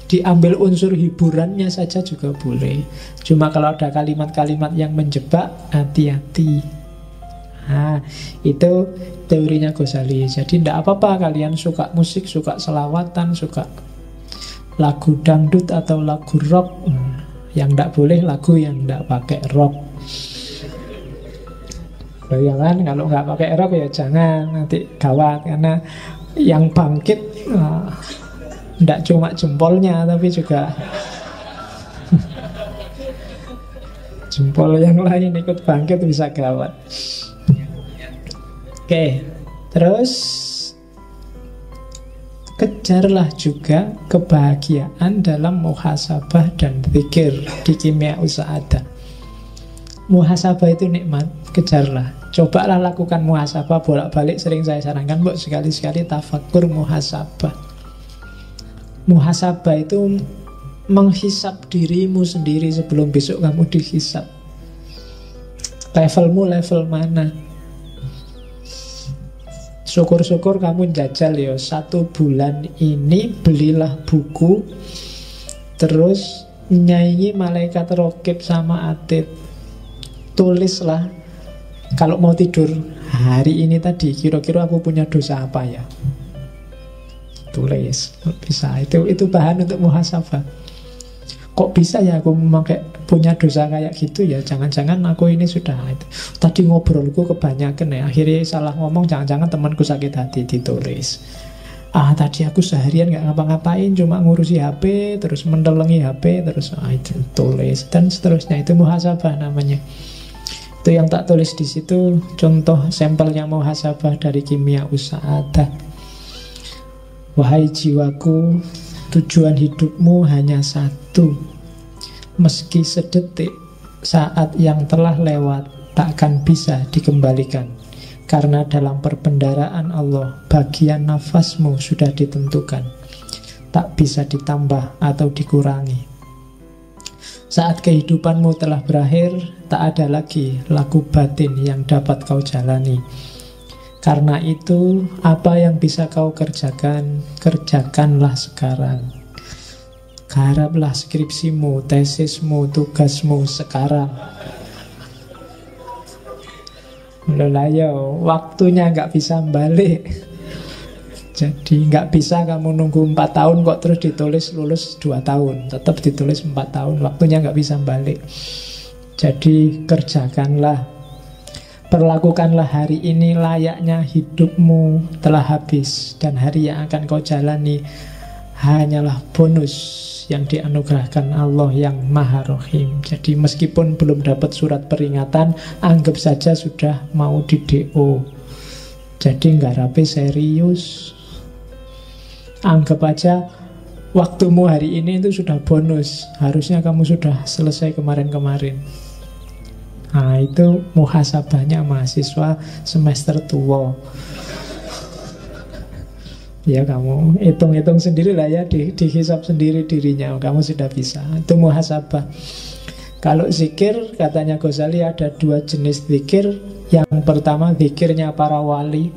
diambil unsur hiburannya saja juga boleh. Cuma kalau ada kalimat-kalimat yang menjebak, hati-hati. Nah, itu teorinya Ghazali. Jadi tidak apa-apa kalian suka musik, suka selawatan, suka lagu dangdut atau lagu rock. Yang tidak boleh lagu yang tidak pakai rock. Loh ya kan, kalau nggak pakai rock ya jangan, nanti gawat. Karena yang bangkit tidak cuma jempolnya, tapi juga jempol yang lain ikut bangkit, bisa gawat. Oke, Terus kejarlah juga kebahagiaan dalam muhasabah dan zikir di Kimia Sa'adah. Muhasabah itu nikmat, kejarlah. Cobalah lakukan muhasabah bolak-balik, sering saya sarankan, Mbok, sekali-sekali tafakkur muhasabah. Muhasabah itu menghisap dirimu sendiri sebelum besok kamu dihisap. Levelmu level mana? Syukur-syukur kamu jajal ya, 1 bulan ini belilah buku, terus nyanyi malaikat rokib sama atid. Tulislah, kalau mau tidur hari ini tadi, kira-kira aku punya dosa apa ya? Tulis, bisa. Itu bahan untuk muhasabah. Kok bisa ya aku memakai punya dosa kayak gitu ya? Jangan-jangan aku ini sudah itu. Tadi ngobrolku kebanyakan ya, akhirnya salah ngomong, jangan-jangan temanku sakit hati, ditulis. Tadi aku seharian gak ngapa-ngapain, cuma ngurusi HP, terus mendelengi HP, terus itu tulis, dan seterusnya. Itu muhasabah namanya. Itu yang tak tulis di situ, contoh sampelnya muhasabah dari Kimia Sa'adah. Wahai jiwaku, tujuan hidupmu hanya satu. Meski sedetik, saat yang telah lewat takkan bisa dikembalikan. Karena dalam perbendaharaan Allah, bagian nafasmu sudah ditentukan, tak bisa ditambah atau dikurangi. Saat kehidupanmu telah berakhir, tak ada lagi laku batin yang dapat kau jalani. Karena itu, apa yang bisa kau kerjakan, kerjakanlah sekarang. Garaplah skripsimu, tesismu, tugasmu sekarang. Lho, waktunya nggak bisa balik. Jadi nggak bisa kamu nunggu 4 tahun kok terus ditulis lulus 2 tahun. Tetap ditulis 4 tahun, waktunya nggak bisa balik. Jadi kerjakanlah, perlakukanlah hari ini layaknya hidupmu telah habis, dan hari yang akan kau jalani hanyalah bonus yang dianugerahkan Allah yang Maha Rohim. Jadi meskipun belum dapat surat peringatan, anggap saja sudah mau di DO. Jadi ngarape serius. Anggap aja waktumu hari ini itu sudah bonus. Harusnya kamu sudah selesai kemarin-kemarin. Nah, itu muhasabahnya mahasiswa semester tua. Ya kamu hitung-hitung sendiri lah ya, dihisap sendiri dirinya, kamu sudah bisa. Itu muhasabah. Kalau zikir, katanya Ghazali ada 2 jenis zikir. Yang pertama zikirnya para wali.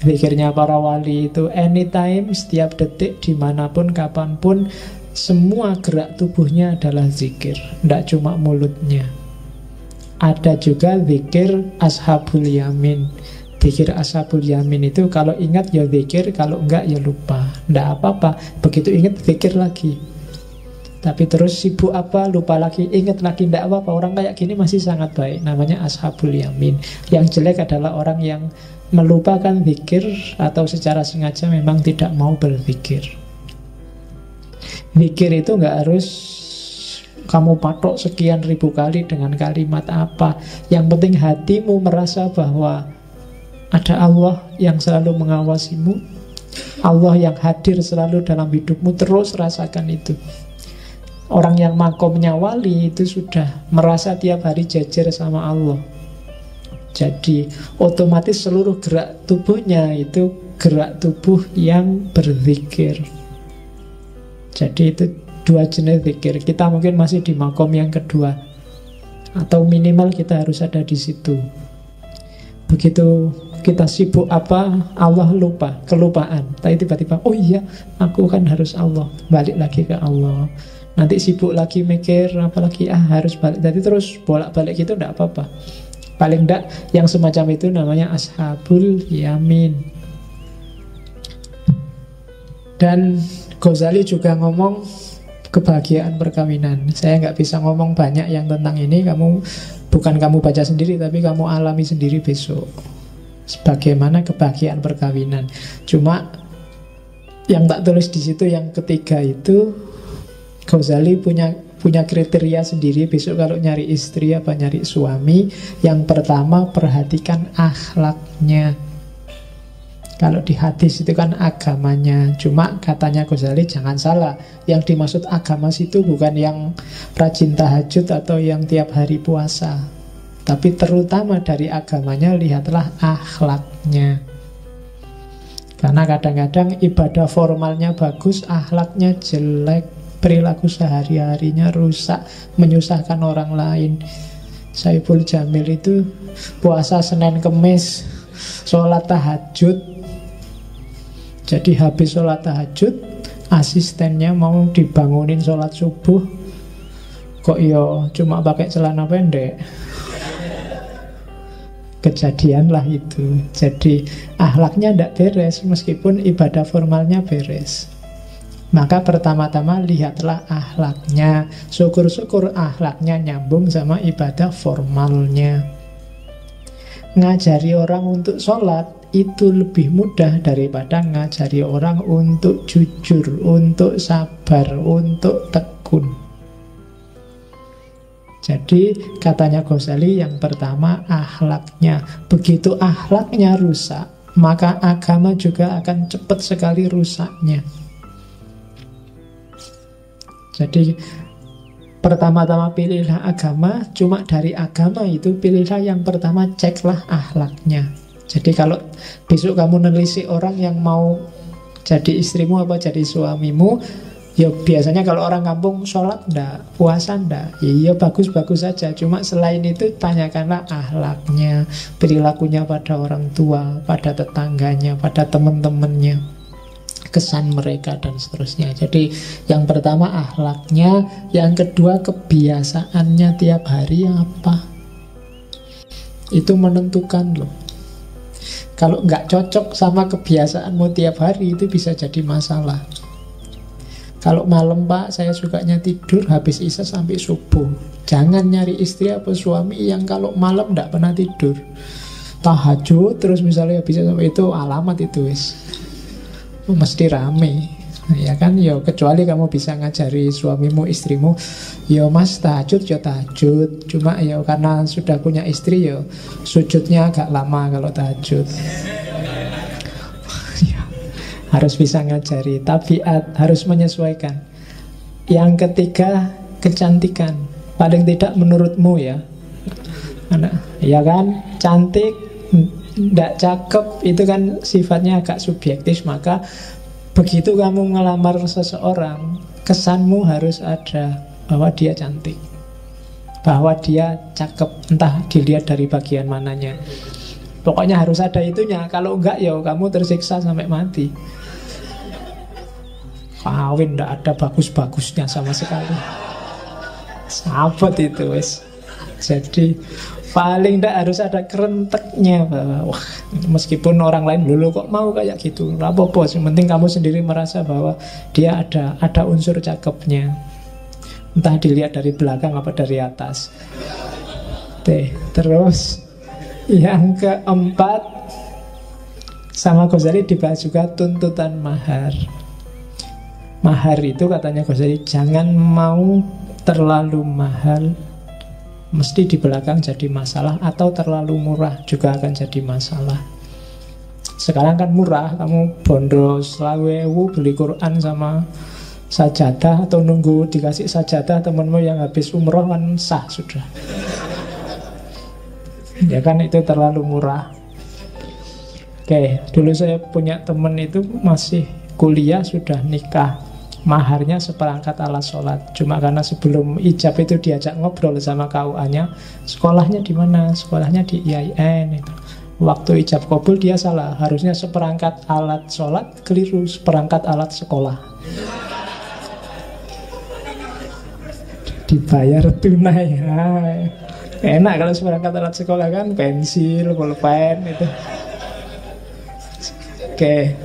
Zikirnya para wali itu anytime, setiap detik, dimanapun, kapanpun, semua gerak tubuhnya adalah zikir, tidak cuma mulutnya. Ada juga zikir ashabul yamin. Zikir ashabul yamin itu kalau ingat ya zikir, kalau enggak ya lupa. Tidak apa-apa, begitu ingat zikir lagi. Tapi terus sibuk apa, lupa lagi, ingat lagi, tidak apa-apa. Orang kayak gini masih sangat baik, namanya ashabul yamin. Yang jelek adalah orang yang melupakan zikir atau secara sengaja memang tidak mau berzikir. Zikir itu enggak harus kamu patok sekian ribu kali dengan kalimat apa. Yang penting hatimu merasa bahwa ada Allah yang selalu mengawasimu, Allah yang hadir selalu dalam hidupmu. Terus rasakan itu. Orang yang makomnya wali itu sudah merasa tiap hari jajar sama Allah. Jadi otomatis seluruh gerak tubuhnya itu gerak tubuh yang berzikir. Jadi itu 2 jenis zikir. Kita mungkin masih di makom yang kedua, atau minimal kita harus ada di situ. Begitu kita sibuk apa, Allah lupa, kelupaan. Tapi tiba-tiba, oh iya, aku kan harus Allah, balik lagi ke Allah. Nanti sibuk lagi mikir, apalagi harus balik. Jadi terus bolak-balik gitu, tidak apa-apa. Paling tidak yang semacam itu namanya ashabul yamin. Dan Ghazali juga ngomong kebahagiaan perkawinan. Saya nggak bisa ngomong banyak yang tentang ini. Bukan kamu baca sendiri, tapi kamu alami sendiri besok. Bagaimana kebahagiaan perkawinan. Cuma yang tak tulis di situ yang ketiga itu, Ghazali punya kriteria sendiri. Besok kalau nyari istri apa nyari suami, yang pertama perhatikan akhlaknya. Kalau di hadis itu kan agamanya. Cuma katanya Ghazali jangan salah, yang dimaksud agama situ bukan yang rajin tahajud atau yang tiap hari puasa, tapi terutama dari agamanya lihatlah akhlaknya. Karena kadang-kadang ibadah formalnya bagus, akhlaknya jelek, perilaku sehari-harinya rusak, menyusahkan orang lain. Saiful Jamil itu puasa Senin Kemis, sholat tahajud. Jadi habis sholat tahajud, asistennya mau dibangunin sholat subuh, kok yo cuma pakai celana pendek. Kejadian lah itu. Jadi akhlaknya tidak beres, meskipun ibadah formalnya beres. Maka pertama-tama lihatlah akhlaknya. Syukur-syukur akhlaknya nyambung sama ibadah formalnya. Ngajari orang untuk sholat itu lebih mudah daripada ngajari orang untuk jujur, untuk sabar, untuk tekun. Jadi katanya Ghazali yang pertama akhlaknya. Begitu akhlaknya rusak, maka agama juga akan cepat sekali rusaknya. Jadi pertama-tama pilihlah agama. Cuma dari agama itu pilihlah yang pertama, ceklah akhlaknya. Jadi kalau besok kamu nelisik orang yang mau jadi istrimu apa jadi suamimu, ya biasanya kalau orang kampung sholat ndak, puasa ndak, ya bagus-bagus saja. Cuma selain itu tanyakanlah akhlaknya, perilakunya pada orang tua, pada tetangganya, pada teman-temannya, kesan mereka dan seterusnya. Jadi yang pertama akhlaknya, yang kedua kebiasaannya tiap hari apa. Itu menentukan loh. Kalau nggak cocok sama kebiasaanmu tiap hari, itu bisa jadi masalah. Kalau malam pak, saya sukanya tidur habis isya sampai subuh. Jangan nyari istri atau suami yang kalau malam nggak pernah tidur, tahajud terus misalnya habis sampai itu, alamat itu wis mesti rame. Ya kan, yo kecuali kamu bisa ngajari suamimu, istrimu, yo mas tahajud, yo tahajud. Cuma yo karena sudah punya istri, yo sujudnya agak lama kalau tahajud. Harus bisa ngajari, tabiat harus menyesuaikan. Yang ketiga, kecantikan. Paling tidak menurutmu ya. Ya kan, cantik, tidak cakep, itu kan sifatnya agak subjektif. Maka begitu kamu ngelamar seseorang, kesanmu harus ada bahwa dia cantik, bahwa dia cakep, entah dilihat dari bagian mananya. Pokoknya harus ada itunya. Kalau enggak ya kamu tersiksa sampai mati. Kawin enggak ada bagus-bagusnya sama sekali. Sahabat itu wes. Jadi paling enggak harus ada kerenteknya bahwa wah, meskipun orang lain dulu kok mau kayak gitu, enggak apa-apa. Yang penting kamu sendiri merasa bahwa dia ada unsur cakepnya. Entah dilihat dari belakang apa dari atas. Terus yang keempat, sama Ghazali dibahas juga tuntutan mahar. Mahar itu katanya Ghazali jangan mau terlalu mahal, mesti di belakang jadi masalah, atau terlalu murah juga akan jadi masalah. Sekarang kan murah, kamu bondo 20.000 beli Quran sama sajadah, atau nunggu dikasih sajadah temenmu yang habis umroh kan sah sudah. Ya kan itu terlalu murah. Oke, dulu saya punya temen itu masih kuliah sudah nikah, maharnya seperangkat alat sholat. Cuma karena sebelum ijab itu diajak ngobrol sama KUA-nya, sekolahnya di mana? Sekolahnya di IAIN itu. Waktu ijab kabul dia salah, harusnya seperangkat alat sholat, keliru, seperangkat alat sekolah. Dibayar tunai. Enak kalau seperangkat alat sekolah kan, pensil, pulpen itu. Oke.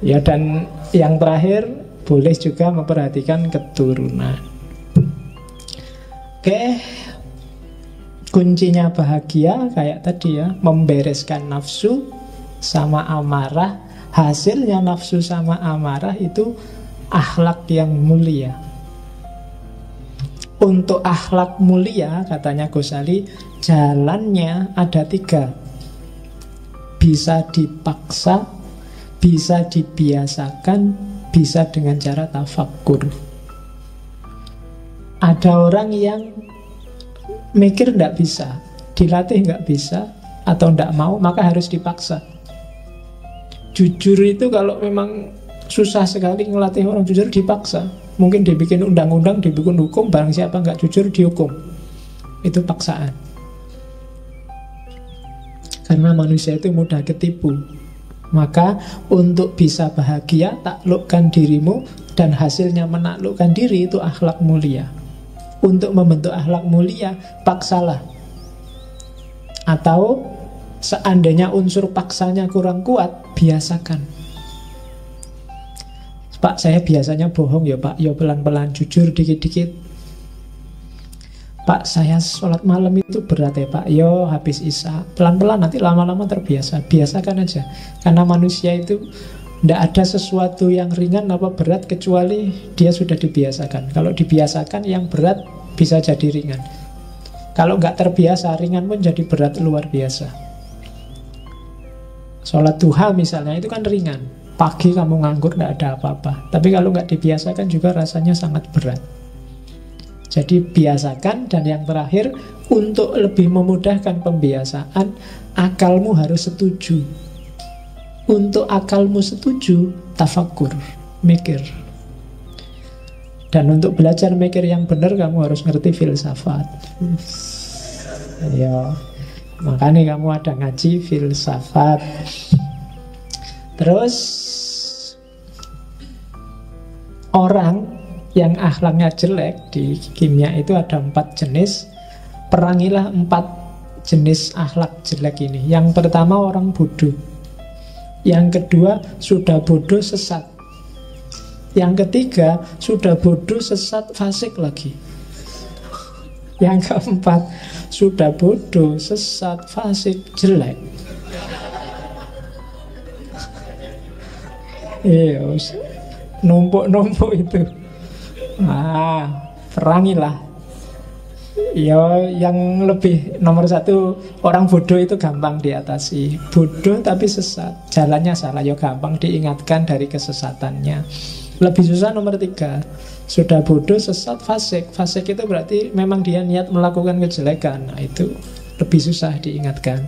Ya dan yang terakhir, boleh juga memperhatikan keturunan. Oke. Kuncinya bahagia kayak tadi ya, membereskan nafsu sama amarah. Hasilnya nafsu sama amarah itu akhlak yang mulia. Untuk akhlak mulia, katanya Ghazali, jalannya ada 3. bisa dipaksa, bisa dibiasakan, bisa dengan cara tafakkur. Ada orang yang mikir nggak bisa, dilatih nggak bisa, atau nggak mau, maka harus dipaksa. Jujur itu kalau memang susah sekali ngelatih orang jujur, dipaksa. Mungkin dibikin undang-undang, dibikin hukum, barang siapa nggak jujur dihukum. Itu paksaan. Karena manusia itu mudah ketipu. Maka untuk bisa bahagia, taklukkan dirimu, dan hasilnya menaklukkan diri itu akhlak mulia. Untuk membentuk akhlak mulia, paksalah. Atau seandainya unsur paksanya kurang kuat, biasakan. Pak, saya biasanya bohong ya Pak, ya pelan-pelan, jujur dikit-dikit. Pak, saya sholat malam itu berat ya Pak, yo habis isya, pelan-pelan, nanti lama-lama terbiasa. Biasakan aja. Karena manusia itu tidak ada sesuatu yang ringan apa berat kecuali dia sudah dibiasakan. Kalau dibiasakan, yang berat bisa jadi ringan. Kalau nggak terbiasa, ringan pun jadi berat luar biasa. Sholat duha misalnya, itu kan ringan. Pagi kamu nganggur, nggak ada apa-apa. Tapi kalau nggak dibiasakan juga rasanya sangat berat. Jadi biasakan. Dan yang terakhir, untuk lebih memudahkan pembiasaan, akalmu harus setuju. Untuk akalmu setuju, tafakur, mikir. Dan untuk belajar mikir yang benar, kamu harus ngerti filsafat. Ya, makanya kamu ada ngaji filsafat. Terus orang yang akhlaknya jelek, di kimia itu ada 4 jenis. Perangilah 4 jenis akhlak jelek ini. Yang pertama, orang bodoh. Yang kedua, sudah bodoh sesat. Yang ketiga, sudah bodoh sesat fasik lagi. Yang keempat, sudah bodoh sesat fasik jelek. Iya, numpuk-numpuk itu. Perangilah. Ya, yang lebih nomor 1, orang bodoh itu gampang diatasi. Bodoh tapi sesat, jalannya salah, ya gampang diingatkan dari kesesatannya. Lebih susah nomor 3, sudah bodoh, sesat, fasik. Fasik itu berarti memang dia niat melakukan kejelekan. Nah, itu lebih susah diingatkan.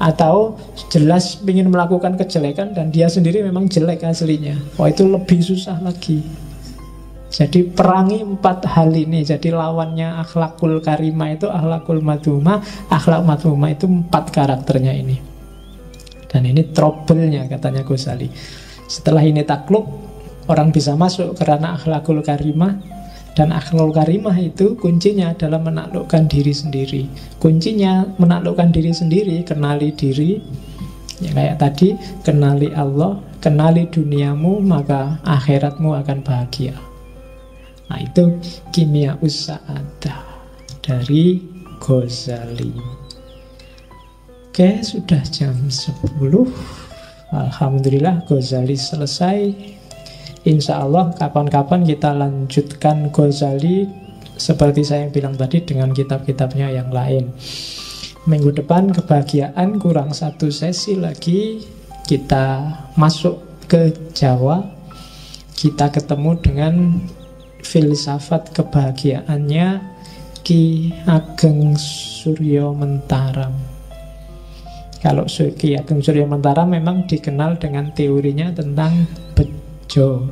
Atau jelas ingin melakukan kejelekan dan dia sendiri memang jelek aslinya. Oh, itu lebih susah lagi. Jadi perangi 4 hal ini. Jadi lawannya akhlakul karimah itu akhlakul madhumah. Akhlak madhumah itu 4 karakternya ini. Dan ini trouble-nya katanya Ghazali. Setelah ini takluk, orang bisa masuk ke ranah akhlakul karimah. Dan akhlakul karimah itu kuncinya adalah menaklukkan diri sendiri. Kuncinya menaklukkan diri sendiri, kenali diri. Ya kayak tadi, kenali Allah, kenali duniamu, maka akhiratmu akan bahagia. Nah, itu kimia ussa'adah dari Ghazali. Oke, sudah jam 10. Alhamdulillah Ghazali selesai. Insya Allah kapan-kapan kita lanjutkan Ghazali seperti saya bilang tadi dengan kitab-kitabnya yang lain. Minggu depan kebahagiaan, kurang 1 sesi lagi. Kita masuk ke Jawa. Kita ketemu dengan filsafat kebahagiaannya Ki Ageng Suryo Mentaram. Kalau Ki Ageng Suryo Mentaram memang dikenal dengan teorinya tentang bejo.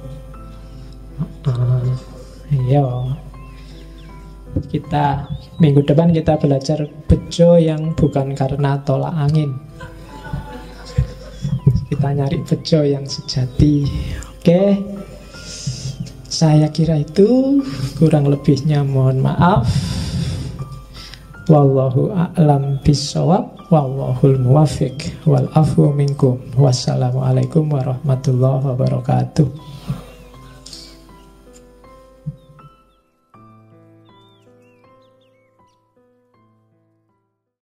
Iya. Kita minggu depan kita belajar bejo yang bukan karena tolak angin. Kita nyari bejo yang sejati. Oke. Saya kira itu, kurang lebihnya mohon maaf. Wallahu a'lam bishawab, wallahul muwaffiq, wal afwu minkum. Wassalamualaikum warahmatullahi wabarakatuh.